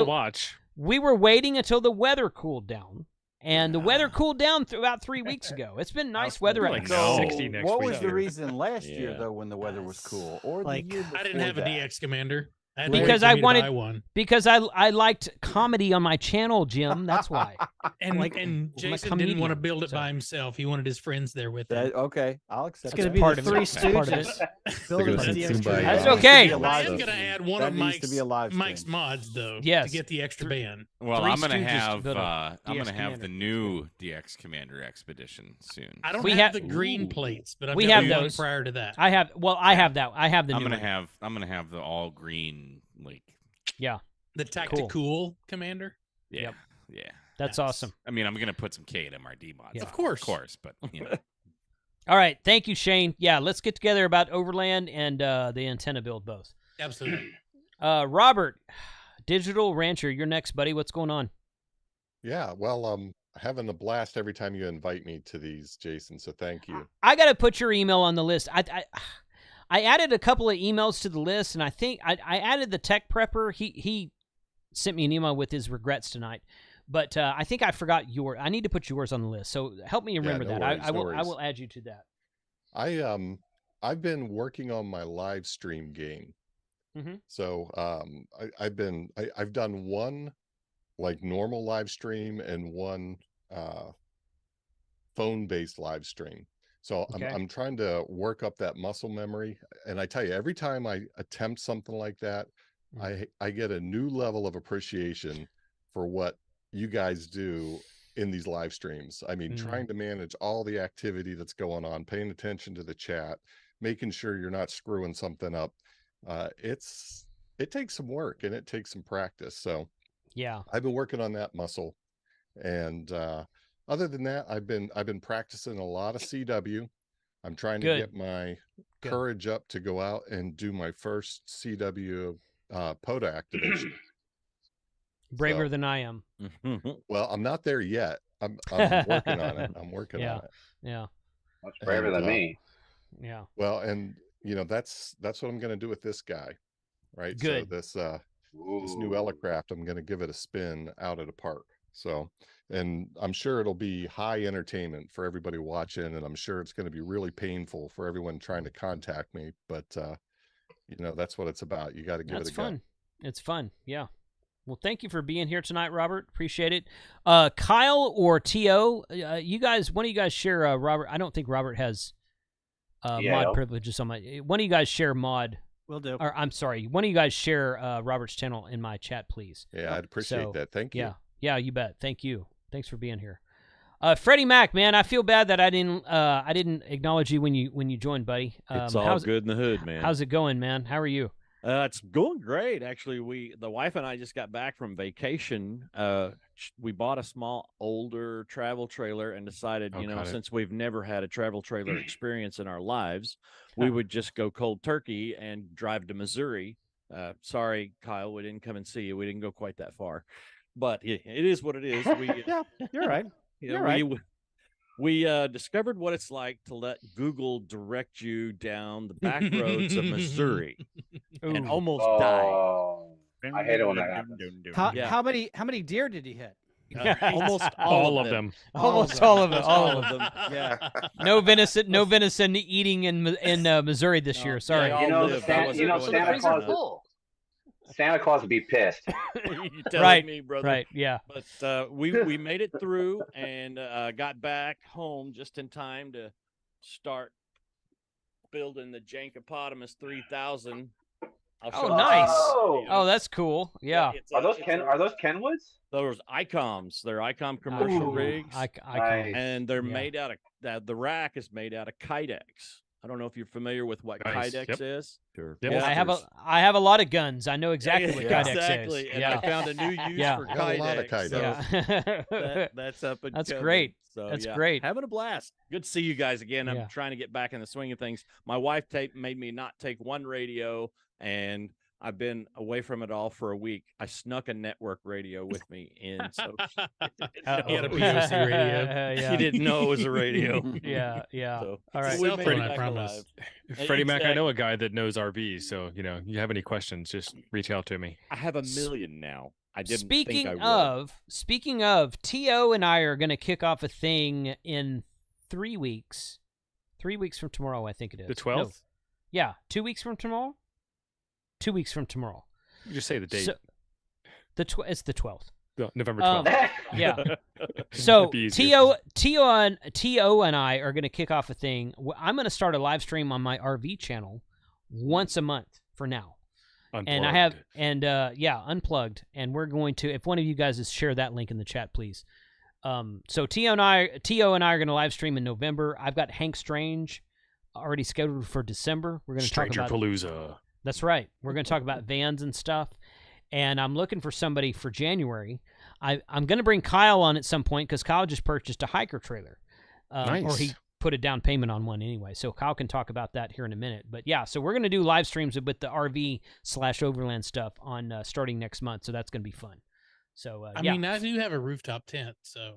we were waiting until the weather cooled down. And the weather cooled down about 3 weeks ago. It's been nice weather. Like 60 next week. What was the reason last year though when the weather was cool? Or like the year before I didn't have a DX Commander. Because I wanted one. Because I liked comedy on my channel, Jim. That's why. And Jason didn't want to build it by himself. He wanted his friends there with him. Okay, I'll accept. It's going to be the Three Stooges. That's okay. I am going to add one of Mike's mods though. Yes. To get the extra band. Well, I'm going to have the new DX Commander Expedition soon. I don't have the green plates, but we have those prior to that. I have that. I have the new. I'm going to have the all green. Yeah, the tactical commander. Yeah, That's awesome. I mean, I'm going to put some K at MRD mods. Yeah. Of course, but you know. All right, thank you, Shane. Yeah, let's get together about Overland and the antenna build both. Absolutely. Robert, Digital Rancher, you're next, buddy. What's going on? Yeah, well, having a blast every time you invite me to these, Jason. So thank you. I got to put your email on the list. I added a couple of emails to the list, and I think I added the tech prepper. He sent me an email with his regrets tonight, but I think I forgot your. I need to put yours on the list. So help me remember that. Worries, I will add you to that. I've been working on my live stream game. Mm-hmm. So I've done one like normal live stream and one phone-based live stream. So Okay. I'm trying to work up that muscle memory. And I tell you, every time I attempt something like that, I get a new level of appreciation for what you guys do in these live streams. I mean, trying to manage all the activity that's going on, paying attention to the chat, making sure you're not screwing something up. It takes some work and it takes some practice. So yeah, I've been working on that muscle. And other than that, I've been practicing a lot of CW. I'm trying to get my courage up to go out and do my first CW POTA activation. Braver than I am. Well, I'm not there yet. I'm working on it. I'm working on it. Yeah. Much braver than me. Yeah. Well, and you know, that's what I'm going to do with this guy, right? Good. So this new Elecraft, I'm going to give it a spin out at a park. So, and I'm sure it'll be high entertainment for everybody watching, and I'm sure it's going to be really painful for everyone trying to contact me. But you know, that's what it's about. You got to give it a fun. go. It's fun. Yeah. Well, thank you for being here tonight, Robert. Appreciate it. Kyle or T.O., you guys, one of you guys share Robert. I don't think Robert has mod privileges on my. One of you guys share mod. Will do. Or I'm sorry. One of you guys share Robert's channel in my chat, please. Yeah, I'd appreciate that. Thank you. Yeah, you bet. Thank you. Thanks for being here. Freddie Mac, man, I feel bad that I didn't acknowledge you when you joined, buddy. It's all good in the hood, man. How's it going, man? How are you? It's going great, actually. The wife and I just got back from vacation. We bought a small, older travel trailer and decided, since we've never had a travel trailer experience in our lives, we would just go cold turkey and drive to Missouri. Sorry, Kyle, we didn't come and see you. We didn't go quite that far, but it is what it is. Yeah, you're right. We discovered what it's like to let Google direct you down the back roads of Missouri and almost die. I hate it when that happens. How many deer did he hit? Almost all of them. Almost all of them. All of them. Yeah. No venison eating in Missouri this year. Sorry. Santa Claus would be pissed. Right, me, brother. Right, yeah. But we made it through and got back home just in time to start building the Jankopotamus 3000. Nice. Oh, that's cool. Yeah. Are those Kenwoods? Those ICOMs. They're ICOM commercial rigs. And they're made out of the rack is made out of Kydex. I don't know if you're familiar with what Kydex is. Sure. Yep. Yeah. I have a lot of guns. I know exactly what Kydex is. Exactly. And I found a new use for Kydex. A lot of Kydex. So that's up and That's coming. great. So, that's great. Having a blast. Good to see you guys again. I'm trying to get back in the swing of things. My wife made me not take one radio, and I've been away from it all for a week. I snuck a network radio with me in, so he had a POC radio. She didn't know it was a radio. Yeah. So, all right. I promise. Freddie Mac, I know a guy that knows RVs, so you have any questions, just reach out to me. I have 1 million now. I didn't Speaking think I would. of, T.O. and I are going to kick off a thing in 3 weeks. 3 weeks from tomorrow, I think it is. The 12th? No. Yeah, 2 weeks from tomorrow. 2 weeks from tomorrow. You just say the date. So, it's the 12th. No, November 12th. Yeah. So T.O. and I are going to kick off a thing. I'm going to start a live stream on my RV channel once a month for now. Unplugged. And I have unplugged. And we're going to, if one of you guys is share that link in the chat, please. So T.O. and I are going to live stream in November. I've got Hank Strange already scheduled for December. We're going to talk about Palooza. That's right. We're going to talk about vans and stuff. And I'm looking for somebody for January. I'm going to bring Kyle on at some point because Kyle just purchased a hiker trailer. Nice. Or he put a down payment on one anyway. So Kyle can talk about that here in a minute. But yeah, so we're going to do live streams with the RV/overland stuff on starting next month. So that's going to be fun. So I mean, I do have a rooftop tent, so.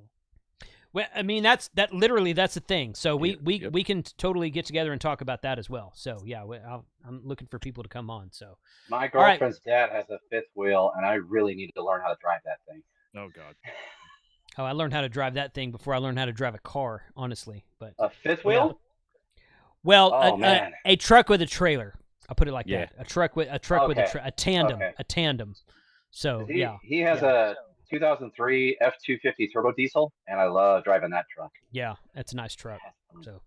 Well, I mean, that's the thing. So we can totally get together and talk about that as well. So yeah, I'm looking for people to come on. So my girlfriend's dad has a fifth wheel, and I really need to learn how to drive that thing. Oh God. Oh, I learned how to drive that thing before I learned how to drive a car, honestly. But a fifth wheel? Well, a truck with a trailer. I'll put it like that. A truck with a tandem. Okay. A tandem. So he has a 2003 F250 turbo diesel, and I love driving that truck. Yeah, that's a nice truck. So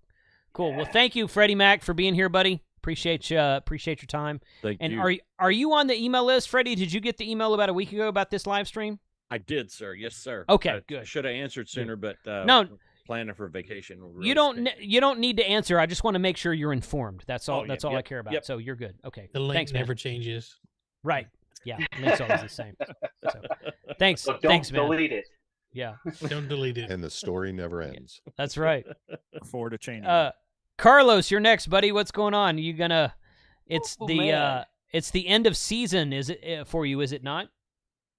cool. Well, thank you, Freddie Mac, for being here, buddy. Appreciate your time. Thank you. And are you on the email list, Freddie? Did you get the email about a week ago about this live stream? I did, sir. Yes, sir. Okay, good. Should have answered sooner, but no, planning for vacation. You don't need to answer. I just want to make sure you're informed. That's all. That's all I care about. Yep. So you're good. Okay. The link thanks, never changes. Right. Yeah. Link's always the same. So, thanks. So thanks, man. delete it. Yeah. Don't delete it. And the story never ends. That's right. Forward to change. Carlos, you're next, buddy. What's going on? You gonna? It's man. It's the end of season. Is it for you? Is it not?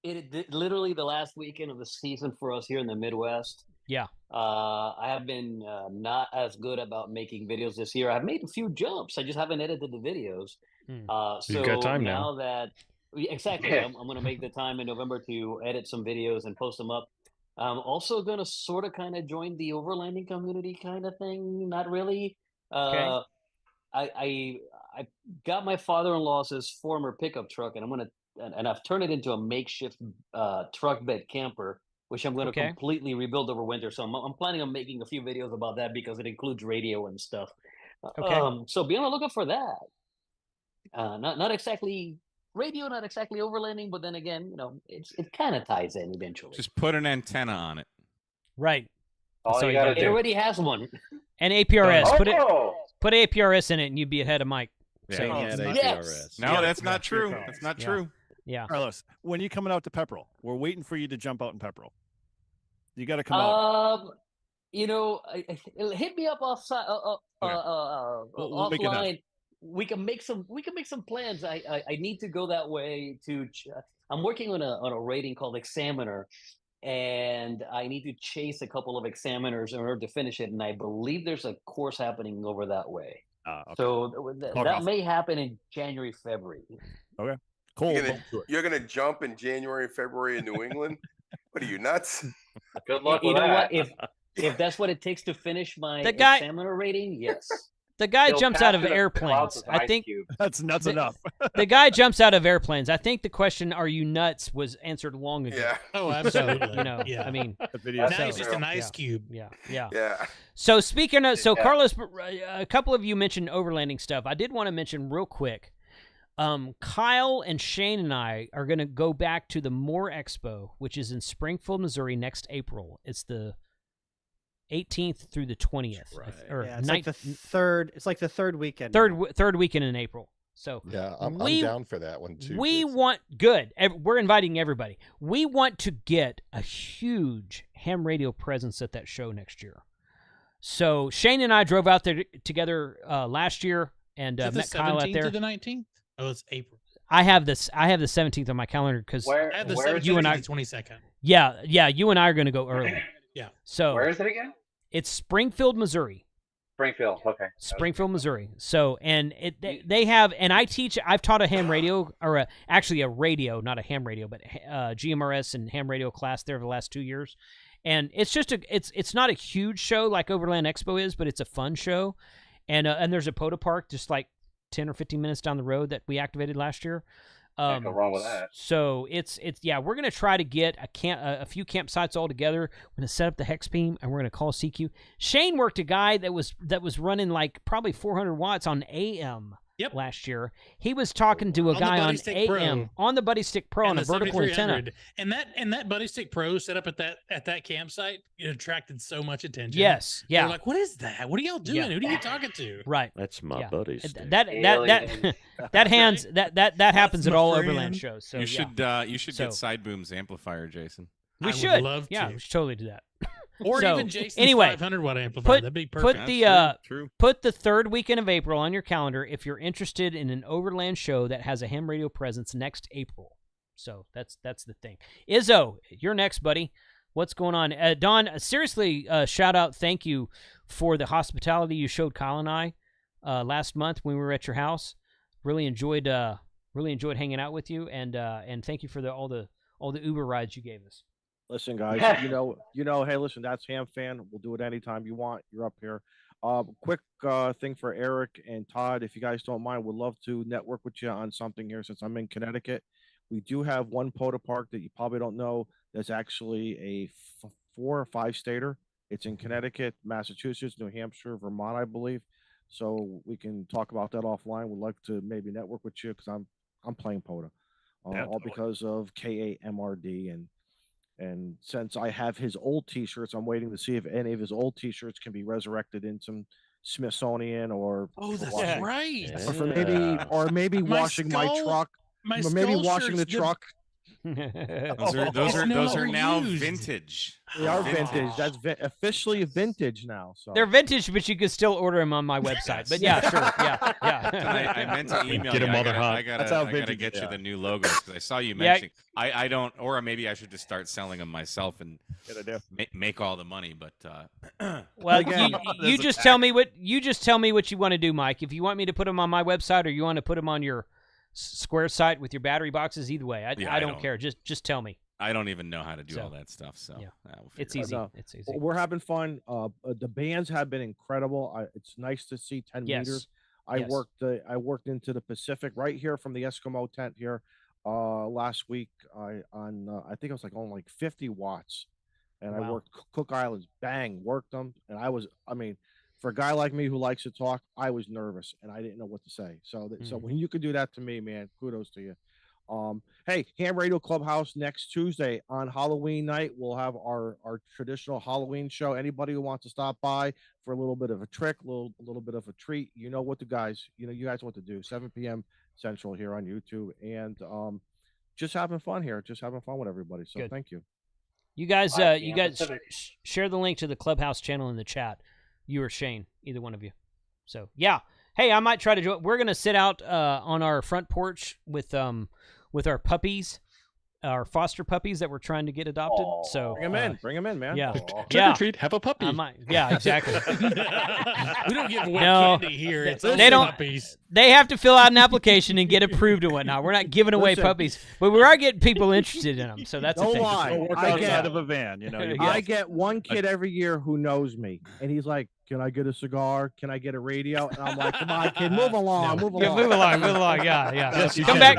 It literally the last weekend of the season for us here in the Midwest. Yeah. I have been not as good about making videos this year. I've made a few jumps. I just haven't edited the videos. So you've got time now that exactly, I'm going to make the time in November to edit some videos and post them up. I'm also going to sort of kind of join the overlanding community kind of thing. Not really. Okay. I got my father-in-law's former pickup truck, and I've turned it into a makeshift truck bed camper, which I'm going to completely rebuild over winter. So I'm planning on making a few videos about that because it includes radio and stuff. So be on the lookout for that. Not exactly radio, not exactly overlanding, but then again, it kind of ties in eventually. Just put an antenna on it. Right. All you gotta do. It already has one. And APRS. Put APRS in it, and you'd be ahead of Mike. Yeah, so, yes. No, that's not true. That's not true. Yeah. Carlos, when you coming out to Pepperell? We're waiting for you to jump out in Pepperell. You got to come out. Hit me up offline. We can make some plans. I need to go that way I'm working on a rating called Examiner, and I need to chase a couple of examiners in order to finish it. And I believe there's a course happening over that way. Okay. So that may happen in January, February. Okay. Cool. You're gonna jump in January, February in New England? What are you, nuts? Good luck You with know that. what? If that's what it takes to finish my examiner rating, yes. The guy jumps out of airplanes. I think that's nuts enough. The guy jumps out of airplanes. I think the question, "Are you nuts?" was answered long ago. Yeah. Oh, absolutely. I mean, now he's just an ice cube. Yeah. So speaking of, Carlos, a couple of you mentioned overlanding stuff. I did want to mention real quick. Kyle and Shane and I are going to go back to the Moore Expo, which is in Springfield, Missouri, next April. It's the 18th through the 20th, or it's like the third. It's like the third weekend. Third weekend in April. So yeah, I'm down for that one too. We're inviting everybody. We want to get a huge ham radio presence at that show next year. So Shane and I drove out there together last year and met Kyle out there. To the 19th. Oh, it's April. I have the 17th on my calendar because you and I 22nd. Yeah, you and I are going to go early. Yeah. So where is it again? It's Springfield, Missouri. Springfield, okay. Springfield, Missouri. So, and they have, and I've taught a ham radio, or actually a radio, not a ham radio, but GMRS and ham radio class there for the last 2 years. And it's just it's not a huge show like Overland Expo is, but it's a fun show. And there's a POTA park just like 10 or 15 minutes down the road that we activated last year. Can't go wrong with that. So it's we're gonna try to get a few campsites all together. We're gonna set up the hex beam and we're gonna call CQ. Shane worked a guy that was running like probably 400 watts on AM. Yep. Last year, he was talking to a guy on AM on the Buddy Stick Pro on a vertical antenna. And that Buddy Stick Pro set up at that campsite, it attracted so much attention. Yes, yeah. They're like, what is that? What are y'all doing? Who are you talking to? Right. That's my Buddy Stick. That happens at all Overland shows. So you should get side boom's amplifier, Jason. We should. Would love to. We should totally do that. Or even Jason's 500 watt amplifier. That'd be perfect. Put the third weekend of April on your calendar if you're interested in an overland show that has a ham radio presence next April. So that's the thing. Izzo, you're next, buddy. What's going on? Don, seriously, shout out, thank you for the hospitality you showed Kyle and I last month when we were at your house. Really enjoyed hanging out with you, and thank you for all the Uber rides you gave us. Listen, guys, hey, listen, that's Ham Fan. We'll do it anytime you want. You're up here. Quick thing for Eric and Todd, if you guys don't mind, would love to network with you on something here since I'm in Connecticut. We do have one POTA park that you probably don't know that's actually a 4 or 5 stater. It's in Connecticut, Massachusetts, New Hampshire, Vermont, I believe. So we can talk about that offline. We'd like to maybe network with you because I'm playing POTA, all because of KAMRD and since I have his old T-shirts, I'm waiting to see if any of his old T-shirts can be resurrected in some Smithsonian or that's right. Or maybe washing my truck. Or maybe washing the truck. Those are now vintage. They are vintage. That's officially vintage now. So they're vintage, but you can still order them on my website. But yeah, sure, yeah. I meant to email get them while they're hot. I gotta get you the new logos because I saw you mentioning. I don't, or maybe I should just start selling them myself and make all the money. But well, you just tell me what you want to do, Mike. If you want me to put them on my website, or you want to put them on your Square site with your battery boxes, either way, I don't care. Just tell me. I don't even know how to do all that stuff, so it's easy. It's easy. We're having fun. The bands have been incredible. It's nice to see 10 meters. I worked into the Pacific right here from the Eskimo tent here last week. I think it was only like 50 watts, and I worked Cook Islands. Bang, worked them, and for a guy like me who likes to talk, I was nervous and I didn't know what to say. So when you could do that to me, man, kudos to you. Hey, Ham Radio Clubhouse next Tuesday on Halloween night. We'll have our traditional Halloween show. Anybody who wants to stop by for a little bit of a trick, a little bit of a treat, you know what you guys what to do. 7 p.m. Central here on YouTube, and just having fun here, just having fun with everybody. So thank you. You guys, share the link to the Clubhouse channel in the chat. You or Shane, either one of you. So yeah, hey, I might try to join. We're gonna sit out on our front porch with our puppies, our foster puppies that we're trying to get adopted. So bring them in, man. Yeah, trick or treat, have a puppy. Yeah, exactly. We don't give away candy here. It's puppies. They have to fill out an application and get approved and whatnot. We're not giving away puppies, but we are getting people interested in them. So that's don't a thing. lie. Work outside of a van, I get one kid every year who knows me, and he's like, "Can I get a cigar? Can I get a radio?" And I'm like, "Come on, kid, move along, move along." Move along. Yeah. Come back.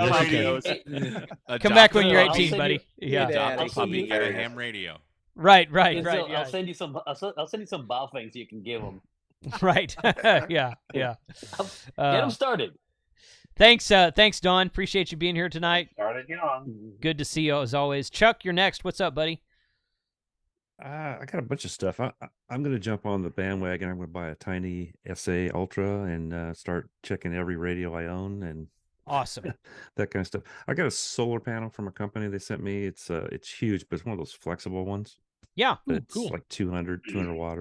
Come back when you're 18, buddy. Adopt a puppy, get a ham radio. Right. I'll send you some. I'll send you some bow things you can give them. Right. Yeah. Get them started. Thanks, Don. Appreciate you being here tonight. Started young. Good to see you as always. Chuck, you're next. What's up, buddy? I got a bunch of stuff. I'm going to jump on the bandwagon. I'm going to buy a TinySA Ultra and start checking every radio I own and awesome that kind of stuff. I got a solar panel from a company they sent me. It's huge, but it's one of those flexible ones. Yeah, it's cool. Like 200 watt.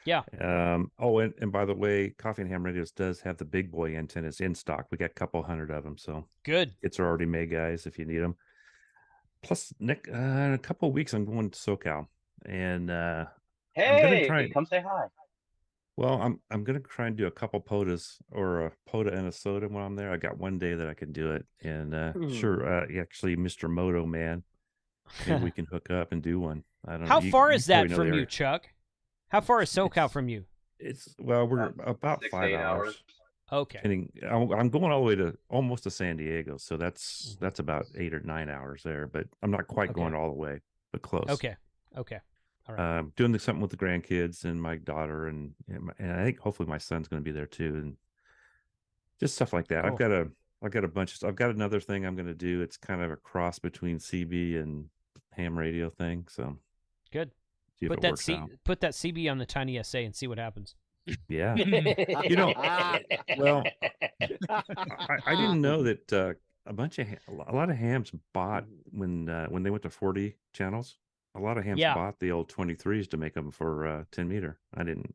Yeah. And by the way, Coffee and Ham Radios does have the big boy antennas in stock. We got a couple hundred of them, so good. It's already made, guys. If you need them. Plus, Nick, in a couple of weeks, I'm going to SoCal. And hey, come say hi. Well, I'm gonna try and do a couple POTAs or a POTA and a soda when I'm there. I got one day that I can do it, and actually, Mr. Moto Man, maybe we can hook up and do one. I don't know. How far is that from you, Chuck? How far is SoCal from you? We're about 5 hours. Okay. I'm going all the way to almost to San Diego, so that's about 8 or 9 hours there. But I'm not quite going all the way, but close. Okay. All right. Doing something with the grandkids and my daughter, and I think hopefully my son's going to be there too, and just stuff like that. Cool. I've got a bunch of stuff. I've got another thing I'm going to do. It's kind of a cross between CB and ham radio thing. So good. Put that CB on the TinySA and see what happens. Yeah. Well, I didn't know that a lot of hams bought when they went to 40 channels. A lot of hams bought the old 23s to make them for 10 meter. I didn't.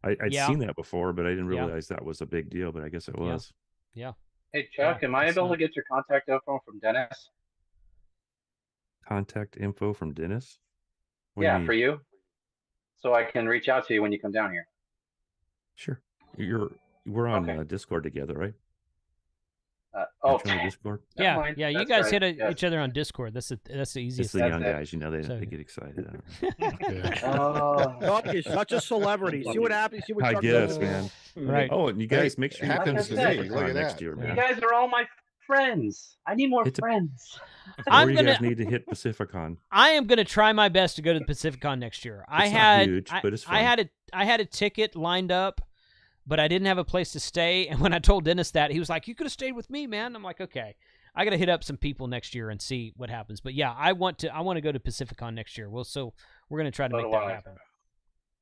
I'd seen that before, but I didn't realize that was a big deal. But I guess it was. Yeah. Hey Chuck, am I able to get your contact info from Dennis? Contact info from Dennis? Yeah, for you. So I can reach out to you when you come down here. Sure. We're on Discord together, right? Discord. Yeah. You guys hit each other on Discord. That's the easiest. It's the young guys, they get excited. It's such a celebrity. See what happens. See what I Chuck guess, does. man. Right. Oh, and you guys make sure you happens to me. Look at next year, man. You guys are all my friends. I need more friends. You guys need to hit Pacificon. I am gonna try my best to go to the Pacificon next year. It's not huge, but it's fun. I had a ticket lined up, but I didn't have a place to stay. And when I told Dennis that, he was like, "You could have stayed with me, man." I'm like, "Okay, I got to hit up some people next year and see what happens." But yeah, I want to go to Pacificon next year. Well, so we're gonna try to make that happen.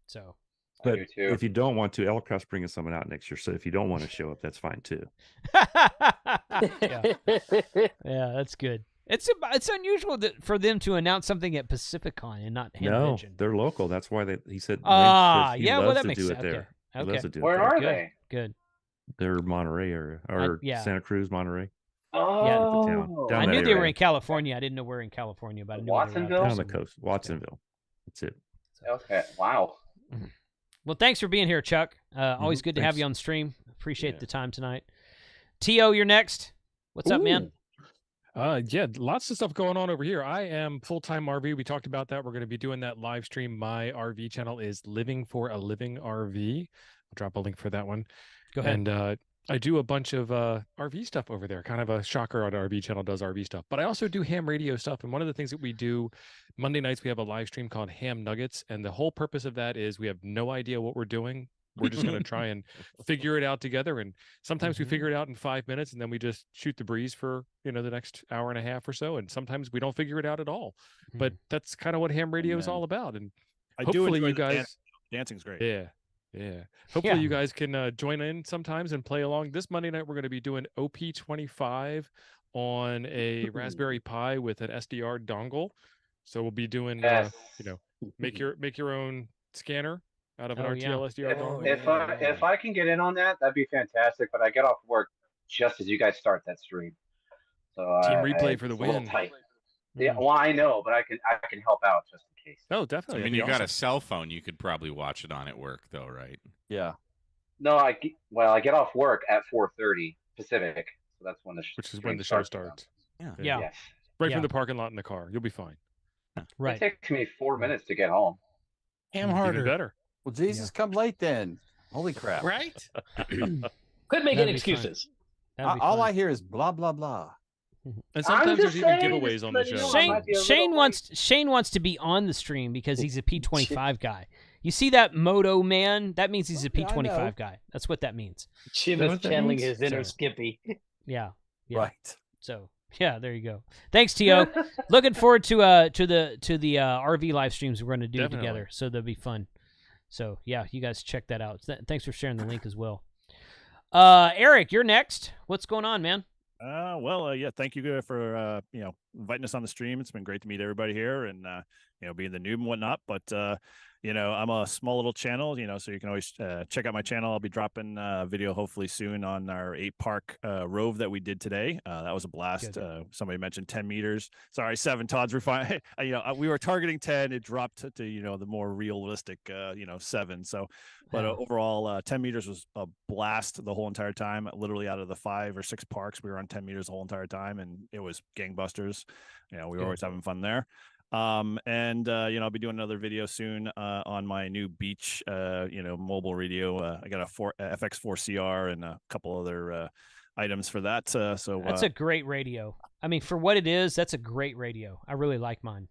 So, but if you don't want to, Elecraft's bringing someone out next year. So if you don't want to show up, that's fine too. Yeah, that's good. It's unusual for them to announce something at Pacificon and not Hamvention. They're local. That's why he said. Yeah, well, that makes sense. There. Okay. Where are they? Good. They're Monterey area or Santa Cruz, Monterey. Oh, the town. I knew they were in California. I didn't know where in California, but I knew Watsonville, down the coast, Watsonville. That's it. Okay. Wow. Well, thanks for being here, Chuck. Always good to have you on stream. Appreciate the time tonight. T.O., you're next. What's up, man? Lots of stuff going on over here. I am full-time RV. We talked about that. We're going to be doing that live stream. My RV channel is Living for a Living RV. I'll drop a link for that one. Go ahead. And I do a bunch of RV stuff over there. Kind of a shocker on RV channel does RV stuff. But I also do ham radio stuff. And one of the things that we do, Monday nights, we have a live stream called Ham Nuggets. And the whole purpose of that is we have no idea what we're doing. We're just going to try and figure it out together. And sometimes we figure it out in 5 minutes and then we just shoot the breeze for, the next hour and a half or so. And sometimes we don't figure it out at all. But that's kind of what ham radio is all about. And hopefully you guys... Dancing's great. Yeah. Hopefully you guys can join in sometimes and play along. This Monday night, we're going to be doing OP25 on a Raspberry Pi with an SDR dongle. So we'll be doing, make your own scanner out of an RTL SDR dongle. If I can get in on that, that'd be fantastic. But I get off work just as you guys start that stream. So Team replay for the win. Yeah, well, I know, but I can help out just in case. Oh, definitely. I mean, you got a cell phone. You could probably watch it on at work, though, right? Yeah. No, I get off work at 4:30 Pacific, so that's when the show starts. Yeah. Yes. Right from the parking lot in the car. You'll be fine. Right. It takes me 4 minutes to get home. Ham harder. Even better. Well, Jesus, come late then. Holy crap! Right? Quit making excuses. All I hear is blah blah blah. And sometimes there's even giveaways on the show. Shane wants to be on the stream because he's a P25 guy. You see that Moto man? That means he's a P25 guy. That's what that means. Jim is channeling his inner Skippy. Yeah. Right. So yeah, there you go. Thanks, T.O. Looking forward to the RV live streams we're going to do together. So that'll be fun. So yeah, you guys check that out. Thanks for sharing the link as well. Eric, you're next. What's going on, man? Thank you for inviting us on the stream. It's been great to meet everybody here and being the noob and whatnot. But I'm a small little channel, so you can always check out my channel. I'll be dropping a video hopefully soon on our 8-park rove that we did today. That was a blast. Somebody mentioned 10 meters. Sorry, 7. Todd's refined. We were targeting 10. It dropped to the more realistic 7. So, but overall, 10 meters was a blast the whole entire time. Literally out of the 5 or 6 parks, we were on 10 meters the whole entire time, and it was gangbusters. We were always having fun there. I'll be doing another video soon on my new beach mobile radio. I got a FX4CR and a couple other items for that. So that's a great radio. I mean, for what it is, that's a great radio. I really like mine.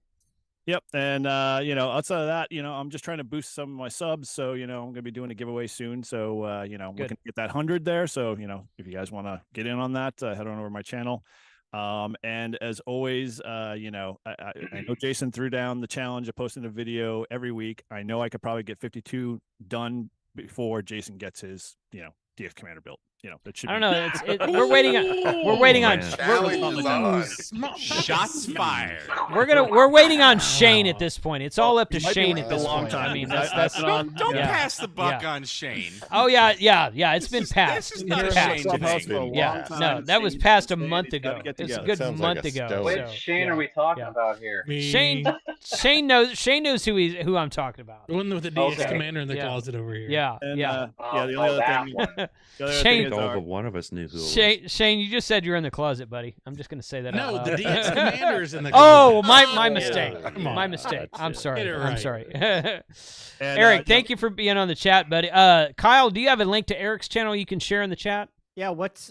Yep. And outside of that, I'm just trying to boost some of my subs. So, I'm gonna be doing a giveaway soon. So we can get that 100 there. So, if you guys want to get in on that, head on over to my channel. And as always, I know Jason threw down the challenge of posting a video every week. I know I could probably get 52 done before Jason gets his, DX Commander built. that should. I don't know. We're waiting on. We're waiting on. Shots fired. We're waiting on Shane at this point. It's all up to Shane at this point. Time. I mean, don't pass the buck on Shane. Oh yeah. It's been passed. This is not a Shane thing. No, that was passed a month ago. It's a good month ago. Which Shane are we talking about here? Shane knows who I'm talking about. The one with the DS commander in the closet over here. Yeah. The only other thing. Shane, all but one of us knew who. Shane, you just said you're in the closet, buddy. I'm just going to say that. No, out the loud. DS commander is in the closet. Oh, my mistake. My mistake. I'm sorry. Eric, thank you for being on the chat, buddy. Kyle, do you have a link to Eric's channel you can share in the chat? Yeah. What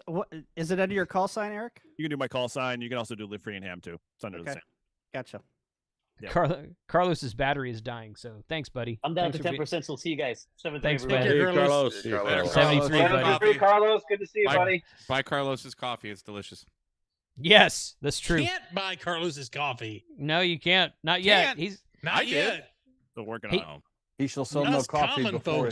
is it under your call sign, Eric? You can do my call sign. You can also do Live Free and Ham too. It's under the same. Gotcha. Yeah. Carlos's battery is dying, so thanks, buddy. I'm down to 10%, so see you guys. 7:30. Thanks, everybody. buddy. Carlos. 73, buddy. Carlos, good to see you, buddy. Buy Carlos's coffee. It's delicious. Yes, that's true. Can't buy Carlos's coffee. No, you can't. Not yet. Can't. He's not yet. Still working on it. He shall sell no coffee before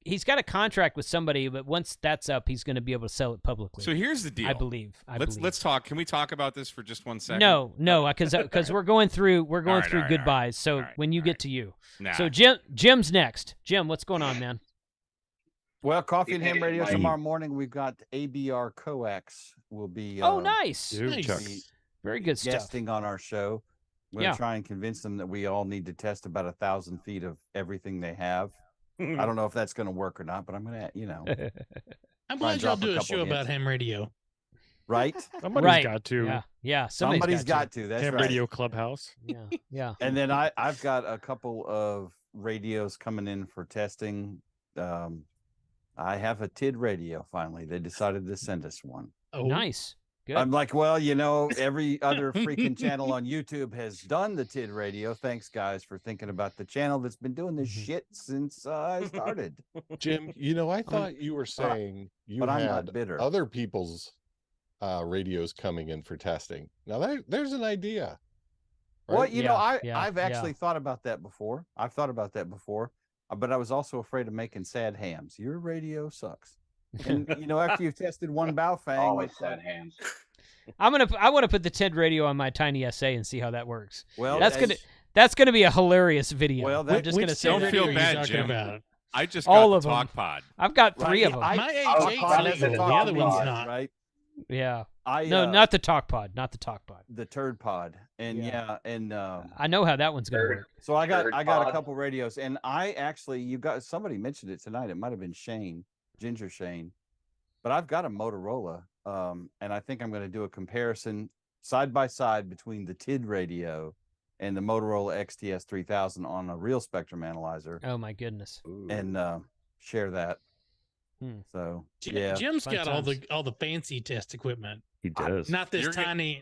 He's got a contract with somebody, but once that's up, he's going to be able to sell it publicly. So here's the deal. I believe. Let's talk. Can we talk about this for just 1 second? No, because we're going through goodbyes. So when you get to you, so Jim's next. Jim, what's going on, man? Well, Coffee and Ham Radio tomorrow morning. We've got ABR Coax will be. Nice. Very good stuff. Guesting on our show. We're going to try and convince them that we all need to test about 1,000 feet of everything they have. I don't know if that's going to work or not, but I'm going to, I'm glad y'all do a show about ham radio. Right? Somebody's got to. Yeah. Somebody's got to. That's ham right. Radio Clubhouse. Yeah. And then I've got a couple of radios coming in for testing. I have a TID radio finally. They decided to send us one. Oh, nice. Good. I'm like, well, every other freaking channel on YouTube has done the TID radio. Thanks, guys, for thinking about the channel that's been doing this shit since I started. Jim, I thought you were saying you but had I'm not bitter. Other people's radios coming in for testing. Now, there's an idea. Right? Well, I've actually thought about that before. But I was also afraid of making sad hams. Your radio sucks. And after you've tested one Baofeng, always sad hams. I want to put the TED radio on my TinySA and see how that works. Well, that's gonna be a hilarious video. Well, I'm just gonna say, don't feel bad, Jim. About? I just got all the of Talk them. Pod. I've got 3 of them. My H8's legal. The other one's not. Right? Yeah. No, not the Talk Pod. Not the Talk Pod. The Turd Pod. And I know how that one's gonna work. So I got a couple radios, and somebody mentioned it tonight. It might have been Ginger Shane. But I've got a Motorola, and I think I'm going to do a comparison side by side between the TID radio and the Motorola XTS 3000 on a real spectrum analyzer. Oh my goodness! And share that. So Jim's got all the fancy test equipment. He does. Not this tiny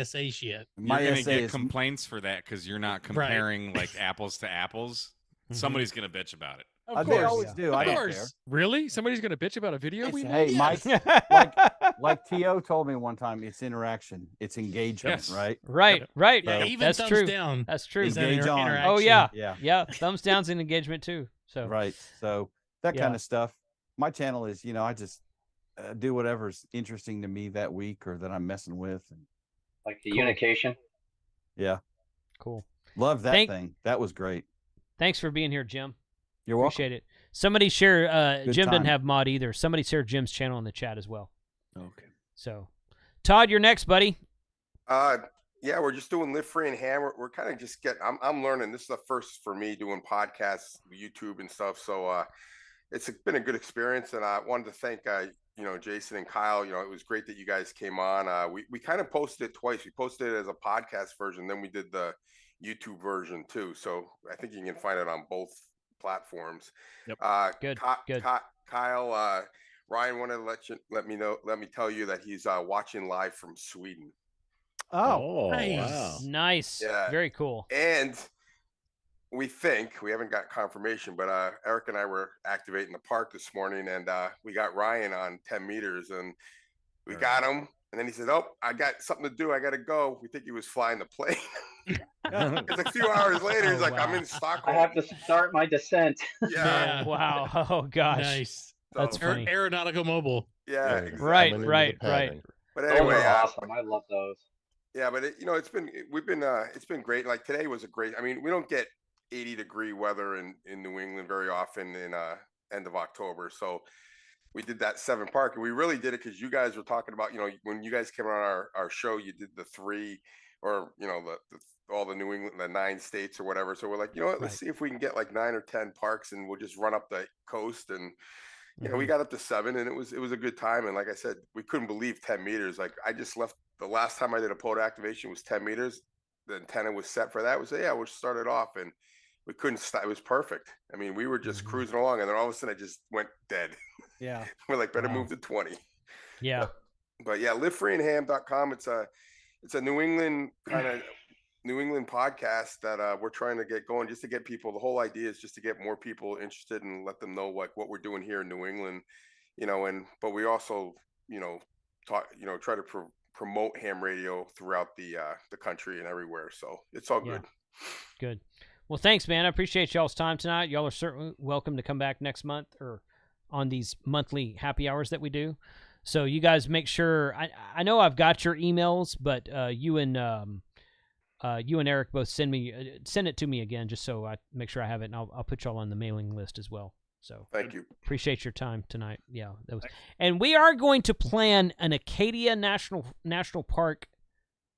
SA shit. You're going to get complaints for that because you're not comparing like apples to apples. Somebody's going to bitch about it. They always do. I don't care. Really? Somebody's going to bitch about a video? Hey, Mike, like T.O. told me one time, it's interaction. It's engagement, right? Right. Yeah, even that's thumbs true. down. That's true. Engage on. Interaction. Oh, yeah. Thumbs down's an engagement, too. So right. So that kind of stuff. My channel is, I just do whatever's interesting to me that week or that I'm messing with. Like the unication? Yeah. Cool. Love that thing. That was great. Thanks for being here, Jim. You're welcome. Appreciate it. Somebody share. Jim time. doesn't have mod either. Somebody share Jim's channel in the chat as well. Okay. So, Todd, you're next, buddy. Yeah, we're just doing Live Free and Ham. We're kind of just I'm learning. This is the first for me doing podcasts, YouTube and stuff. So it's been a good experience, and I wanted to thank Jason and Kyle. It was great that you guys came on. We kind of posted it twice. We posted it as a podcast version, then we did the YouTube version too. So I think you can find it on both platforms. Yep. Good. Kyle, Ryan wanted to let me tell you that he's watching live from Sweden. Oh, nice. Wow. Nice. Yeah. Very cool. And we haven't got confirmation, but Eric and I were activating the park this morning, and we got Ryan on 10 meters, and we got him. And then he said, "Oh, I got something to do. I got to go." We think he was flying the plane. Because a few hours later, he's like, "I'm in Stockholm. I have to start my descent." Yeah. Wow. Oh gosh. Nice. That's funny. Aeronautical Mobile. Yeah, exactly. Right. But anyway, awesome. I love those. Yeah, but it's been great. Like today was a great. I mean, we don't get 80-degree weather in New England very often in end of October, so we did that 7 park, and we really did it because you guys were talking about, when you guys came on our show, you did the 3 or all the New England, the 9 states or whatever. So we're like, let's see if we can get like 9 or 10 parks, and we'll just run up the coast. And we got up to 7, and it was a good time. And like I said, we couldn't believe 10 meters. Like I just left the last time I did a POTA activation was 10 meters. The antenna was set for that. We said, we'll start it off, and we couldn't stop. It was perfect. I mean, we were just cruising along, and then all of a sudden, it just went dead. Yeah, we're like, better move to 20. Yeah, but yeah, livefreeandham.com. It's a New England podcast that we're trying to get going, just to get people. The whole idea is just to get more people interested and let them know what we're doing here in New England, but we also try to promote ham radio throughout the country and everywhere. So it's all good. Good. Well, thanks, man. I appreciate y'all's time tonight. Y'all are certainly welcome to come back next month or on these monthly happy hours that we do. So you guys make sure. I know I've got your emails, but you and Eric both send it to me again, just so I make sure I have it, and I'll put y'all on the mailing list as well. So thank you. Appreciate your time tonight. Yeah, that was. And we are going to plan an Acadia National Park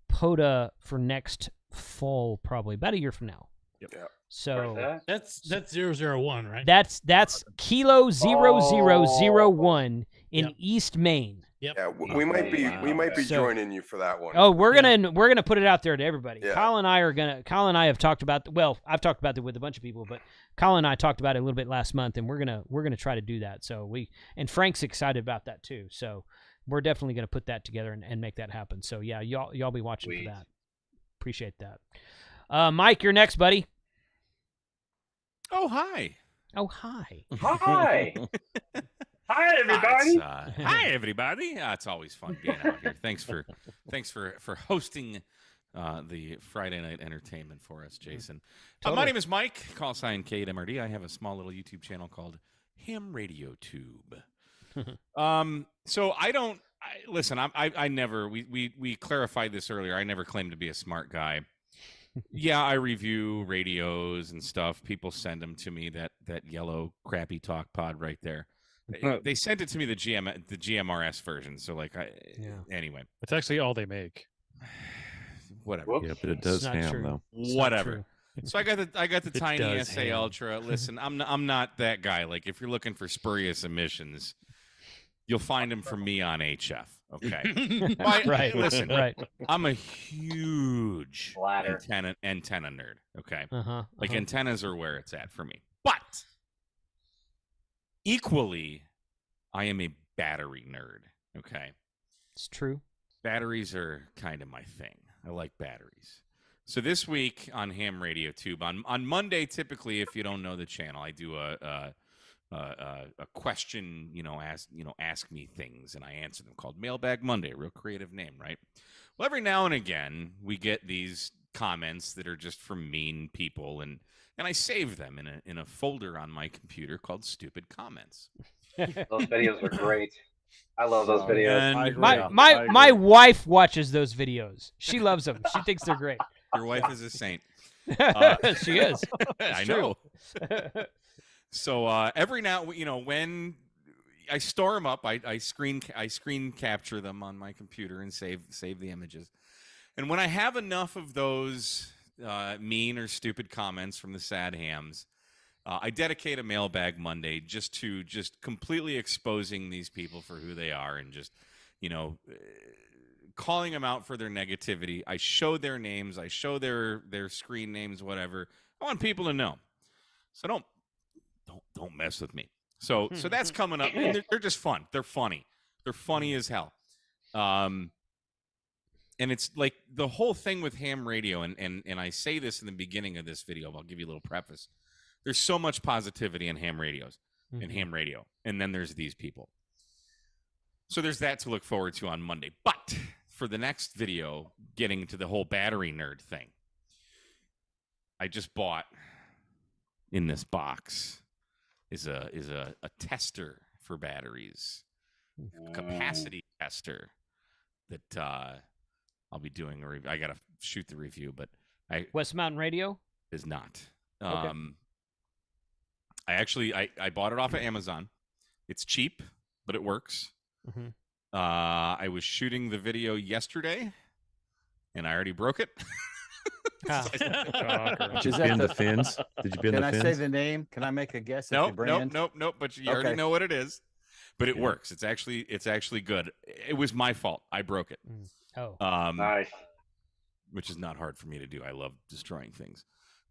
POTA for next fall, probably about a year from now. Yep. So that's 001, right? That's Kilo 0001 in East Maine. Yep. Yeah, we might be joining you for that one. Oh, we're gonna put it out there to everybody. Yeah. Kyle and I have talked about. Well, I've talked about it with a bunch of people, but Kyle and I talked about it a little bit last month, and we're gonna try to do that. So and Frank's excited about that too. So we're definitely gonna put that together and make that happen. So yeah, y'all be watching for that. Appreciate that. Mike, you're next, buddy. Oh, hi. Hi. Hi, everybody. Hi, everybody. It's always fun being out here. Thanks for hosting the Friday night entertainment for us, Jason. Totally. My name is Mike, call sign KMRD. I have a small little YouTube channel called Ham Radio Tube. So listen. I never. We clarified this earlier. I never claimed to be a smart guy. Yeah, I review radios and stuff. People send them to me. That yellow crappy talk pod right there. They sent it to me the GMRS version. So anyway, it's actually all they make. Whatever. Yeah, but it does ham though. Whatever. So I got the TinySA Ultra. Listen, I'm not that guy. Like if you're looking for spurious emissions, you'll find them from me on HF. Okay. Right. Listen. Right. I'm a huge antenna nerd. Okay. Like antennas are where it's at for me. But equally, I am a battery nerd. Okay. It's true. Batteries are kind of my thing. I like batteries. So this week on Ham Radio Tube, on Monday, typically, if you don't know the channel, I do a question, ask me things, and I answer them, called Mailbag Monday. Real creative name, right? Well, every now and again, we get these comments that are just from mean people, and I save them in a folder on my computer called Stupid Comments. Those videos are great. I love those videos. And my wife watches those videos. She loves them. She thinks they're great. Your wife is a saint. She is. I know. So every now, when I store them up, I screen capture them on my computer and save the images. And when I have enough of those mean or stupid comments from the sad hams, I dedicate a Mailbag Monday just completely exposing these people for who they are and just, calling them out for their negativity. I show their names. I show their screen names, whatever. I want people to know. So don't mess with me. So that's coming up. And they're just fun. They're funny. They're funny as hell. And it's like the whole thing with ham radio, and I say this in the beginning of this video, I'll give you a little preface. There's so much positivity in ham radios, in ham radio. And then there's these people. So there's that to look forward to on Monday. But for the next video, getting to the whole battery nerd thing, I just bought in this box is a tester for batteries, capacity tester that I'll be doing a review. I gotta shoot the review, but West Mountain Radio is not. Okay. I bought it off of Amazon. It's cheap, but it works. Mm-hmm. I was shooting the video yesterday, and I already broke it. Did you bend the fins? Did you bend the fins? Can I say the name? Can I make a guess at the brand? Nope. But you already know what it is. But it works. It's actually good. It was my fault. I broke it. Nice. Which is not hard for me to do. I love destroying things.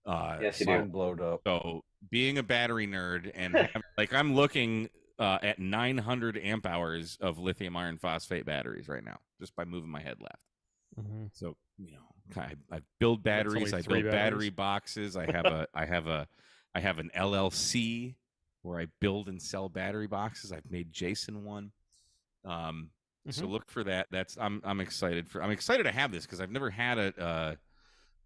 Yes, you do. Blowed up. So being a battery nerd and I'm looking at 900 amp hours of lithium iron phosphate batteries right now, just by moving my head left. Mm-hmm. So I build batteries. I build battery boxes. I have an LLC where I build and sell battery boxes. I've made Jason one. So look for that. I'm excited to have this because I've never had an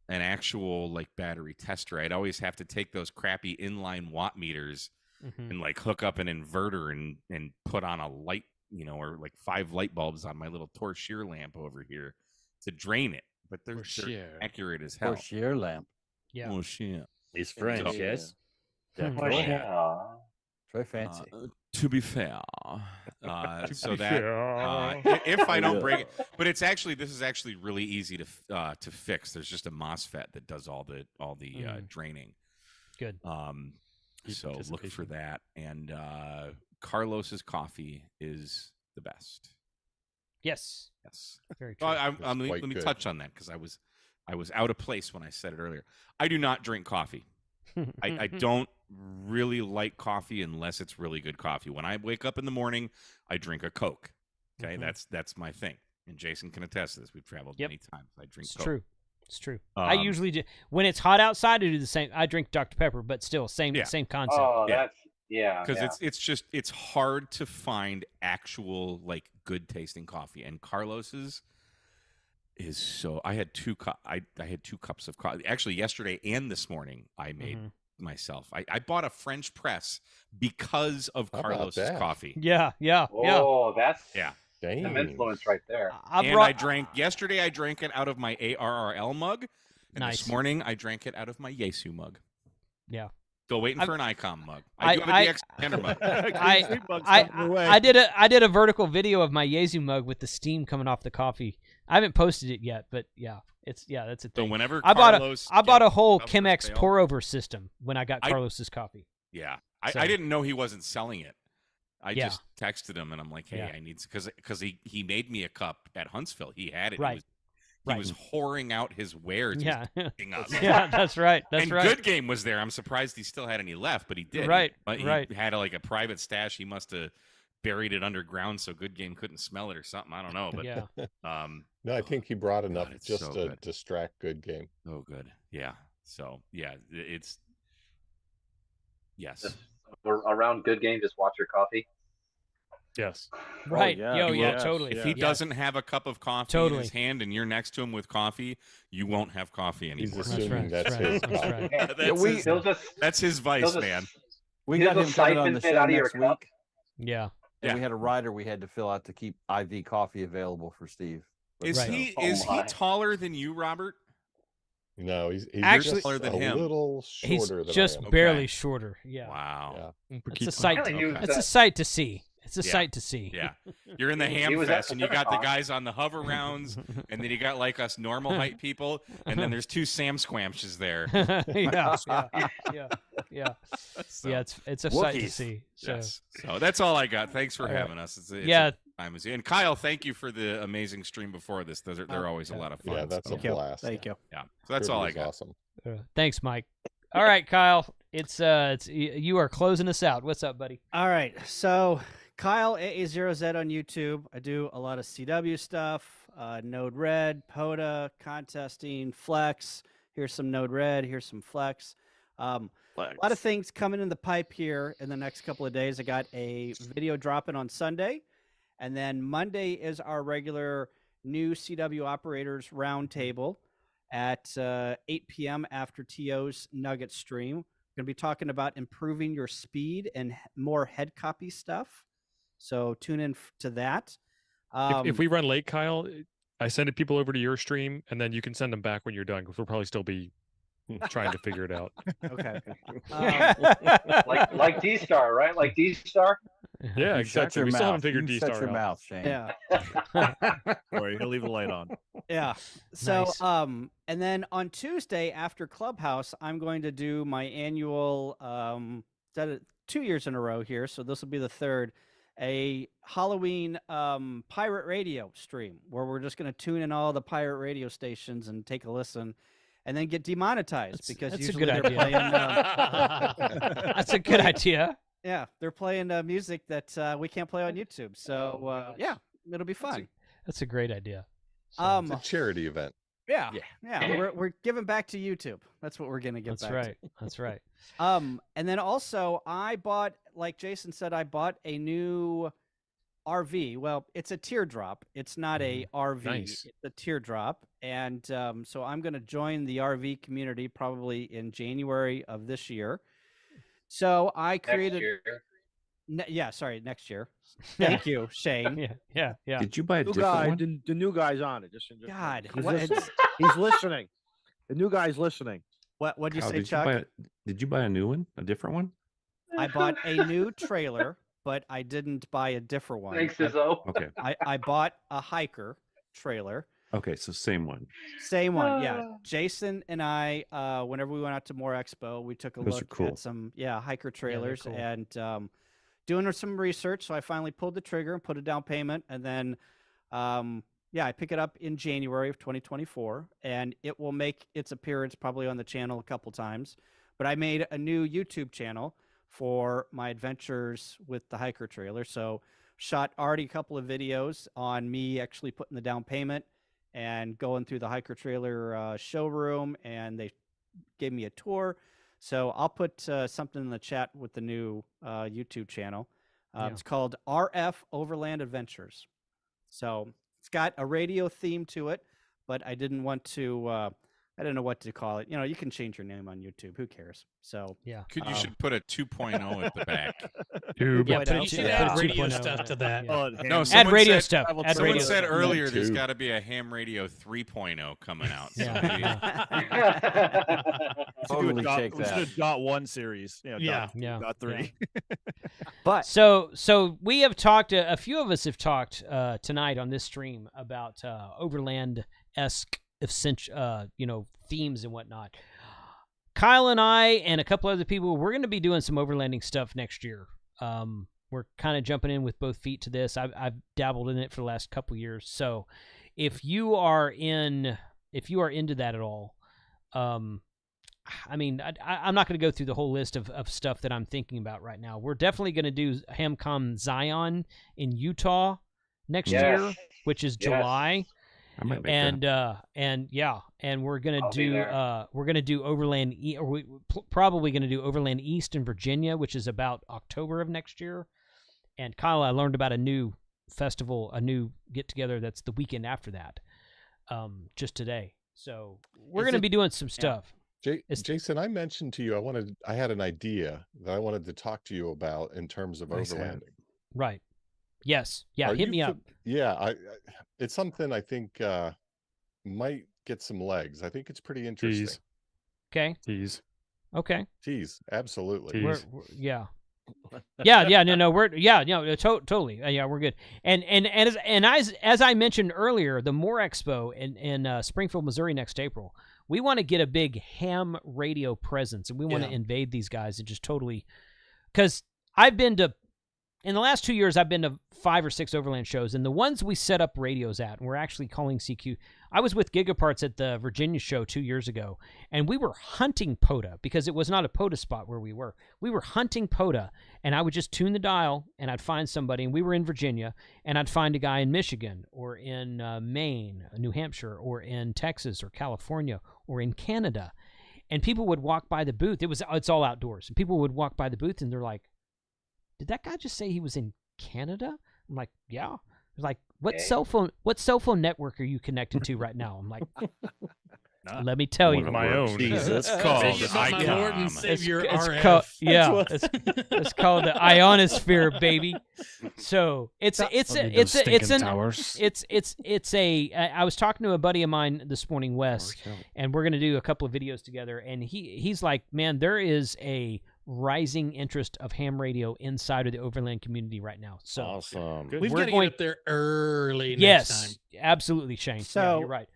actual like battery tester. I'd always have to take those crappy inline watt meters and like hook up an inverter and put on a light, or like 5 light bulbs on my little Torchier lamp over here to drain it. But they're accurate as hell. Torchier lamp. Yeah. Oh shit. It's French, yes. Very fancy. To be fair, if I don't break it, but this is actually really easy to fix. There's just a MOSFET that does all the draining. Good. So look for that. And Carlos's coffee is the best. Yes. Very true. Let me touch on that because I was out of place when I said it earlier. I do not drink coffee. I don't really like coffee unless it's really good coffee. When I wake up in the morning, I drink a Coke. Okay, that's my thing. And Jason can attest to this. We've traveled many times. I drink Coke. It's true. I usually do. When it's hot outside, I do the same. I drink Dr. Pepper, but still same concept. Oh, because it's hard to find actual like good tasting coffee, and Carlos's is so. I had 2 cups of coffee. Actually, yesterday and this morning, I made myself. I bought a French press because of Carlos's coffee. Yeah. Oh, that's Dang. some influence right there. I drank yesterday. I drank it out of my ARRL mug, and this morning I drank it out of my Yesu mug. Yeah. Still waiting for an Icon mug. I do have a DX Commander mug. I did a vertical video of my Yezu mug with the steam coming off the coffee. I haven't posted it yet, but that's a thing. So whenever I bought a whole Chemex pour over system when I got Carlos's coffee. Yeah, I didn't know he wasn't selling it. I just texted him and I'm like, hey, I need because he made me a cup at Huntsville. He had it. Right. He was whoring out his wares. Yeah, that's right. And Good Game was there. I'm surprised he still had any left, but he did. Right, he had a private stash. He must have buried it underground so Good Game couldn't smell it or something. I don't know, but no, I think he brought enough just so to distract Good Game. Oh, good. Yeah. So it's Just around Good Game. Just watch your coffee. Yes. Right. Totally. If he doesn't have a cup of coffee in his hand and you're next to him with coffee, you won't have coffee anymore. He's assuming that's his coffee. That's his vice, man. We got him coming on the show next week. Yeah. And we had a rider we had to fill out to keep IV coffee available for Steve. Is he taller than you, Robert? No, he's actually taller than him. Little shorter he's just barely shorter. Yeah. Wow. It's a sight. It's a sight to see. It's a sight to see. Yeah. You're in the Ham Fest, and you got the guys on the hover rounds, and then you got like us normal height people, and then there's 2 Sam Squamches there. Yeah. It's a sight to see. So. Yes. So that's all I got. Thanks for having us. It's and Kyle, thank you for the amazing stream before this. They're always a lot of fun. Yeah, that's a blast. Thank you. Yeah. So that's all I got. Awesome. Thanks, Mike. All right, Kyle. It's you are closing us out. What's up, buddy? All right. So Kyle AA0Z on YouTube. I do a lot of CW stuff, Node Red, POTA, contesting, Flex. Here's some Node Red. Here's some Flex. A lot of things coming in the pipe here in the next couple of days. I got a video dropping on Sunday, and then Monday is our regular new CW operators roundtable at 8 p.m. after TO's Nugget stream. We're going to be talking about improving your speed and more head copy stuff. So tune in to that. If we run late, Kyle, I send people over to your stream, and then you can send them back when you're done, because we'll probably still be trying to figure it out. Okay. Like D-Star, right? Like D-Star? Yeah, You exactly. Shut your We mouth. still haven't figured You D-Star shut your out. mouth, Shane. Yeah. Sorry, he'll leave the light on. Yeah. So, Nice. and then on Tuesday after Clubhouse, I'm going to do my annual, 2 years in a row here. So this will be the third, a Halloween pirate radio stream where we're just going to tune in all the pirate radio stations and take a listen. And then get demonetized because that's a usually good they're idea. playing. That's a good idea. Yeah, they're playing music that we can't play on YouTube. So yeah, it'll be fun. That's a great idea. It's a charity event. Yeah. We're giving back to YouTube. That's what we're gonna give That's back. right. That's right. And then also I bought, like Jason said, I bought a new RV. Well, it's a teardrop. It's not a RV. Nice. It's a teardrop. And so I'm going to join the RV community probably in January of this year. So I created. Next year. Thank you, Shane. Yeah. Did you buy a New different guy, one? the new guy's on it. Just God, he's listening. The new guy's listening. What'd you Kyle, say, Chuck? Did you buy a new one? A different one? I bought a new trailer, but I didn't buy a different one. Thanks, Izzo. Okay. I bought a hiker trailer. Okay, so same one. Same one, yeah. Jason and I, whenever we went out to More Expo, we took a Those are look cool. at some hiker trailers cool. and doing some research. So I finally pulled the trigger and put a down payment, and then I pick it up in January of 2024, and it will make its appearance probably on the channel a couple times. But I made a new YouTube channel for my adventures with the hiker trailer. So shot already a couple of videos on me actually putting the down payment and going through the hiker trailer showroom, and they gave me a tour. So I'll put something in the chat with the new YouTube channel. It's called RF Overland Adventures. So it's got a radio theme to it, but I didn't want to. I don't know what to call it. You know, you can change your name on YouTube. Who cares? So yeah, you should put a 2.0 at the back. You should add radio stuff to that. No, add radio stuff. Someone said earlier there's got to be a ham radio 3.0 coming out. So totally take that. We should do .1 series. .3. But so we have talked. A few of us have talked tonight on this stream about Overland-esque themes and whatnot. Kyle and I and a couple other people, we're going to be doing some overlanding stuff next year. We're kind of jumping in with both feet to this. I've dabbled in it for the last couple years. So if you are into that at all, I'm not going to go through the whole list of stuff that I'm thinking about right now. We're definitely going to do HamCon Zion in Utah next year, which is July. I might make and we're gonna do Overland, probably gonna do Overland East in Virginia, which is about October of next year. And Kyle, I learned about a new festival, a new get together that's the weekend after that, just today. So we're gonna be doing some stuff. Jason, I mentioned to you I had an idea that I wanted to talk to you about in terms of overlanding. Right. Yes. Yeah. Hit me up. Yeah. It's something I think might get some legs. I think it's pretty interesting. Tease. Okay. Tease. Okay. Tease. Absolutely. Tease. Yeah. Totally. Yeah, we're good. And as I mentioned earlier, the More Expo in Springfield, Missouri next April, we want to get a big ham radio presence, and we want to invade these guys and just totally, because in the last 2 years, I've been to 5 or 6 overland shows, and the ones we set up radios at, and we're actually calling CQ. I was with Gigaparts at the Virginia show 2 years ago, and we were hunting POTA because it was not a POTA spot where we were. We were hunting POTA, and I would just tune the dial, and I'd find somebody, and we were in Virginia, and I'd find a guy in Michigan or in Maine, New Hampshire, or in Texas or California or in Canada, and people would walk by the booth. It's all outdoors, and people would walk by the booth, and they're like, did that guy just say he was in Canada? I'm like, yeah. He's like, what cell phone network are you connected to right now? I'm like, Let me tell you, my own. Jesus, it's called my Lord and Savior RF. It's called the ionosphere, baby. So I was talking to a buddy of mine this morning, Wes, and we're gonna do a couple of videos together. And he's like, man, there is a rising interest of ham radio inside of the overland community right now. So awesome. We've got to get up there early. Yes, next time. Absolutely, Shane. So yeah, you're right.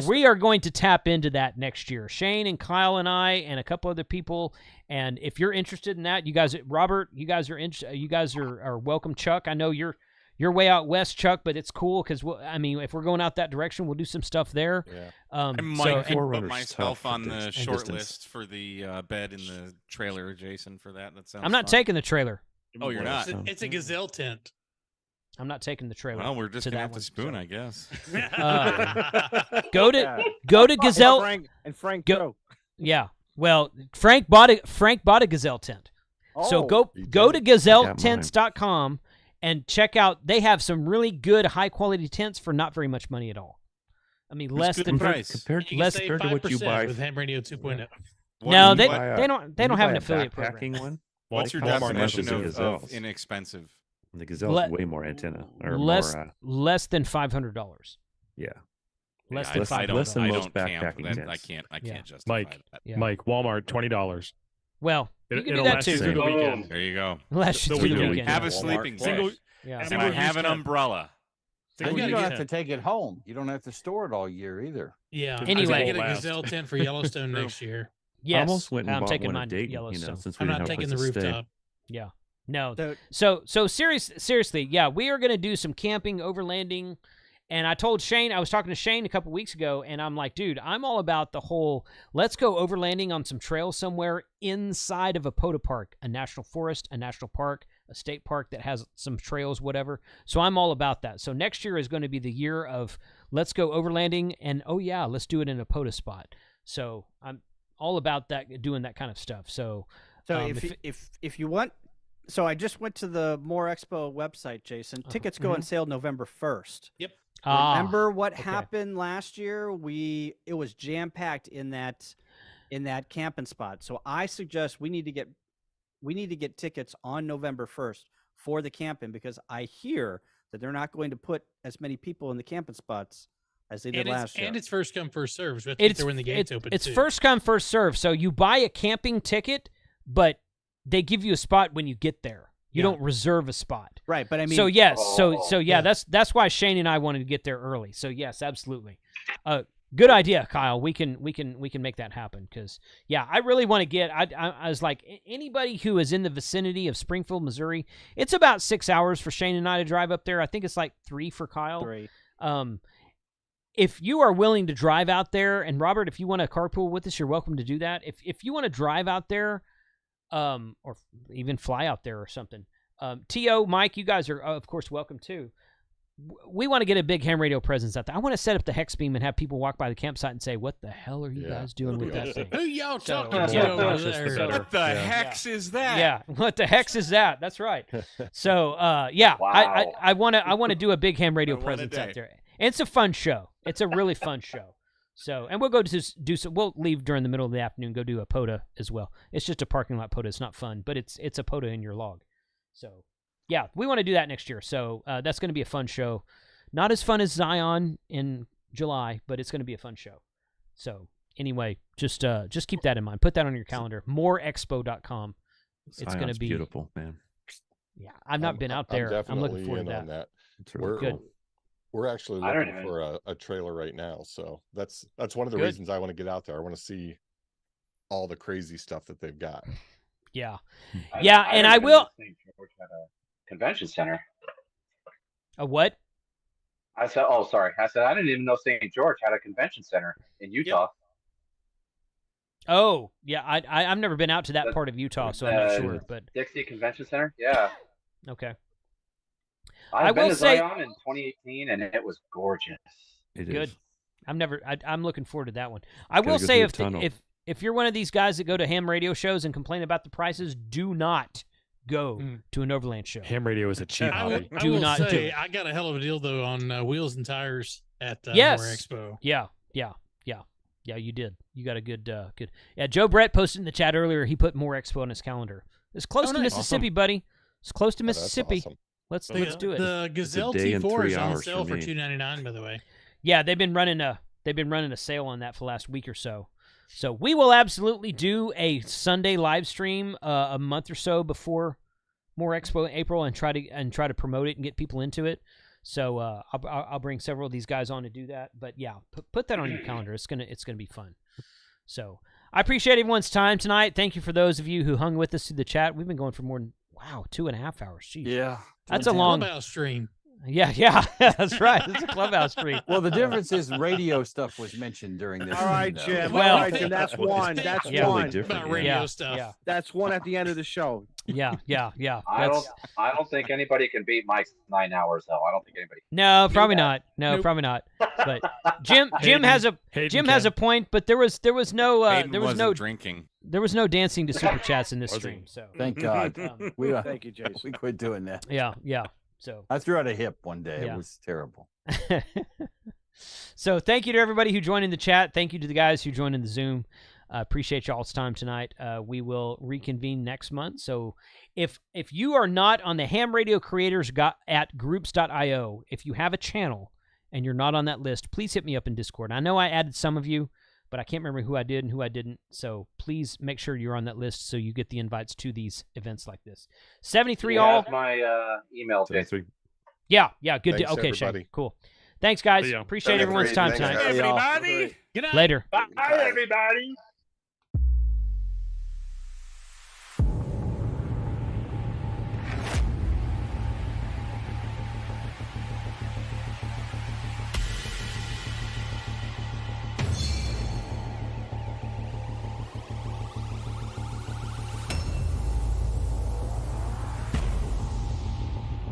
We are going to tap into that next year. Shane and Kyle and I and a couple other people. And if you're interested in that, you guys, Robert, you guys are welcome. Chuck, I know you're way out west, Chuck, but it's cool because if we're going out that direction, we'll do some stuff there. Yeah. I might put myself on the short list for the bed in the trailer, Jason. For that sounds. I'm not taking the trailer. Oh, you're not. It's a gazelle tent. I'm not taking the trailer. Well, we're just gonna have to spoon, I guess. Go to Gazelle and Frank go. Yeah. Well, Frank bought a Gazelle tent. So go to gazelletents.com and check out. They have some really good high quality tents for not very much money at all. I mean, less than price compared to what you buy with Ham Radio 2.0. No, they don't have an affiliate program. One? What's your definition of inexpensive? The Gazelle's way more antenna, or less than $500. Yeah, less than $500. Than most backpacking tents. I can't justify that. Mike, Walmart, $20. Well, you can do that too. Through the weekend. There you go. Last through the weekend. Have a sleeping bag. And I have an umbrella. And you don't have to take it home. You don't have to store it all year either. Yeah. Anyway, get a Gazelle tent for Yellowstone next year. Yes, I almost went and I'm bought taking one mine to Yellowstone. since we I'm didn't not have a taking the place to stay. rooftop. Yeah. No. So seriously, yeah, we are going to do some camping, overlanding. And I told Shane, I was talking to Shane a couple weeks ago, and I'm like, dude, I'm all about the whole, let's go overlanding on some trails somewhere inside of a POTA park, a national forest, a national park, a state park that has some trails, whatever. So I'm all about that. So next year is going to be the year of let's go overlanding, and oh yeah, let's do it in a POTA spot. So I'm all about that, doing that kind of stuff. So if you want. So I just went to the More Expo website, Jason. Tickets go on sale November 1st. Yep. Remember what happened last year? It was jam packed in that camping spot. So I suggest we need to get tickets on November 1st for the camping, because I hear that they're not going to put as many people in the camping spots as they did last year. And it's first come, first serve. So it's when the gates open. It's first come, first serve. So you buy a camping ticket, but they give you a spot when you get there. You don't reserve a spot. Right, but I mean, so yes, so yeah, that's why Shane and I wanted to get there early. So yes, absolutely. Good idea, Kyle. We can make that happen, because I really want to get. I was like, anybody who is in the vicinity of Springfield, Missouri, it's about 6 hours for Shane and I to drive up there. I think it's like 3 for Kyle. 3. If you are willing to drive out there, and Robert, if you want to carpool with us, you're welcome to do that. If you want to drive out there, or even fly out there or something. T.O., Mike, you guys are, of course, welcome too. We want to get a big ham radio presence out there. I want to set up the hex beam and have people walk by the campsite and say, what the hell are you guys doing with that thing? Who y'all talking to over there? What the hex is that? Yeah, what the hex is that? That's right. So, wow. I want to do a big ham radio presence out there. And it's a fun show. It's a really fun show. So, and we'll go do some. We'll leave during the middle of the afternoon. Go do a POTA as well. It's just a parking lot POTA. It's not fun, but it's a POTA in your log. So, yeah, we want to do that next year. So that's going to be a fun show. Not as fun as Zion in July, but it's going to be a fun show. So anyway, just keep that in mind. Put that on your calendar. Moreexpo.com. It's going to be beautiful, man. Yeah, I've not been out there. I'm looking forward to that. It's really good. Cool. We're actually looking for a trailer right now, so that's one of the reasons I want to get out there. I want to see all the crazy stuff that they've got. Yeah, and I will. St. George had a convention center. A what? I said, oh, sorry. I said I didn't even know St. George had a convention center in Utah. Yep. Oh, yeah. I've never been out to that part of Utah, so I'm not sure. But Dixie Convention Center, yeah. Okay. I've been to Zion in 2018, and it was gorgeous. It good. Is. I'm looking forward to that one. I will say, if you're one of these guys that go to ham radio shows and complain about the prices, do not go to an overland show. Ham radio is a cheap hobby. I got a hell of a deal though on wheels and tires at More Expo. Yeah. Yeah, you did. You got a good. Yeah, Joe Brett posted in the chat earlier. He put more expo on his calendar. It's close to Mississippi, buddy. It's close to Mississippi. Awesome. Let's do it. The Gazelle T4 is on sale for $299, by the way. Yeah, they've been running a sale on that for the last week or so. So we will absolutely do a Sunday live stream a month or so before More Expo in April and try to promote it and get people into it. So I'll bring several of these guys on to do that. But yeah, put that on your calendar. It's gonna be fun. So I appreciate everyone's time tonight. Thank you for those of you who hung with us through the chat. We've been going for more than 2.5 hours. Jeez. Yeah, that's a long Clubhouse stream. Yeah, that's right. It's a Clubhouse stream. Well, the difference is radio stuff was mentioned during this. All right, Jim. Well, all right, Jim. That's one. That's one. About radio stuff. Yeah. That's one at the end of the show. Yeah. I don't think anybody can beat Mike's 9 hours though. I don't think anybody. No, probably not. No, probably not. But Jim has a point. But there was no drinking. There was no dancing to super chats in this stream. So thank God. Thank you, Jason. We quit doing that. Yeah. So I threw out a hip one day. It was terrible. So thank you to everybody who joined in the chat. Thank you to the guys who joined in the Zoom. Appreciate y'all's time tonight. We will reconvene next month. So if you are not on the Ham Radio Creators at groups.io, if you have a channel and you're not on that list, please hit me up in Discord. I know I added some of you, but I can't remember who I did and who I didn't. So please make sure you're on that list so you get the invites to these events like this. 73 all. Have my email. Yeah, good. Thanks, okay, everybody. Shane. Cool. Thanks, guys. Appreciate everyone's time tonight. Everybody. Good night. Later. Bye, everybody.